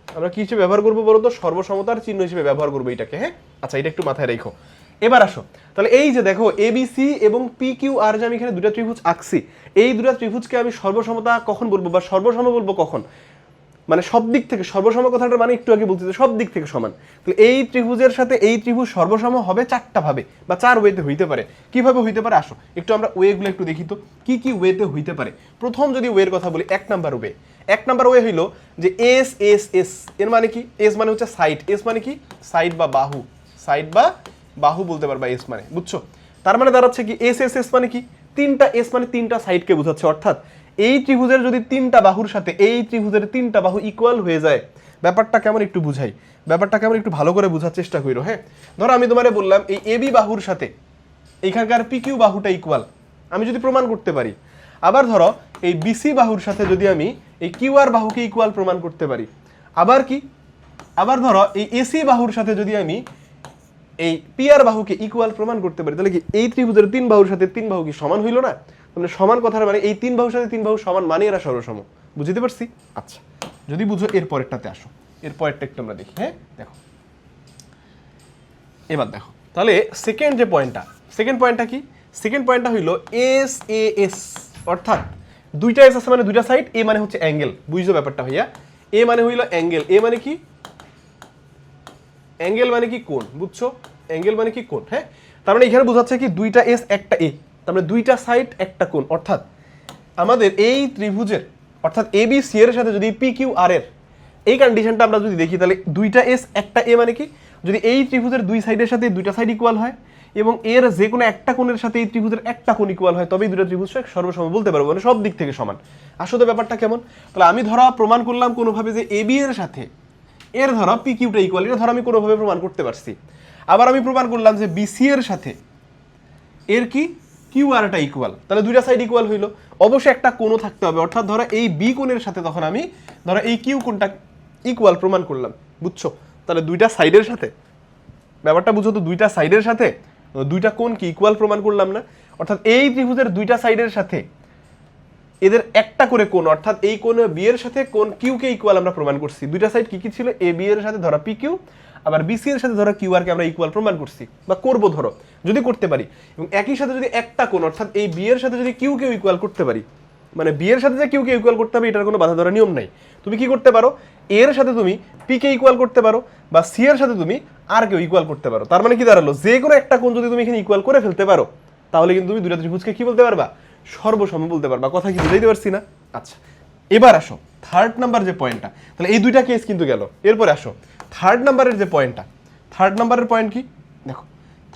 আমরা কি হিসেবে ব্যবহার করবো বলো তো? সর্বসমতার চিহ্ন হিসেবে ব্যবহার করবো এটাকে। হ্যাঁ, আচ্ছা এটা একটু মাথায় রেখো। এবার আসো, তাহলে এই যে দেখো এবিসি এবং পি কিউ আর, যে আমি এখানে দুটা ত্রিভুজ আঁকছি, এই দুটা ত্রিভুজকে আমি সর্বসমতা কখন বলবো বা সর্বসম বলবো কখন, মানে সব দিক থেকে সর্বসম কথাটার মানে একটু আগে বলছি যে সব দিক থেকে সমান। তাহলে এই ত্রিভুজের সাথে এই ত্রিভুজ সর্বসম হবে 4টা ভাবে বা 4 ওয়েতে হইতে পারে। কিভাবে হইতে পারে আসো একটু আমরা ওয়েগুলো একটু দেখি তো, কি কি ওয়েতে হইতে পারে। প্রথম যদি ওয়ের কথা বলি, 1 নাম্বার ওয়ে, 1 নাম্বার ওয়ে হইলো যে এস এস এস, এর মানে কি, এস মানে হচ্ছে সাইড, এস মানে কি সাইড বা বাহু, সাইড বা বাহু বলতে পারবা এস মানে। বুঝছো? তার মানে দাঁড়াচ্ছে কি এস এস এস মানে কি, 3টা এস মানে 3টা সাইডকে বোঝাচ্ছে, অর্থাৎ এই ত্রিভুজের যদি তিনটা বাহুর সাথে এই ত্রিভুজের তিনটা বাহু ইকুয়াল হয়ে যায়, ব্যাপারটা কেমন একটু বুঝাই, ব্যাপারটা কেমন একটু ভালো করে বোঝার চেষ্টা করো। হ্যাঁ, ধরো আমি তোমারে বললাম এই এবি বাহুর সাথে এখানকার পিকিউ বাহুটা ইকুয়াল, আমি যদি প্রমাণ করতে পারি। আবার ধরো এই বিসি বাহুর সাথে যদি আমি এই কিউআর বাহুকে ইকুয়াল প্রমাণ করতে পারি। আবার কি, আবার ধরো এই এসি বাহুর সাথে যদি আমি এই পিআর বাহুকে ইকুয়াল প্রমাণ করতে পারি, তাহলে কি এই ত্রিভুজের তিন বাহুর সাথে তিন বাহু কি সমান হইল না? মানে সমান কথার মানে এই তিন বাহুর সাথে তিন বাহু সমান মানে এরা সর্বসম। বুঝতে পারছি? আচ্ছা, যদি বুঝো এর পরেরটাতে আসো, এর পরেরটা একটু আমরা দেখি। হ্যাঁ দেখো, এবার দেখো তাহলে সেকেন্ড যে পয়েন্টটা, সেকেন্ড পয়েন্টটা কি? সেকেন্ড পয়েন্টটা হইল এস এ এস, অর্থাৎ দুইটা এস আছে মানে দুইটা সাইড, এ মানে হচ্ছে অ্যাঙ্গেল। বুঝছো ব্যাপারটা ভাইয়া? এ মানে হইল অ্যাঙ্গেল, এ মানে কি অ্যাঙ্গেল মানে কি কোণ, বুঝছো? অ্যাঙ্গেল মানে কি কোণ। হ্যাঁ, তার মানে এখানে বোঝাচ্ছে কি দুইটা এস একটা এ, তার মানে দুইটা সাইড একটা কোণ। অর্থাৎ আমাদের এই ত্রিভুজের অর্থাৎ এ বি সি এর সাথে যদি পি কিউ আর এর এই কন্ডিশনটা আমরা যদি দেখি, তাহলে দুইটা এস একটা এ মানে কি, যদি এই ত্রিভুজের দুই সাইডের সাথে দুইটা সাইড ইকুয়াল হয় এবং এর যে কোনো একটা কোণের সাথে এই ত্রিভুজের একটা কোণ ইকুয়াল হয়, তবেই দুটো ত্রিভুজ সর্বসম বলতে পারবো, মানে সব দিক থেকে সমান। আসলে ব্যাপারটা কেমন? তাহলে আমি ধরা প্রমাণ করলাম কোনোভাবে যে এ বি এর সাথে এর ধরো পি কিউটা ইকুয়াল, এটা ধরো আমি কোনোভাবে প্রমাণ করতে পারছি। আবার আমি প্রমাণ করলাম যে বিসি এর সাথে এর কি কিউ আরটা ইকুয়াল, তাহলে দুইটা সাইড ইকুয়াল হইলো। অবশ্যই একটা কোণও থাকতে হবে, অর্থাৎ ধরো এই বি কোণের সাথে তখন আমি ধরো এই কিউ কোণটা ইকুয়াল প্রমাণ করলাম। বুঝছো? তাহলে দুইটা সাইডের সাথে, ব্যাপারটা বুঝো তো, দুইটা সাইডের সাথে দুইটা কোণ কি ইকুয়াল প্রমাণ করলাম না? অর্থাৎ এই ত্রিভুজের দুইটা সাইডের সাথে এদের একটা করে কোণ, অর্থাৎ এই কোণ বি এর সাথে কোণ কিউ কে ইকুয়াল আমরা প্রমাণ করছি। দুইটা সাইড কি কি ছিল? এ বি এর সাথে ধরো পি কিউ, আবার বিসি এর সাথে ধরো কিউ আর কে আমরা ইকুয়াল প্রমাণ করছি বা করব, ধরো যদি করতে পারি। এবং একই সাথে যদি একটা কোণ অর্থাৎ এই বি এর সাথে যদি কিউ কে ইকুয়াল করতে পারি, মানে বি এর সাথে যে কিউ কে ইকুয়াল করতে হবে এটার কোনো বাধা ধরা নিয়ম নাই। তুমি কি করতে পারো? এর সাথে তুমি পি কে ইকুয়াল করতে পারো বা সি এর সাথে তুমি আর কে ইকুয়াল করতে পারো। তার মানে কি দাঁড়ালো? যে কোনো একটা কোণ যদি তুমি এখানে ইকুয়াল করে ফেলতে পারো, তাহলে কিন্তু তুমি দুইটা ত্রিভুজকে কি বলতে পারবা? সর্বসম বলতে পারবা। কথা কি বুঝাইতে পারছি না? আচ্ছা, এবার আসো থার্ড নাম্বার যে পয়েন্টটা, তাহলে এই দুইটা কেস কিন্তু গেল। এরপরে আসো থার্ড নাম্বারের যে পয়েন্টটা, থার্ড নাম্বারের পয়েন্ট কি দেখো।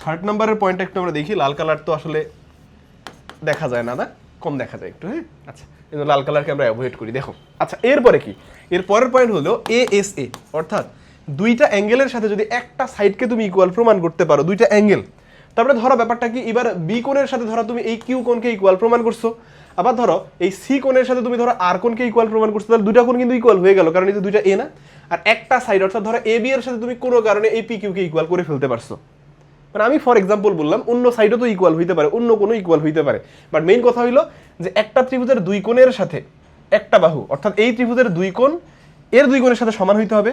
থার্ড নাম্বারের পয়েন্টটা একটু আমরা দেখি। লাল কালার তো আসলে দেখা যায় না, না কম দেখা যায় একটু। হ্যাঁ আচ্ছা, কিন্তু লাল কালারকে আমরা অ্যাভয়েড করি। দেখো আচ্ছা, এরপরে কি? এর পরের পয়েন্ট হলো এ এস এ, অর্থাৎ দুইটা অ্যাঙ্গেলের সাথে যদি একটা সাইডকে তুমি ইকুয়াল প্রমাণ করতে পারো, দুইটা অ্যাঙ্গেল, তারপরে ধরো ব্যাপারটা কি, এবার বি কোণের সাথে ধরো তুমি এই কিউ কোণকে ইকুয়াল প্রমাণ করছো, আবার ধরো এই সি কোণের সাথে তুমি ধরো আর কোণকে ইকুয়াল প্রমাণ করছো, তাহলে দুইটা কোণ কিন্তু ইকুয়াল হয়ে গেল, কারণ এই যে দুইটা এ না। আর একটা সাইড অর্থাৎ ধরো এ বি এর সাথে তুমি কোনো কারণে এই পি কিউকে ইকুয়াল করে ফেলতে পারছো। মানে আমি ফর এক্সাম্পল বললাম, অন্য সাইডও তো ইকুয়াল হইতে পারে, অন্য কোনো ইকুয়াল হইতে পারে, বাট মেইন কথা হইলো যে একটা ত্রিভুজের দুই কোণের সাথে একটা বাহু, অর্থাৎ এই ত্রিভুজের দুই কোণ এর দুই কোণের সাথে সমান হইতে হবে,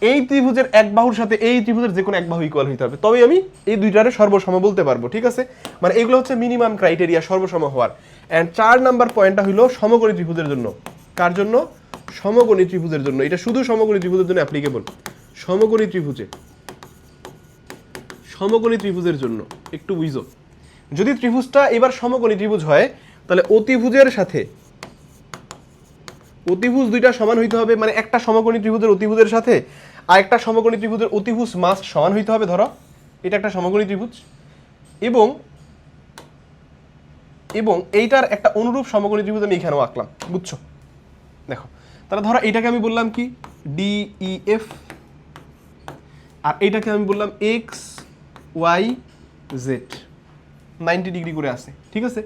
এই ত্রিভুজের এক বাহুর সাথে এই ত্রিভুজের যে কোনো এক বাহু ইকুয়াল হইতে হবে, তবে আমি এই দুইটারে সর্বসম বলতে পারবো। ঠিক আছে, মানে এগুলো হচ্ছে মিনিমাম ক্রাইটেরিয়া সর্বসম হওয়ার। এন্ড 4 নাম্বার পয়েন্টটা হইলো সমকোণী ত্রিভুজের জন্য। কার জন্য? সমকোণী ত্রিভুজের জন্য। এটা শুধু সমকোণী ত্রিভুজের জন্য অ্যাপ্লিকেবল। সমকোণী ত্রিভুজে, সমকোণী ত্রিভুজের জন্য একটু বুঝো। যদি ত্রিভুজটা এবার সমকোণী ত্রিভুজ হয়, তাহলে অতিভুজের সাথে অতিভুজ দুইটা সমান হইতে হবে, মানে একটা সমকোণী ত্রিভুজের অতিভুজের সাথে আর একটা সমকোণী ত্রিভুজের অতিভুজ মাস্ট সমান হইতে হবে। ধরো এটা একটা সমকোণী ত্রিভুজ এবং এবং এইটার একটা অনুরূপ সমকোণী ত্রিভুজ আমি এখানেও আঁকলাম। বুঝছো? দেখো তাহলে ধরো এটাকে আমি বললাম কি ডি ই এফ, আর এইটাকে আমি বললাম এক্স ওয়াই জেড, 90 ডিগ্রি করে আছে। ঠিক আছে,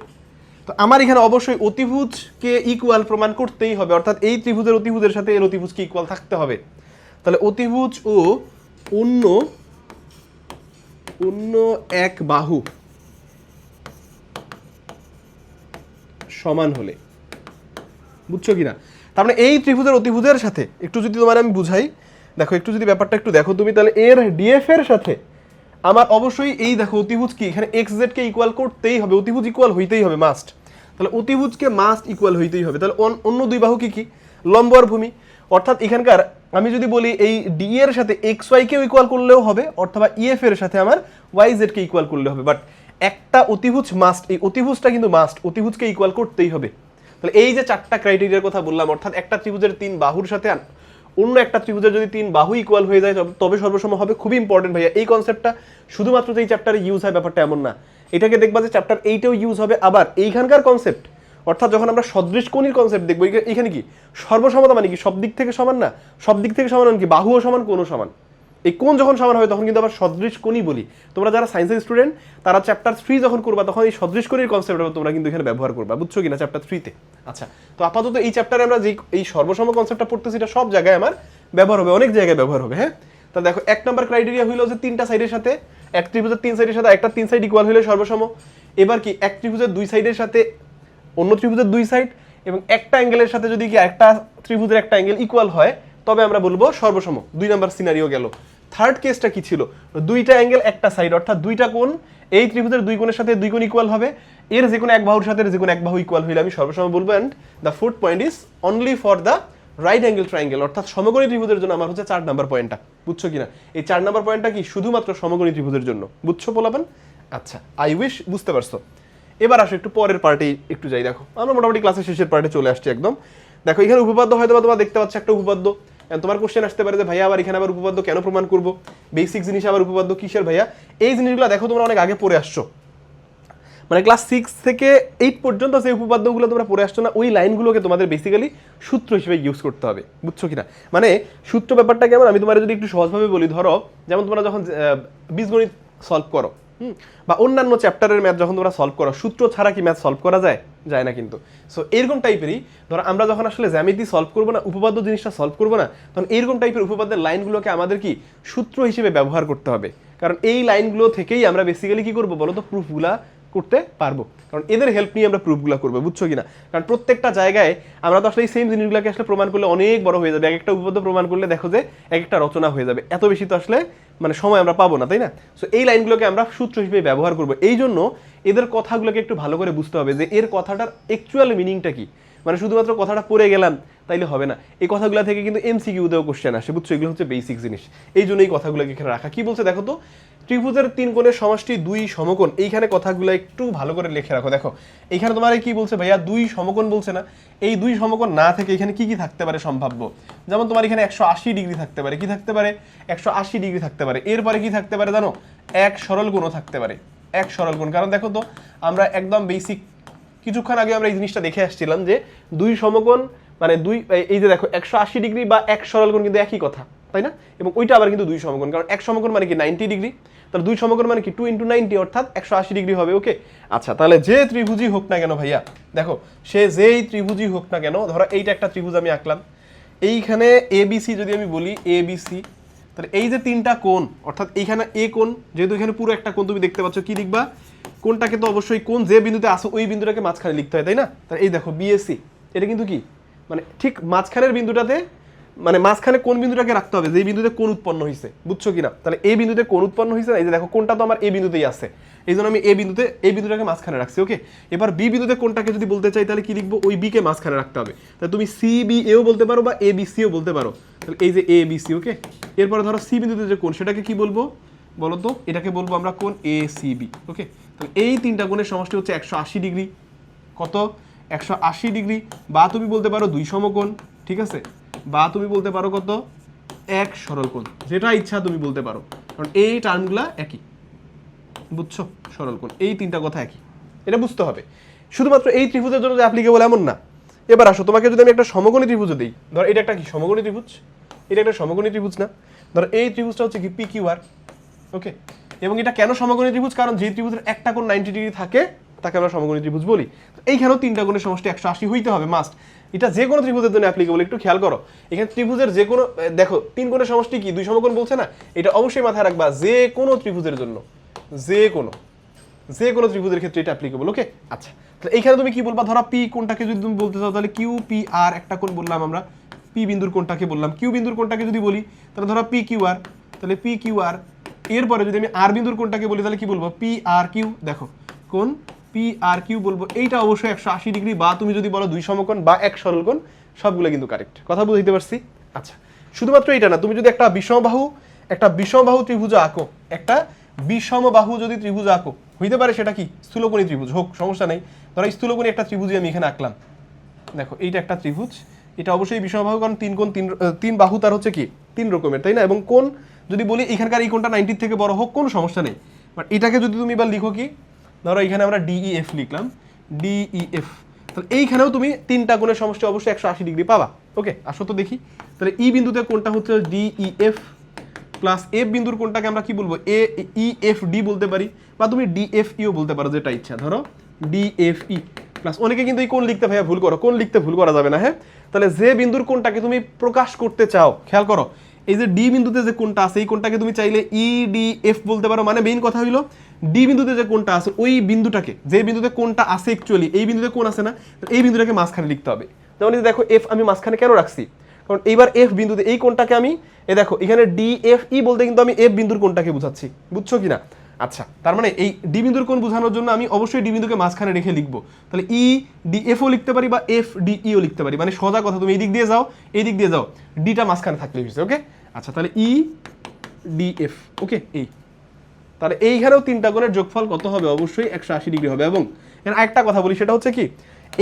তো আমার এখানে অবশ্যই অতিভুজকে ইকুয়াল প্রমাণ করতেই হবে, অর্থাৎ এই ত্রিভুজের অতিভুজের সাথে এর অতিভুজকে ইকুয়াল থাকতে হবে। তাহলে অতিভুজ ও অন্য অন্য এক বাহু সমান হলে, বুঝছো কিনা? তার মানে এই ত্রিভুজের অতিভুজের সাথে একটু যদি তোমার আমি বুঝাই, দেখো একটু যদি ব্যাপারটা একটু দেখো তুমি, তাহলে এর ডিএফ এর সাথে আমার অবশ্যই এই দেখো অতিভুজ কি এখানে এক্স জেড কে ইকুয়াল করতেই হবে, অতিভুজ ইকুয়াল হইতেই হবে মাস্ট। তাহলে অতিভুজকে মাস্ট ইকুয়াল হইতেই হবে। তাহলে অন্য দুই বাহু কি কি? লম্ব আর ভূমি। অর্থাৎ এখানকার আমি যদি বলি এই ডি এর সাথে এক্স ওয়াই কে ইকুয়াল করলেও হবে, অথবা ইএফ এর সাথে আমার ওয়াই জেড কে ইকুয়াল করলে হবে, বাট একটা অতিভুজ মাস্ট, এই অতিভুজটা কিন্তু মাস্ট, অতিভুজকে ইকুয়াল করতেই হবে। তাহলে এই যে 4টা ক্রাইটেরিয়ার কথা বললাম, অর্থাৎ একটা ত্রিভুজের 3 বাহুর সাথে অন্য একটা ত্রিভুজের যদি 3 বাহু ইকুয়াল হয়ে যায় তবে সর্বসম হবে। খুবই ইম্পর্টেন্ট ভাইয়া, এই কনসেপ্টটা শুধুমাত্র এই চ্যাপ্টারে ইউজ হয় ব্যাপারটা এমন না, এটাকে দেখবা যে চ্যাপ্টার 8এও ইউজ হবে। আবার এইখানকার কনসেপ্ট অর্থাৎ যখন আমরা সদৃশ কোণের কনসেপ্ট দেখবো, এখানে কি সর্বসমতা মানে কি সব দিক থেকে সমান না, সব দিক থেকে সমান মানে কি বাহুও সমান কোণও সমান। এই কোণ যখন সমান হবে তখন কিন্তু আবার সদৃশ কোণই বলি। তোমরা যারা সায়েন্সের স্টুডেন্ট তারা চ্যাপ্টার 3 যখন করবা তখন এই সদৃশ কোণের কনসেপ্টটা তোমরা কিন্তু এখানে ব্যবহার করবা, বুঝছো কিনা, চ্যাপ্টার 3-তে। আচ্ছা, তো আপাতত এই চ্যাপ্টারে আমরা যে এই সর্বসম কনসেপ্টটা পড়তেছি এটা সব জায়গায় আমার ব্যবহার হবে, অনেক জায়গায় ব্যবহার হবে। হ্যাঁ, তা দেখো 1 নম্বর ক্রাইটেরিয়া হইলো যে তিনটা সাইডের সাথে, এক ত্রিভুজের 3 সাইডের সাথে একটা 3 সাইড ইকুয়াল হলে সর্বসম। এবার কি এক ত্রিভুজের 2 সাইডের সাথে অন্য ত্রিভুজের 2 সাইড এবং একটা অ্যাঙ্গেলের সাথে যদি কি একটা ত্রিভুজের একটা অ্যাঙ্গেল ইকুয়াল হয় তবে আমরা বলবো সর্বসম। 2 নম্বর সিনারিও গেল। থার্ড কেসটা কি ছিল, দুইটা অ্যাঙ্গেল একটা সাইড, অর্থাৎ দুইটা কোণ, এই ত্রিভুজের 2 কোণের সাথে 2 কোণ ইকুয়াল হবে, এর যে কোনো এক বাহুর সাথে যে কোনো এক বাহু ইকুয়াল হইলে আমি সর্বসম বলবো। And the fourth point is only for the right angle triangle, অর্থাৎ সমকোণী ত্রিভুজের জন্য আমার হচ্ছে 4 নম্বর পয়েন্টটা, বুঝছো কিনা। এই 4 নম্বর পয়েন্টটা কি শুধুমাত্র সমকোণী ত্রিভুজের জন্য, বুঝছো পোলাপান? আচ্ছা, আই উইশ বুঝতে পারছো। এবার আসো একটু পরের পার্টে একটু যাই। দেখো আমরা মোটামুটি ক্লাসের শেষের পার্টে চলে আসছি একদম। দেখো এখানে উপপাদ্য হয়তো তোমরা দেখতে পাচ্ছ একটা উপপাদ্য। তোমার কোশ্চেন আসতে পারে যে ভাইয়া আবার এখানে আবার উপপাদ্য কেন প্রমাণ করবো, বেসিক জিনিস আবার উপপাদ্য কিসের ভাইয়া? এই জিনিসগুলো দেখো তোমরা অনেক আগে পড়ে আসছো, মানে ক্লাস 6 থেকে 8 পর্যন্ত যে উপপাদ্যগুলো তোমরা পড়ে আসছো না, ওই লাইনগুলোকে তোমাদের বেসিক্যালি সূত্র হিসেবে ইউজ করতে হবে, বুঝছো কিনা। মানে সূত্র ব্যাপারটা কেমন আমি তোমার যদি একটু সহজভাবে বলি, ধরো যেমন তোমরা যখন বীজগণিত সলভ করো বা অন্যান্য চ্যাপ্টারের ম্যাথ যখন তোমরা সলভ করো, সূত্র ছাড়া কি ম্যাথ সলভ করা যায়? যায় না কিন্তু। সো এরকম টাইপেরই ধরো আমরা যখন আসলে জ্যামিতি সলভ করবো না, উপপাদ্য জিনিসটা সলভ করবো না, তখন এরকম টাইপের উপপাদ্যের লাইনগুলোকে আমাদের কি সূত্র হিসেবে ব্যবহার করতে হবে। কারণ এই লাইনগুলো থেকেই আমরা বেসিক্যালি কি করবো বলো তো, প্রুফগুলা করতে পারবো, কারণ এদের হেল্প নিয়ে আমরা প্রুফগুলো করবো, বুঝছো কিনা। কারণ প্রত্যেকটা জায়গায় আমরা তো আসলে এই সেম জিনিসগুলোকে আসলে প্রমাণ করলে অনেক বড় হয়ে যাবে, এক একটা উপপাদ্য প্রমাণ করলে দেখো যে এক একটা রচনা হয়ে যাবে, এত বেশি তো আসলে মানে সময় আমরা পাবো না, তাই না। সো এই লাইনগুলোকে আমরা সূত্র হিসেবে ব্যবহার করবো। এই জন্য এদের কথাগুলোকে একটু ভালো করে বুঝতে হবে যে এর কথাটার অ্যাকচুয়াল মিনিংটা কি। মানে শুধুমাত্র কথাটা পড়ে গেলাম তাইলে হবে না, এই কথাগুলো থেকে কিন্তু এমসিকিউতেও কোশ্চেন আসে, বুঝছো। এগুলো হচ্ছে বেসিক জিনিস, এই জন্য এই কথাগুলোকে এখানে রাখা। কি বলছে দেখো তো, ত্রিভুজের 3 কোণের সমষ্টি 2 সমকোণ। এইখানে কথাগুলো একটু ভালো করে লিখে রাখো। দেখো এইখানে তোমার কি বলছে ভাইয়া, 2 সমকোণ বলছে না। এই 2 সমকোণ না থেকে এখানে কি কি থাকতে পারে সম্ভাব্য, যেমন তোমার এখানে 180 ডিগ্রি থাকতে পারে, কি থাকতে পারে 180 ডিগ্রি থাকতে পারে। এরপরে কি থাকতে পারে জানো, এক সরল কোণও থাকতে পারে, এক সরল কোণ। কারণ দেখো তো আমরা একদম বেসিক কিছুক্ষণ আগে আমরা এই জিনিসটা দেখে আসছিলাম যে 2 সমকোণ মানে 2, এই যে দেখো 180 ডিগ্রি বা এক সরল কোণ কিন্তু একই কথা, তাই না। এবং ওইটা আবার কিন্তু 2 সমকোণ, কারণ এক সমকোণ মানে কি 90 ডিগ্রি, তাহলে 2 সমকোণ মানে কি 2 × 90 অর্থাৎ 180 ডিগ্রি হবে। ওকে, আচ্ছা, তাহলে যে ত্রিভুজই হোক না কেন ভাইয়া, দেখো সে যেই ত্রিভুজই হোক না কেন, ধরো এইটা একটা ত্রিভুজ আমি আঁকলাম, এইখানে এবিসি যদি আমি বলি এবিসি, তাহলে এই যে 3টা কোণ, অর্থাৎ এইখানে এ কোণ, যেহেতু এখানে পুরো একটা কোণ তুমি দেখতে পাচ্ছ, কি লিখবা, কোণটাকে তো অবশ্যই কোণ যে বিন্দুতে আসো ওই বিন্দুটাকে মাঝখানে লিখতে হয়, তাই না। তাহলে এই দেখো বিএসি, এটা কিন্তু কি মানে ঠিক মাঝখানের বিন্দুটাতে, মানে মাঝখানে কোন বিন্দুটাকে রাখতে হবে যেই বিন্দুতে কোণ উৎপন্ন হয়েছে, বুঝছো কিনা। তাহলে এই বিন্দুতে কোণ উৎপন্ন হয়েছে, এই যে দেখো কোণটা তো আমার এই বিন্দুতেই আছে, এই জন্য আমি এই বিন্দুটাকে মাঝখানে রাখছি। ওকে, এবার বি বিন্দুতে কোণটাকে যদি বলতে চাই তাহলে কি লিখবো, ওই বি কে মাঝখানে রাখতে হবে। তাহলে তুমি সি বি এও বলতে পারো বা এ বি সিও বলতে পারো। তাহলে এই যে এ বি সি, ওকে। এরপরে ধরো সি বিন্দুতে যে কোণ সেটাকে কি বলবো বলো তো, এটাকে বলবো আমরা কোণ এ সি বি। ওকে, তো এই 3টা কোণের সমষ্টি হচ্ছে 180 ডিগ্রি। কত, 180 ডিগ্রি। বা তুমি বলতে পারো 2 সমকোণ, ঠিক আছে, বা তুমি বলতে পারো কত, এক সরল কোণ, যেটা ইচ্ছা তুমি বলতে পারো, কারণ এই টার্মগুলা একই, বুঝছো। সরল কোণ, এই 3টা কথা একই, এটা বুঝতে হবে। শুধুমাত্র এই ত্রিভুজের জন্য যে অ্যাপ্লিকেবল এমন না। এবার আসো, তোমাকে যদি আমি একটা সমকোণী ত্রিভুজ দিই, ধর এটা একটা কি সমকোণী ত্রিভুজ, এটা একটা সমকোণী ত্রিভুজ না, ধর এই ত্রিভুজটা হচ্ছে কি পি কিউ আর। ওকে, এবং এটা কেন সমকোণী ত্রিভুজ, কারণ যে ত্রিভুজের একটা কোণ 90 ডিগ্রি থাকে তাকে আমরা সমকোণী ত্রিভুজ বলি। এইখানেও 3টা কোণের সমষ্টি 180 হইতে হবে মাস্ট। এটা যে কোনো ত্রিভুজের জন্য অ্যাপ্লিকেবল, একটু খেয়াল করো। এখানে ত্রিভুজের যে কোনো, দেখো 3 কোণের সমষ্টি কি 2 সমকোণ বলছে না, এটা অবশ্যই মাথায় রাখবা, যে কোনো ত্রিভুজের জন্য, যে কোনো ত্রিভুজের ক্ষেত্রে এটা অ্যাপ্লিকেবল। ওকে, আচ্ছা, তাহলে এইখানে তুমি কি বলবা, ধরো পি কোণটাকে যদি তুমি বলতে চাও তাহলে কিউ পি আর একটা কোণ বললাম আমরা, পি বিন্দুর কোণটাকে বললাম, কিউ বিন্দুর কোণটাকে যদি বলি তাহলে ধরো পি কিউ আর, তাহলে পি কিউ আর। এরপরে যদি আমি আর বিন্দুর কোণটাকে বলি তাহলে কি বলবো, পি আর কিউ। দেখো কোণ পি আর কিউ বলবো, এইটা অবশ্যই 180 ডিগ্রি, বা তুমি যদি বলো 2 সমকোণ বা এক সরল কোণ, সবগুলো কিন্তু কারেক্ট। কথা বুঝতে পারছি? আচ্ছা, শুধুমাত্র এটা না, তুমি যদি একটা বিষমবাহু ত্রিভুজ আঁকো, একটা বিষমবাহু যদি ত্রিভুজ আঁকো, হইতে পারে সেটা কি স্থূলকোণী ত্রিভুজ হোক, সমস্যা নেই। ধরো স্থূলকোণী একটা ত্রিভুজই আমি এখানে আঁকলাম, দেখো এইটা একটা ত্রিভুজ, এটা অবশ্যই বিষমবাহু, কারণ 3 কোণ 3 বাহু তার হচ্ছে কি 3 রকমের, তাই না। এবং কোণ যদি বলি এখানকার এই কোণটা 90 থেকে বড় হোক, কোনো সমস্যা নেই। বাট এটাকে যদি তুমি এবার লিখো কি, ধরো এখানে আমরা ডিইএফ লিখলাম, ডিইএফ, তাহলে এইখানেও তুমি তিনটা কোণের সমষ্টি অবশ্যই 180 ডিগ্রি পাবা। ওকে, আসো তো দেখি। তাহলে ই বিন্দুতে কোণটা হচ্ছে DEF প্লাস এফ বিন্দুর কোণটাকে আমরা কি বলবো, EFD বলতে পারি, বা তুমি DFEও বলতে পারো, যেটা ইচ্ছা। ধরো DFE প্লাস, অনেকে কিন্তু এই কোণ লিখতে ভাইয়া ভুল করো, কোণ লিখতে ভুল করা যাবে না, হ্যাঁ। তাহলে যে বিন্দুর কোণটাকে তুমি প্রকাশ করতে চাও, খেয়াল করো, এই যে ডি বিন্দুতে যে কোণটা আছে এই কোণটাকে তুমি চাইলে EDF বলতে পারো। মানে মেইন কথা হইলো ডি বিন্দুতে যে কোণটা আছে ওই বিন্দুটাকে, যে বিন্দুতে কোণটা আছে অ্যাকচুয়ালি এই বিন্দুতে কোণ আছে না, এই বিন্দুটাকে মাঝখানে লিখতে হবে। যেমন এই দেখো এফ আমি মাঝখানে কেন রাখছি, কারণ এইবার এফ বিন্দুতে এই কোণটাকে আমি, এ দেখো এখানে DFE বলতে কিন্তু আমি এফ বিন্দুর কোণটাকে বুঝাচ্ছি, বুঝছো কিনা? আচ্ছা, তার মানে এই ডি বিন্দুর কোণ বোঝানোর জন্য আমি অবশ্যই ডি বিন্দুকে মাঝখানে রেখে লিখবো। তাহলে EDFও লিখতে পারি বা FDEও লিখতে পারি। মানে সোজা কথা, তুমি এই দিক দিয়ে যাও, এই দিক দিয়ে যাও, ডিটা মাঝখানে থাকলে হয়েছে। ওকে, আচ্ছা, তাহলে EDF। ওকে, এই তাহলে এইখানেও তিনটা কোণের যোগফল কত হবে? অবশ্যই 180 ডিগ্রি হবে। এবং আরেকটা কথা বলি, সেটা হচ্ছে কি,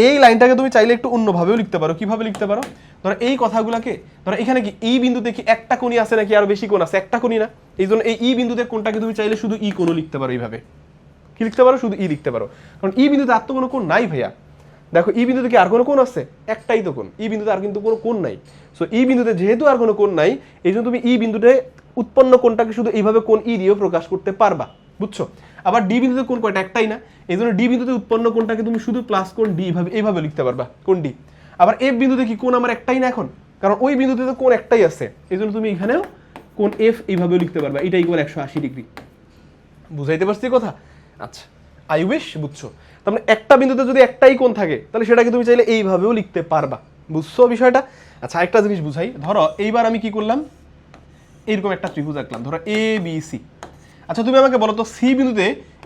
এই লাইনটাকে তুমি চাইলে একটু অন্যভাবেও লিখতে পারো। কিভাবে লিখতে পারো? ধরো এই কথাগুলোকে, ধরো এখানে কি ই বিন্দুতে কি একটা কোণই আছে নাকি আরো বেশি কোণ আছে? একটা কোণই না, এই জন্য এই ই বিন্দুতে কোণটাকে তুমি চাইলে শুধু ই কোণও লিখতে পারো। এইভাবে কি লিখতে পারো? শুধু ই লিখতে পারো, কারণ ই বিন্দুতে আর তো কোনো কোণ নাই ভাইয়া। দেখো ই বিন্দুতে কি আর কোনো কোণ আছে? একটাই তো কোণ, ই বিন্দুতে আর কিন্তু কোনো কোণ নাই। সো ই বিন্দুতে যেহেতু আর কোনো কোণ নাই, এই জন্য তুমি ই বিন্দুতে উৎপন্ন কোণটাকে শুধু এইভাবে কোণ ই দিয়েও প্রকাশ করতে পারবা, বুঝছো? আবার ডি বিন্দুতে কোণ কয়টা? একটাই না, এই জন্য ডি বিন্দুতে উৎপন্ন কোণটাকে তুমি শুধু প্লাস কোণ ডি এইভাবে লিখতে পারবা, কোণ ডি। আবার এফ বিন্দুতে কি কোণ আমার একটাই না এখন, কারণ ওই বিন্দুতে তো কোণ একটাই আছে, এই জন্য তুমি এখানেও কোণ এফ এইভাবেও লিখতে পারবা। এটা ইকুয়াল 180 ডিগ্রি। বুঝাইতে পারছি কথা? আচ্ছা, আই উইশ বুঝছো। তার মানে একটা বিন্দুতে যদি একটাই কোণ থাকে তাহলে সেটাকে তুমি চাইলে এইভাবেও লিখতে পারবা, বুঝছো বিষয়টা? আচ্ছা, একটা জিনিস বুঝাই। ধরো এইবার আমি কি করলাম, এইরকম একটা ত্রিভুজ আঁকলাম, ধরো ABC। আচ্ছা, তুমি আমাকে বলো তো সি বিন্দুতে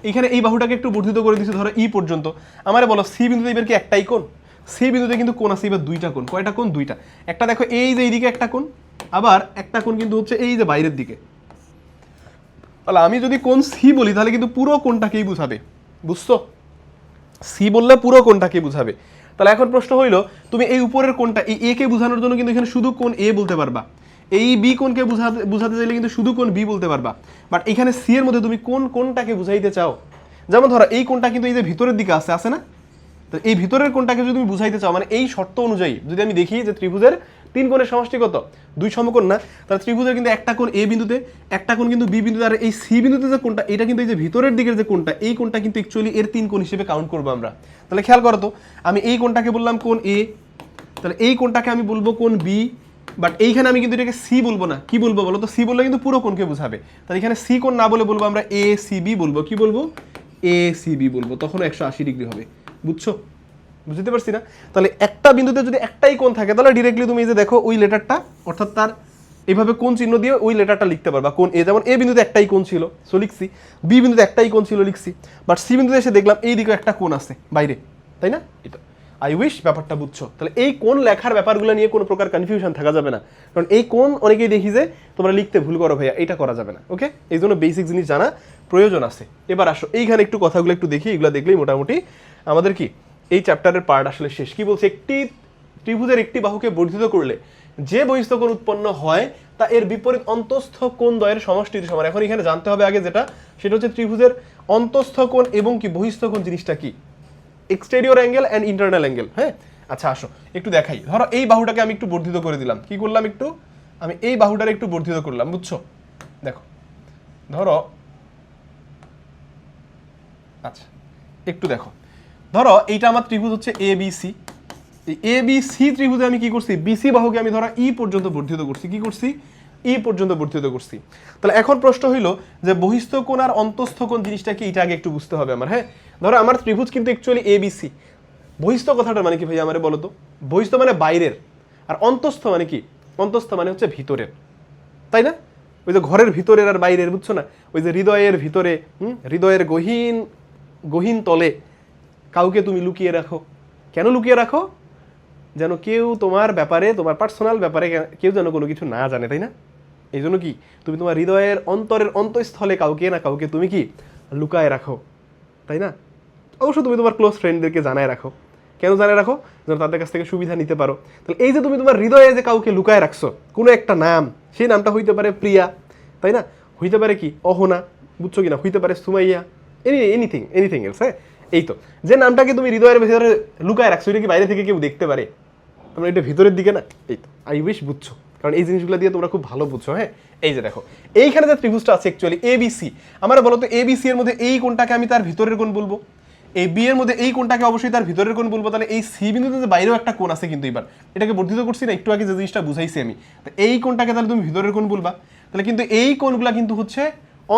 এখানে এই বাহুটাকে একটু বর্ধিত করে দিচ্ছি ধরো ই পর্যন্ত, আমারে বলো সি বিন্দুতে এবার কি একটাই কোণ? সি বিন্দুতে কিন্তু কোণ আছে এবার দুইটা কোণ। কয়টা কোণ? দুইটা। একটা দেখো এই যে এইদিকে একটা কোণ, আবার একটা কোণ কিন্তু হচ্ছে এই যে বাইরের দিকে। তাহলে আমি যদি কোণ সি বলি তাহলে কিন্তু পুরো কোণটাকেই বুঝাবে, বুঝছো? সি বললে পুরো কোণটাকেই বুঝাবে। তাহলে এখন প্রশ্ন হইলো, তুমি এই উপরের কোণটা, এই এ কে বোঝানোর জন্য কিন্তু এখানে শুধু কোণ এ বলতে পারবা, এই বি কোণকে বুঝাতে চাইলে কিন্তু শুধু কোণ বি বলতে পারবা। বাট এখানে সি এর মধ্যে তুমি কোন কোণটাকে বুঝাইতে চাও, যেমন ধরো এই কোণটা কিন্তু এই যে ভিতরের দিকে আছে না, তো এই ভিতরের কোণটাকে যদি তুমি বুঝাইতে চাও, মানে এই শর্ত অনুযায়ী যদি আমি দেখি যে ত্রিভুজের তিন কোণের সমষ্টি কত? দুই সমকোণ না, তাহলে ত্রিভুজের কিন্তু একটা কোণ এ বিন্দুতে, একটা কোণ কিন্তু বি বিন্দুতে, আর এই সি বিন্দুতে যে কোণটা, এটা কিন্তু এই যে ভিতরের দিকের যে কোণটা, এই কোণটা কিন্তু অ্যাকচুয়ালি এর তিন কোণ হিসেবে কাউন্ট করবো আমরা। তাহলে খেয়াল করো তো, আমি এই কোণটাকে বললাম কোণ এ, তাহলে এই কোণটাকে আমি বলবো কোণ বি, বাট এইখানে আমি কিন্তু এটাকে সি বলবো না। কি বলবো বলো তো? সি বললে কিন্তু পুরো কোণকে বুঝাবে। তাহলে এখানে সি কোণ না বলে বলবো আমরা ACB বলবো। কি বলবো? ACB বলবো, তখন 180 ডিগ্রি হবে, বুঝছো? বুঝতে পারছি না? তাহলে একটা বিন্দুতে যদি একটাই কোণ থাকে তাহলে ডিরেক্টলি তুমি এই যে দেখো ওই লেটারটা, অর্থাৎ তার এইভাবে কোণ চিহ্ন দিয়ে ওই লেটারটা লিখতে পারবা। কোণ এ, যেমন এ বিন্দুতে একটাই কোণ ছিল, সো লিখছি। বি বিন্দুতে একটাই কোণ ছিল, লিখছি। বাট সি বিন্দুতে এসে দেখলাম এই দিকে একটা কোণ আছে বাইরে, তাই না? এটা আই উইশ ব্যাপারটা বুঝছো। তাহলে এই কোণ লেখার ব্যাপারগুলো নিয়ে কোনো প্রকার কনফিউশন থাকা যাবে না, কারণ এই কোণ অনেকেই দেখি যে তোমরা লিখতে ভুল করো ভাইয়া, এটা করা যাবে না। ওকে, এই জন্য বেসিক জিনিস জানা প্রয়োজন আছে। এবার আসো এইখানে একটু কথাগুলো একটু দেখি, এগুলো দেখলেই মোটামুটি আমাদের কি এই চ্যাপ্টারের পার্ট আসলে শেষ। কি বলছে? একটি ত্রিভুজের একটি বাহুকে বর্ধিত করলে যে বহিস্থ কোণ উৎপন্ন হয় তা এর বিপরীত অন্তঃস্থ কোণ দ্বয়ের সমষ্টির সমান। এখন এখানে জানতে হবে আগে যেটা, সেটা হচ্ছে ত্রিভুজের অন্তঃস্থ কোণ এবং কি বহিস্থ কোণ জিনিসটা কি, exterior angle and internal angle. হ্যাঁ, আচ্ছা আসো একটু দেখাই। ধরো এই বাহুটাকে আমি একটু বর্ধিত করে দিলাম। কি করলাম? একটু আমি এই বাহুটারে একটু বর্ধিত করলাম, বুঝছো? দেখো, ধরো, আচ্ছা একটু দেখো, ধরো এইটা আমার ত্রিভুজ হচ্ছে ABC। এই ABC ত্রিভুজে আমি কি করছি? BC বাহুকে আমি ধরো ই পর্যন্ত বর্ধিত করছি। কি করছি? ই পর্যন্ত বর্ধিত করছি। তাহলে এখন প্রশ্ন হইলো যে বহিস্থ কোণ আর অন্তঃস্থ কোণ জিনিসটা কি, এটা আগে একটু বুঝতে হবে আমার। হ্যাঁ, ধরো আমার ত্রিভুজ কিন্তু অ্যাকচুয়ালি ABC। বহিস্থ কথাটা মানে কি ভাই আমারে বলো তো? বহিস্থ মানে বাইরের, আর অন্তঃস্থ মানে কি? অন্তঃস্থ মানে হচ্ছে ভিতরের, তাই না? ওই যে ঘরের ভিতরের আর বাইরের, বুঝছো না? ওই যে হৃদয়ের ভিতরে, হৃদয়ের গহীন গহীন তলে কাউকে তুমি লুকিয়ে রাখো। কেন লুকিয়ে রাখো? যেন কেউ তোমার ব্যাপারে, তোমার পার্সোনাল ব্যাপারে কেউ যেন কোনো কিছু না জানে, তাই না? এই জন্য কি তুমি তোমার হৃদয়ের অন্তরের অন্তঃস্থলে কাউকে না কাউকে তুমি কি লুকায় রাখো, তাই না? অবশ্য তুমি তোমার ক্লোজ ফ্রেন্ডদেরকে জানায় রাখো। কেন জানায় রাখো? যেন তাদের কাছ থেকে সুবিধা নিতে পারো। তাহলে এই যে তুমি তোমার হৃদয়ে যে কাউকে লুকায় রাখছো কোনো একটা নাম, সেই নামটা হইতে পারে প্রিয়া, তাই না? হইতে পারে কি অহনা, বুঝছো কিনা? হইতে পারে সুমাইয়া, এনিথিং এলস। হ্যাঁ, এই তো যে নামটাকে তুমি হৃদয়ের ভিতরে লুকায় রাখছো, এটা কি বাইরে থেকে কেউ দেখতে পারে? তোমরা এটা ভিতরের দিকে না, এই তো আই উইশ বুঝছো, কারণ এই জিনিসগুলো দিয়ে তোমরা খুব ভালো বুঝছো। হ্যাঁ, এই যে দেখো এইখানে যে ত্রিভুজটা আছে অ্যাকচুয়ালি এবিসি, আমার বলো তো এবিসি এর মধ্যে এই কোণটাকে আমি তার ভিতরের কোণ বলবো, এই বি এর মধ্যে এই কোণটাকে অবশ্যই তার ভিতরের কোণ বলবো। তাহলে এই সি বিন্দুতে যে বাইরেও একটা কোণ আছে, কিন্তু এবার এটাকে বর্ধিত করছি না, একটু আগে যে জিনিসটা বুঝাইছি আমি, তো এই কোণটাকে তাহলে তুমি ভিতরের কোণ বলবা। তাহলে কিন্তু এই কোণগুলা কিন্তু হচ্ছে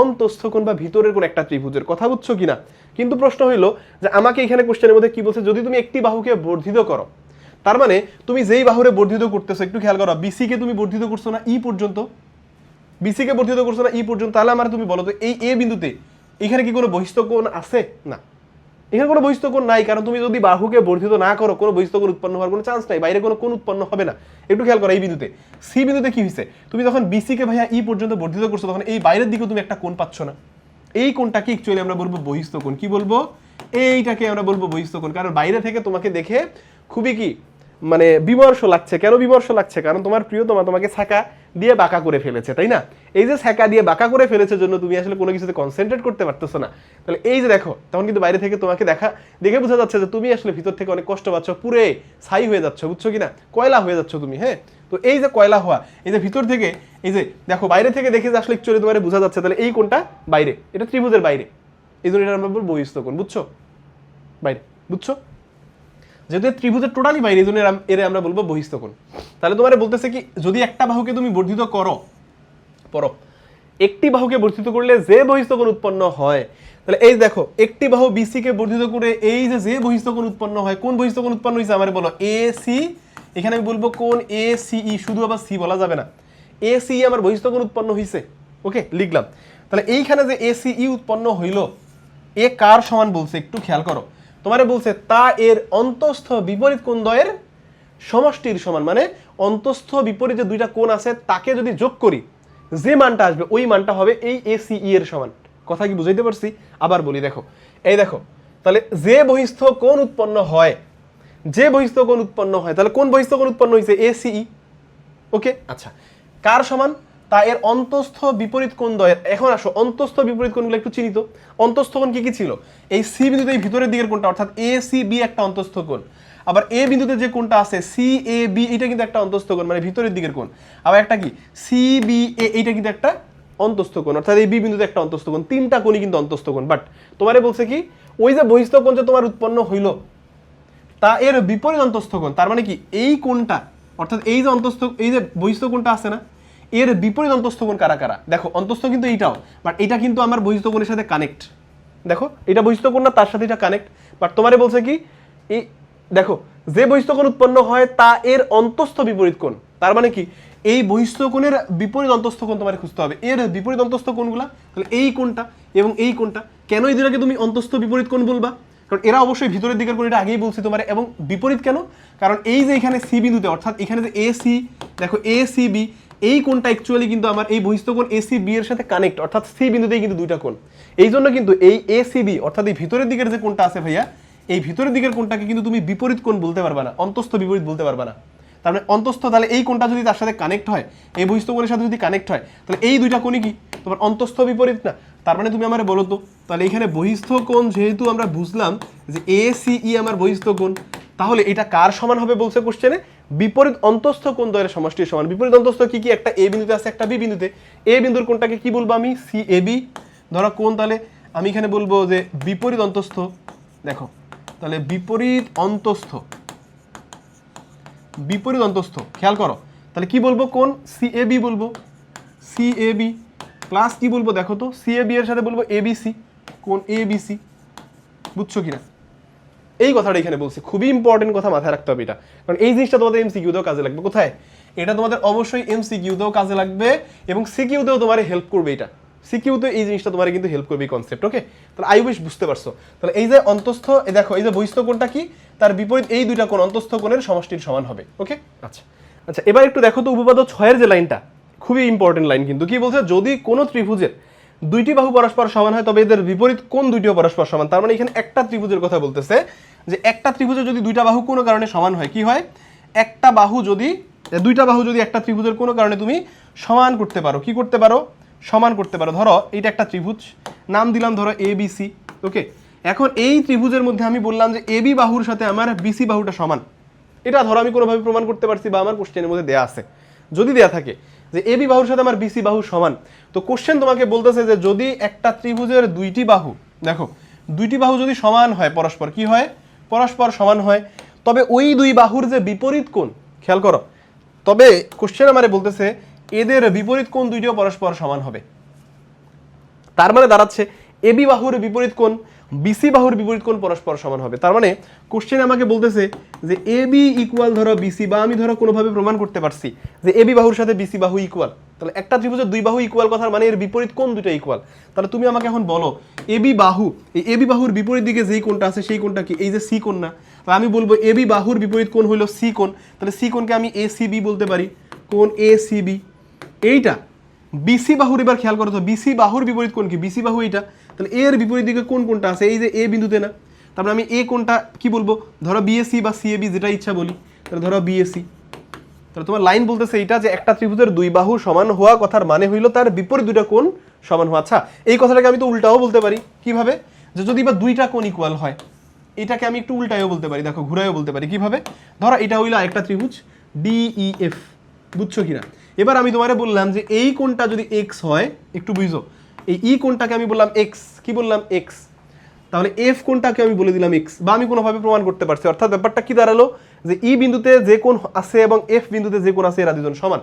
অন্তস্থ কোণ বা ভিতরের কোণ একটা ত্রিভুজের, কথা বুঝছো কিনা? কিন্তু প্রশ্ন হইলো যে আমাকে এখানে কোশ্চেনের মধ্যে কি বলছে, যদি তুমি একটি বাহুকে বর্ধিত করো, তার মানে তুমি যেই বাহুরে বর্ধিত করতেছো, একটু খেয়াল করো, বিসি কে তুমি বর্ধিত করছো না ই পর্যন্ত, বিসি কে বর্ধিত করছো না ই পর্যন্ত, তাহলে আমার তুমি বলো তো এই এ বিন্দুতে এখানে কি কোনো বহিস্থ কোণ আছে? না, এখানে কোনো বহিস্থ কোণ নাই, কারণ তুমি যদি বাহুকে বর্ধিত না করো কোনো বহিস্থ কোণ উৎপন্ন হওয়ার কোনো চান্স নাই, বাইরে কোনো কোণ উৎপন্ন হবে না। একটু খেয়াল করো এই বিন্দুতে, সি বিন্দুতে কি হয়েছে, তুমি যখন বিসি কে ভাইয়া ই পর্যন্ত বর্ধিত করছো, তখন এই বাইরের দিকে তুমি একটা কোণ পাচ্ছ না, এই কোণটাকে অ্যাকচুয়ালি আমরা বলবো বহিস্থ কোণ। কি বলবো? এইটাকে আমরা বলবো বহিস্থ কোণ, কারণ বাইরে থেকে তোমাকে দেখে খুবই কি মানে বিমর্ষ লাগছে। কেন বিমর্ষ লাগছে? কারণ তোমার প্রিয়তমা তোমাকে ছাকা দিয়ে বাঁকা করে ফেলেছে, তাই না? এই যে ছাকা দিয়ে বাঁকা করে ফেলেছে জন্য তুমি আসলে কোনো কিছুতে কনসেন্ট্রেট করতে পারতেছো না। তাহলে এই যে দেখো, তখন কিন্তু বাইরে থেকে তোমাকে দেখে বোঝা যাচ্ছে যে তুমি আসলে ভিতর থেকে অনেক কষ্ট পাচ্ছ, পুরে ছাই হয়ে যাচ্ছ, বুঝছো কিনা? কয়লা হয়ে যাচ্ছ তুমি। হ্যাঁ, তো এই যে কয়লা হওয়া, এই যে ভিতর থেকে, এই যে দেখো বাইরে থেকে দেখে যে আসলে অ্যাকচুয়ালি তোমার বোঝা যাচ্ছে, তাহলে এই কোণটা বাইরে, এটা ত্রিভুজের বাইরে, এই জন্য এটা আমরা বলবো বহিস্থ কোণ, বুঝছো? বাইরে, বুঝছো? যেহেতু ত্রিভুজের টোটালি বাইরে, এই জন্য এর আমরা বলবো বহিস্থ কোণ। তাহলে তোমার বলতেছে কি, যদি একটা বাহুকে তুমি বর্ধিত করো, একটি বাহুকে বর্ধিত করলে যে বহিস্থ কোণ উৎপন্ন হয়, তাহলে এই দেখো একটি বাহু বিসি কে বর্ধিত করে এই যে বহিস্থ কোণ উৎপন্ন হয়, কোন বহিস্থ কোণ উৎপন্ন হয়েছে আমার বলো? এ সি, এখানে আমি বলবো কোণ এ সি ই, শুধু আবার সি বলা যাবে না, এ সি ই আমার বহিস্থ কোণ উৎপন্ন হয়েছে। ওকে, লিখলাম। তাহলে এইখানে যে এ সি ই উৎপন্ন হইল, এ কার সমান বলছে একটু খেয়াল করো, তোমারে বলছে তা এর অন্তস্থ বিপরীত কোণ দ্বয়ের সমষ্টির সমান, মানে অন্তস্থ বিপরীত যে দুইটা কোণ আছে তাকে যদি যোগ করি, যে মানটা আসবে ওই মানটা হবে এই এসিই এর সমান। কথা কি বুঝাইতে পারছি? আবার বলি, দেখো এই দেখো, তাহলে যে বহিস্থ কোণ উৎপন্ন হয়, যে বহিস্থ কোণ উৎপন্ন হয়, তাহলে কোন বহিস্থ কোণ উৎপন্ন হয়েছে? এসিই। ওকে, আচ্ছা, কার সমান? তা এর অন্তস্থ বিপরীত কোণ দ্বয়ের। এখন আসো অন্তস্থ বিপরীত কোণগুলো একটু চিহ্নিত। অন্তস্থ কোণ কি কি ছিল? এই সি বিন্দুতে এই ভিতরের দিকের কোণটা, অর্থাৎ এ সি বি একটা অন্তস্থ কোণ। আবার এ বিন্দুতে যে কোণটা আছে সি এ বি, এটা কিন্তু একটা অন্তস্থ কোণ, মানে ভিতরের দিকের কোণ। আবার একটা কি সি বি এ, এইটা কিন্তু একটা অন্তস্থ কোণ, অর্থাৎ এই বি বিন্দুতে একটা অন্তস্থ কোণ। তিনটা কোণই কিন্তু অন্তস্থ কোণ। বাট তোমারে বলছে কি, ওই যে বহিস্থ কোণ যে তোমার উৎপন্ন হইল, তা এর বিপরীত অন্তস্থ কোণ, তার মানে কি এই কোণটা, অর্থাৎ এই যে অন্তস্থ, এই যে বহিস্থ কোণটা আছে না, এর বিপরীত অন্তস্থ কোণ কারা কারা? দেখো অন্তস্থ কিন্তু এইটাও, বাট এটা কিন্তু আমার বহিস্থ কোণের সাথে কানেক্ট। দেখো এটা বহিস্থ কোণ না, তার সাথে এটা কানেক্ট। বাট তোমারে বলছে কি, এই দেখো যে বহিস্থ কোণ উৎপন্ন হয় তা এর অন্তস্থ বিপরীত কোণ, তার মানে কি এই বহিস্থ কোণের বিপরীত অন্তস্থ কোণ তোমার খুঁজতে হবে। এর বিপরীত অন্তস্থ কোণগুলা, তাহলে এই কোণটা এবং এই কোণটা। কেন এই দুটাকে তুমি অন্তস্থ বিপরীত কোণ বলবা? কারণ এরা অবশ্যই ভিতরের দিকের কোণ, এটা আগেই বলছি তোমার। এবং বিপরীত কেন? কারণ এই যে এখানে সি বিন্দুতে, অর্থাৎ এখানে যে এ সি, দেখো এ সি বি, এই কোণটা অ্যাকচুয়ালি কিন্তু আমার এই বহিস্থ কোণ এ সি বি এর সাথে কানেক্ট, অর্থাৎ সি বিন্দুতেই কিন্তু দুইটা কোণ। এই জন্য কিন্তু এই এ সি বি, অর্থাৎ এই ভিতরের দিকের যে কোণটা আছে ভাইয়া, এই ভিতরের দিকের কোণটাকে কিন্তু তুমি বিপরীত কোণ বলতে পারবা না, অন্তস্থ বিপরীত বলতে পারবা না। তার মানে অন্তস্থ, তাহলে এই কোণটা যদি তার সাথে কানেক্ট হয়, এই বহিস্থ কোণের সাথে যদি কানেক্ট হয়, তাহলে এই দুইটা কোণই কি তোমার অন্তস্থ বিপরীত না? তার মানে তুমি আমার বলো তো, তাহলে এখানে বহিস্থ কোণ যেহেতু আমরা বুঝলাম যে এ সি ই আমার বহিস্থ কোণ, তাহলে এটা কার সমান হবে বলছে কোশ্চেনে? বিপরীত অন্তস্থ কোণ দ্বয়ের সমষ্টির সমান। বিপরীত অন্তস্থ কি কি? একটা এ বিন্দুতে আছে, একটা বি বিন্দুতে। এ বিন্দুর কোণটাকে কি বলবো আমি? সি এ বি ধরো কোণ, তাহলে আমি এখানে বলবো যে বিপরীত অন্তস্থ। দেখো তাহলে বিপরীত অন্তস্থ, বিপরীত অন্তস্থ খেয়াল করো, তাহলে কি বলবো? কোণ সি এ বি বলবো, সি এ বি প্লাস কি বলবো? দেখো তো সি এ বি এর সাথে বলবো এ বি সি, কোণ এ বি সি। বুঝছো কিনা? এই কথাটা এখানে বলছি, খুবই ইম্পর্টেন্ট কথা, মাথায় রাখতে হবে এটা, কারণ এই জিনিসটা তোমাদের এমসিকিউতেও কাজে লাগবে। কোথায়? এটা তোমাদের অবশ্যই এমসিকিউতেও কাজে লাগবে এবং সিকিউতেও তোমার হেল্প করবে। এটা সিকিউতে এই জিনিসটা তোমার কিন্তু হেল্প করবে, এই কনসেপ্ট। ওকে, তাহলে আই উইশ বুঝতে পারছো। তাহলে এই যে অন্তস্থ, দেখো এই যে বহিস্থ কোণটা কি, তার বিপরীত এই দুইটা কোণ অন্তস্থ কোণের সমষ্টির সমান হবে। ওকে, আচ্ছা আচ্ছা, এবার একটু দেখো তো উপপাদ্য 6 এর যে লাইনটা, খুবই ইম্পর্টেন্ট লাইন কিন্তু। কি বলছে? যদি কোনো ত্রিভুজের দুইটি বাহু পরস্পর সমান হয় তবে এদের বিপরীত কোণ দুইটিও পরস্পর সমান। তার মানে এখানে একটা ত্রিভুজের কথা বলতেছে, যে একটা ত্রিভুজে যদি দুইটা বাহু কোনো কারণে সমান হয়, কি হয়? একটা বাহু যদি, দুইটা বাহু যদি একটা ত্রিভুজের কোনো কারণে তুমি সমান করতে পারো, কি করতে পারো? সমান করতে পারো। ধরো এইটা একটা ত্রিভুজ, নাম দিলাম ধরো এ বি সি। ওকে, এখন এই ত্রিভুজের মধ্যে আমি বললাম যে এবি বাহুর সাথে আমার বিসি বাহুটা সমান, এটা ধরো আমি কোনোভাবে প্রমাণ করতে পারছি বা আমার কোশ্চেনের মধ্যে দেয়া আছে। যদি দেয়া থাকে যে এবি বাহুর সাথে আমার বিসি বাহু সমান, তো কোশ্চেন তোমাকে বলতেছে যে যদি একটা ত্রিভুজের দুইটি বাহু, দেখো দুইটি বাহু যদি সমান হয়, পরস্পর কি হয়, পরস্পর সমান হয়, তবে ওই দুই বাহুর যে বিপরীত কোণ, খেয়াল করো, তবে কোশ্চেন আমারে বলতেছে এদের বিপরীত কোণ দুইটিও পরস্পর সমান হবে। তার মানে দাঁড়াচ্ছে এবি বাহুর বিপরীত কোণ বিসি বাহুর বিপরীত কোণ পরস্পর সমান হবে। তার মানে কোশ্চেন আমাকে বলতেছে যে এবি ইকুয়াল ধরো বিসি, বা আমি ধরো কোনোভাবে প্রমাণ করতে পারছি যে এবি বাহুর সাথে বিসি বাহু ইকুয়াল, তাহলে একটা ত্রিভুজের দুই বাহু ইকুয়াল কথার মানে এর বিপরীত কোণ দুটো ইকুয়াল। তাহলে তুমি আমাকে এখন বলো এবি বাহু, এই এবি বাহুর বিপরীত দিকে যেই কোণটা আছে সেই কোণটা কি, এই যে সি কোণ না, আমি বলবো এবি বাহুর বিপরীত কোণ হলো সি কোণ, তাহলে সি কোণকে আমি এসিবি বলতে পারি, কোণ এসিবি। এইটা বিসি বাহুর, এবার খেয়াল করো তো বিসি বাহুর বিপরীত কোণ কি, বিসি বাহু এইটা, তাহলে এর বিপরীত দিকে কোন কোনটা আছে, এই যে এ বিন্দুতে না, তারপরে আমি এ কোনটা কি বলবো, ধরো বিএসি বা সিএবি যেটা ইচ্ছা বলি, তাহলে ধরো বিএসি। তাহলে তোমার লাইন বলতেছে এইটা যে একটা ত্রিভুজের দুই বাহু সমান হওয়া কথার মানে হইলো তার বিপরীত দুইটা কোণ সমান হওয়া। আচ্ছা এই কথাটাকে আমি তো উল্টাও বলতে পারি, কিভাবে, যে যদি বা দুইটা কোণ ইকুয়াল হয়, এটাকে আমি একটু উল্টায়ও বলতে পারি, দেখো ঘুরায়ও বলতে পারি। কিভাবে, ধরো এটা হইলো একটা ত্রিভুজ ডিইএফ, বুঝছো কিনা। এবার আমি তোমারে বললাম যে এই কোণটা যদি এক্স হয়, একটু বুঝো, এই ই কোণটাকে আমি বললাম এক্স, কি বললাম এক্স, তাহলে এফ কোণটাকে আমি বলে দিলাম এক্স, বা আমি কোনোভাবে প্রমাণ করতে পারছি। অর্থাৎ ব্যাপারটা কি দাঁড়ালো যে ই বিন্দুতে যে কোণ আছে এবং এফ বিন্দুতে যে কোণ আছে এরা দুজন সমান।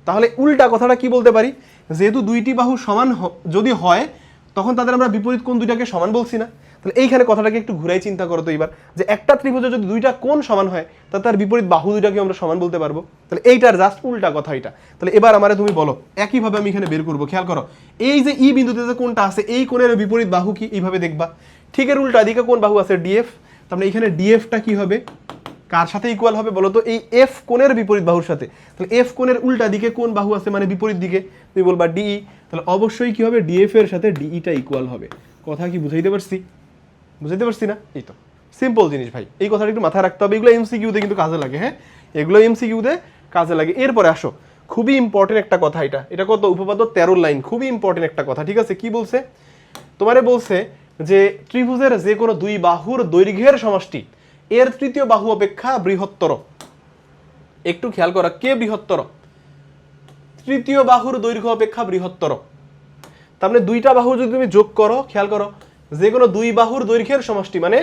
তাহলে উল্টা কথাটা কি বলতে পারি, যেহেতু দুইটি বাহু সমান যদি হয় তখন তাদের আমরা বিপরীত কোণ দুইটাকে সমান বলছি না। তাহলে এইখানে কথাটাকে একটু ঘুরাই চিন্তা করো তো এবার, যে একটা ত্রিভুজে যদি দুইটা কোণ সমান হয় তার বিপরীত বাহু দুইটাকে আমরা সমান বলতে পারবো। তাহলে এইটার জাস্ট উল্টা কথা এটা। তাহলে এবার আমারে তুমি বলো, একইভাবে আমি এখানে বের করবো, খেয়াল করো এই যে ই বিন্দুতে যে কোণটা আছে এই কোণের বিপরীত বাহু কি, এইভাবে দেখবা, ঠিক এর উল্টা দিকে কোন বাহু আছে ডিএফ, তাহলে এখানে ডিএফটা কি হবে, কার সাথে ইকুয়াল হবে বলো তো, এই এফ কোণের বিপরীত বাহুর সাথে। তাহলে এফ কোণের উল্টা দিকে কোন বাহু আছে মানে বিপরীত দিকে, তুমি বলবা ডিই, তাহলে অবশ্যই কি হবে ডিএফ এর সাথে ডিইটা ইকুয়াল হবে। কথা কি বুঝাইতে পারছি, বুঝাইতে পারছি না? এই তো সিম্পল জিনিস ভাই, এই কথাটা একটু মাথায় রাখতে হবে। এগুলো এমসিকিউতে কিন্তু কাজে লাগে, হ্যাঁ এগুলো এমসিকিউতে কাজে লাগে। এরপরে আসো খুবই ইম্পর্টেন্ট একটা কথা, এটা কত উপপাদ্য 13 লাইন, খুবই ইম্পর্টেন্ট একটা কথা, ঠিক আছে। কি বলছে তোমারে, বলছে যে ত্রিভুজের যে কোনো দুই বাহুর দৈর্ঘ্যের সমষ্টি এর তৃতীয় বাহু অপেক্ষা বৃহত্তর। একটু খেয়াল করা, কে বৃহত্তর, তৃতীয় বাহুর দৈর্ঘ্য অপেক্ষা বৃহত্তর। তার মানে দুইটা বাহু যদি তুমি যোগ করো, খেয়াল করো যে কোনো দুই বাহুর দৈর্ঘ্যের সমষ্টি, মানে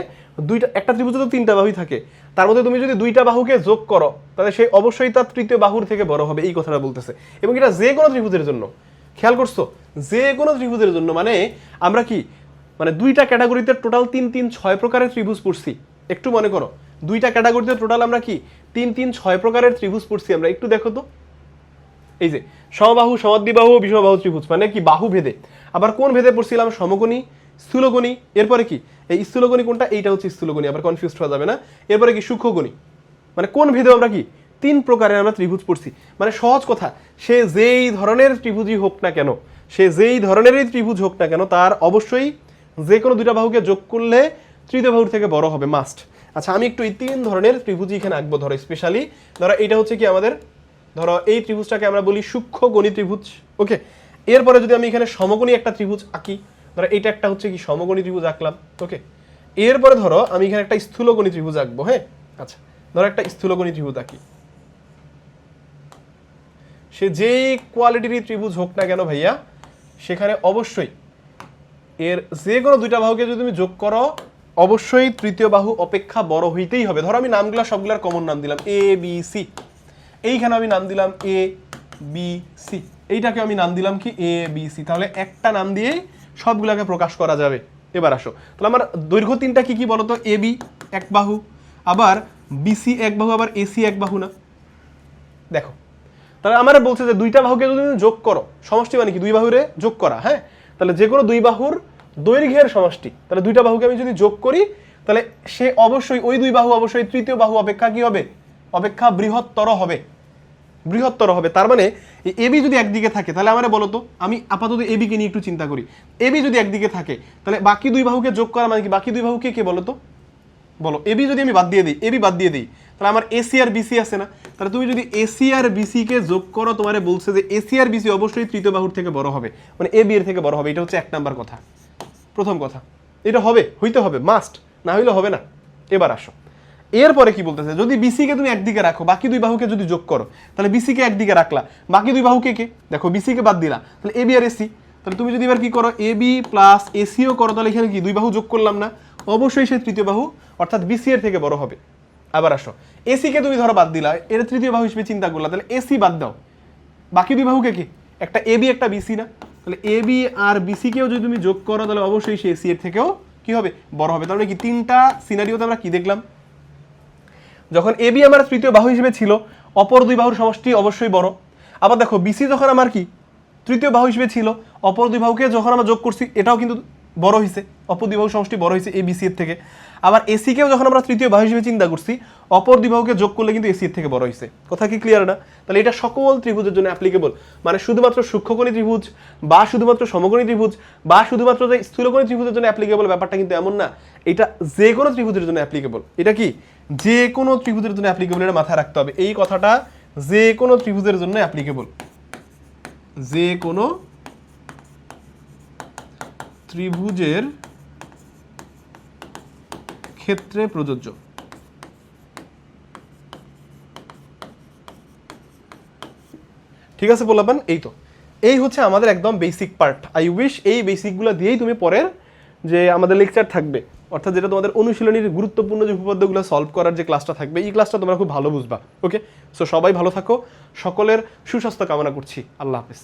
দুইটা, একটা ত্রিভুজে তো তিনটা বাহুই থাকে, তার মধ্যে তুমি যদি দুইটা বাহুকে যোগ করো তাহলে সেই অবশ্যই তার তৃতীয় বাহুর থেকে বড় হবে, এই কথাটা বলতেছে। এবং এটা যে কোনো ত্রিভুজের জন্য, খেয়াল করছো, যে কোনো ত্রিভুজের জন্য। মানে আমরা কি, মানে দুইটা ক্যাটাগরিতে টোটাল 3 প্রকারের ত্রিভুজ পড়ছি। একটু মনে করো দুইটা ক্যাটাগরিতে টোটাল আমরা কি 3 প্রকারের ত্রিভুজ পড়ছি আমরা। একটু দেখো তো, এই যে সমবাহু, সমদ্বিবাহু, বিষমবাহু ত্রিভুজ, মানে কি বাহু ভেদে। আবার কোন ভেদে পড়ছিলাম, সমকোণী, স্থূলকোণী। এরপরে কি, এই স্থূলকোণী কোনটা, এইটা হচ্ছে স্থূলকোণী, আবার কনফিউজ হওয়া যাবে না। এরপরে কি সূক্ষ্মকোণী, মানে কোন ভেদে আমরা কি 3 প্রকারের আমরা ত্রিভুজ পড়ছি। মানে সহজ কথা, সে যেই ধরনের ত্রিভুজই হোক না কেন, সে যেই ধরনেরই ত্রিভুজ হোক না কেন, তার অবশ্যই যে কোনো দুইটা বাহুকে যোগ করলে তৃতীয় বাহুর থেকে বড় হবে, মাস্ট। আচ্ছা আমি একটু এই 3 ধরনের ত্রিভুজই এখানে আঁকবো। ধরো স্পেশালি ধরো এইটা হচ্ছে কি আমাদের, ধরো এই ত্রিভুজটাকে আমরা বলি সূক্ষ্মকোণী ত্রিভুজ, ওকে। এরপরে যদি আমি এখানে সমকোণী একটা ত্রিভুজ আঁকি, ধরো এইটা একটা হচ্ছে কি সমকোণী ত্রিভুজ আঁকলাম, ওকে। এরপরে ধরো আমি এখানে একটা স্থূলকোণী ত্রিভুজ আঁকবো, হ্যাঁ। আচ্ছা ধরো একটা স্থূলকোণী ত্রিভুজ আঁকি, সে যেই কোয়ালিটির ত্রিভুজ হোক না কেন ভাইয়া, সেখানে অবশ্যই এর যে কোনো দুইটা বাহুকে যদি তুমি যোগ করো অবশ্যই তৃতীয় বাহু অপেক্ষা বড় হইতেই হবে। ধরো আমি নামগুলা সবগুলার কমন নাম দিলাম এ বি সি, এইখানে আমি নাম দিলাম এ বি সি, এইটাকে আমি নাম দিলাম কি এ বি সি। তাহলে একটা নাম দিয়েই সবগুলাকে প্রকাশ করা যাবে। এবার আসো, তাহলে আমার দৈর্ঘ্য তিনটা কি কি বলতো, এ বি এক বাহু, আবার বিসি এক বাহু, আবার এসি এক বাহু না। দেখো তাহলে আমার বলছে যে দুইটা বাহুকে যদি তুমি যোগ করো, সমষ্টি মানে কি দুই বাহুরে যোগ করা, হ্যাঁ। তাহলে যে কোনো দুই বাহুর দৈর্ঘ্যের সমষ্টি, তাহলে দুইটা বাহুকে আমি যদি যোগ করি তাহলে সে অবশ্যই ওই দুই বাহু অবশ্যই তৃতীয় বাহু অপেক্ষা কি হবে, অপেক্ষা বৃহত্তর হবে, বৃহত্তর হবে। তার মানে এবি যদি একদিকে থাকে তাহলে আমার বলো তো, আমি আপাতত এবি কে নিয়ে একটু চিন্তা করি, এবি যদি একদিকে থাকে তাহলে বাকি দুই বাহুকে যোগ করা মানে কি, বাকি দুই বাহুকে কে বলো তো, বলো। এবি যদি আমি বাদ দিয়ে দিই, এবি বাদ দিয়ে দিই, তাহলে আমার এসি আর বিসি আছে না। তাহলে তুমি যদি এসি আর বিসি কে যোগ করো, তোমারে বলছে যে এসি আর বিসি অবশ্যই তৃতীয় বাহুর থেকে বড় হবে, মানে এবি এর থেকে বড় হবে। এটা হচ্ছে 1 নাম্বার কথা, প্রথম কথা। এটা হবে, হইতে হবে, মাস্ট, না হইলে হবে না। এবার আসো, এরপরে কি বলতেছে, যদি বিসি কে তুমি একদিকে রাখো, বাকি দুই বাহুকে যদি যোগ করো, তাহলে বিসি কে একদিকে রাখলা, বাকি দুই বাহুকে কে, দেখো বিসি কে বাদ দিলা, তাহলে এবি আর এসি। তাহলে তুমি যদি এবার কি করো, এবি প্লাস এসিও করো, তাহলে এখানে কি দুই বাহু যোগ করলাম না, অবশ্যই সেই তৃতীয় বাহু অর্থাৎ বিসি এর থেকে বড় হবে। আবার আসো, এসি কে তুমি ধরো বাদ দিলা, এর তৃতীয় বাহু হিসেবে চিন্তা করলা, তাহলে এসি বাদ দাও, বাকি দুই বাহুকে কি, একটা এবি একটা বিসি না, তাহলে এবি আর বিসি কেও যদি তুমি যোগ করো, তাহলে অবশ্যই সে এসি এর থেকেও কি হবে, বড় হবে। তার মানে কি তিনটা সিনারিওতে আমরা কি দেখলাম, যখন এবি আমার তৃতীয় বাহু হিসেবে ছিল, অপর দুই বাহুর সমষ্টি অবশ্যই বড়। আবার দেখো বিসি যখন আমার কি তৃতীয় বাহু হিসেবে ছিল, অপর দুই বাহুকে যখন আমরা যোগ করছি, এটাও কিন্তু বড় হয়েছে, অপর দুই বাহু সমষ্টি বড় হয়েছে এ বিসি এর থেকে। আবার এসি কেও যখন আমরা তৃতীয় বাহু হিসেবে চিন্তা করছি, অপর দুই বাহুকে যোগ করলে কিন্তু এসি এর থেকে বড় হয়েছে। কথা কি ক্লিয়ার না? তাহলে এটা সকল ত্রিভুজের জন্য অ্যাপ্লিকেবল, মানে শুধুমাত্র সূক্ষ্মকোণী ত্রিভুজ বা শুধুমাত্র সমকোণী ত্রিভুজ বা শুধুমাত্র যে স্থূলকোণী ত্রিভুজের জন্য অ্যাপ্লিকেবল ব্যাপারটা কিন্তু এমন না, এটা যে কোনো ত্রিভুজের জন্য অ্যাপ্লিকেবল। এটা কি যে কোনো ত্রিভুজের জন্য অ্যাপ্লিকেবল, এটা মাথায় রাখতে হবে এই কথাটা, যে কোনো ত্রিভুজের জন্য অ্যাপ্লিকেবল, যে কোনো ত্রিভুজের ক্ষেত্রে প্রযোজ্য। ঠিক আছে বললাম, এই তো এই হচ্ছে আমাদের একদম বেসিক পার্ট। আই উইশ এই বেসিকগুলো দিয়েই তুমি পরের যে আমাদের লেকচার থাকবে, অর্থাৎ যেটা তোমাদের অনুশীলনীর গুরুত্বপূর্ণ যে উপপাদ্যগুলো সলভ করার যে ক্লাসটা থাকবে, এই ক্লাসটা তোমরা খুব ভালো বুঝবা। ওকে, সো সবাই ভালো থাকো, সকলের সুস্বাস্থ্য কামনা করছি। আল্লাহ হাফেজ।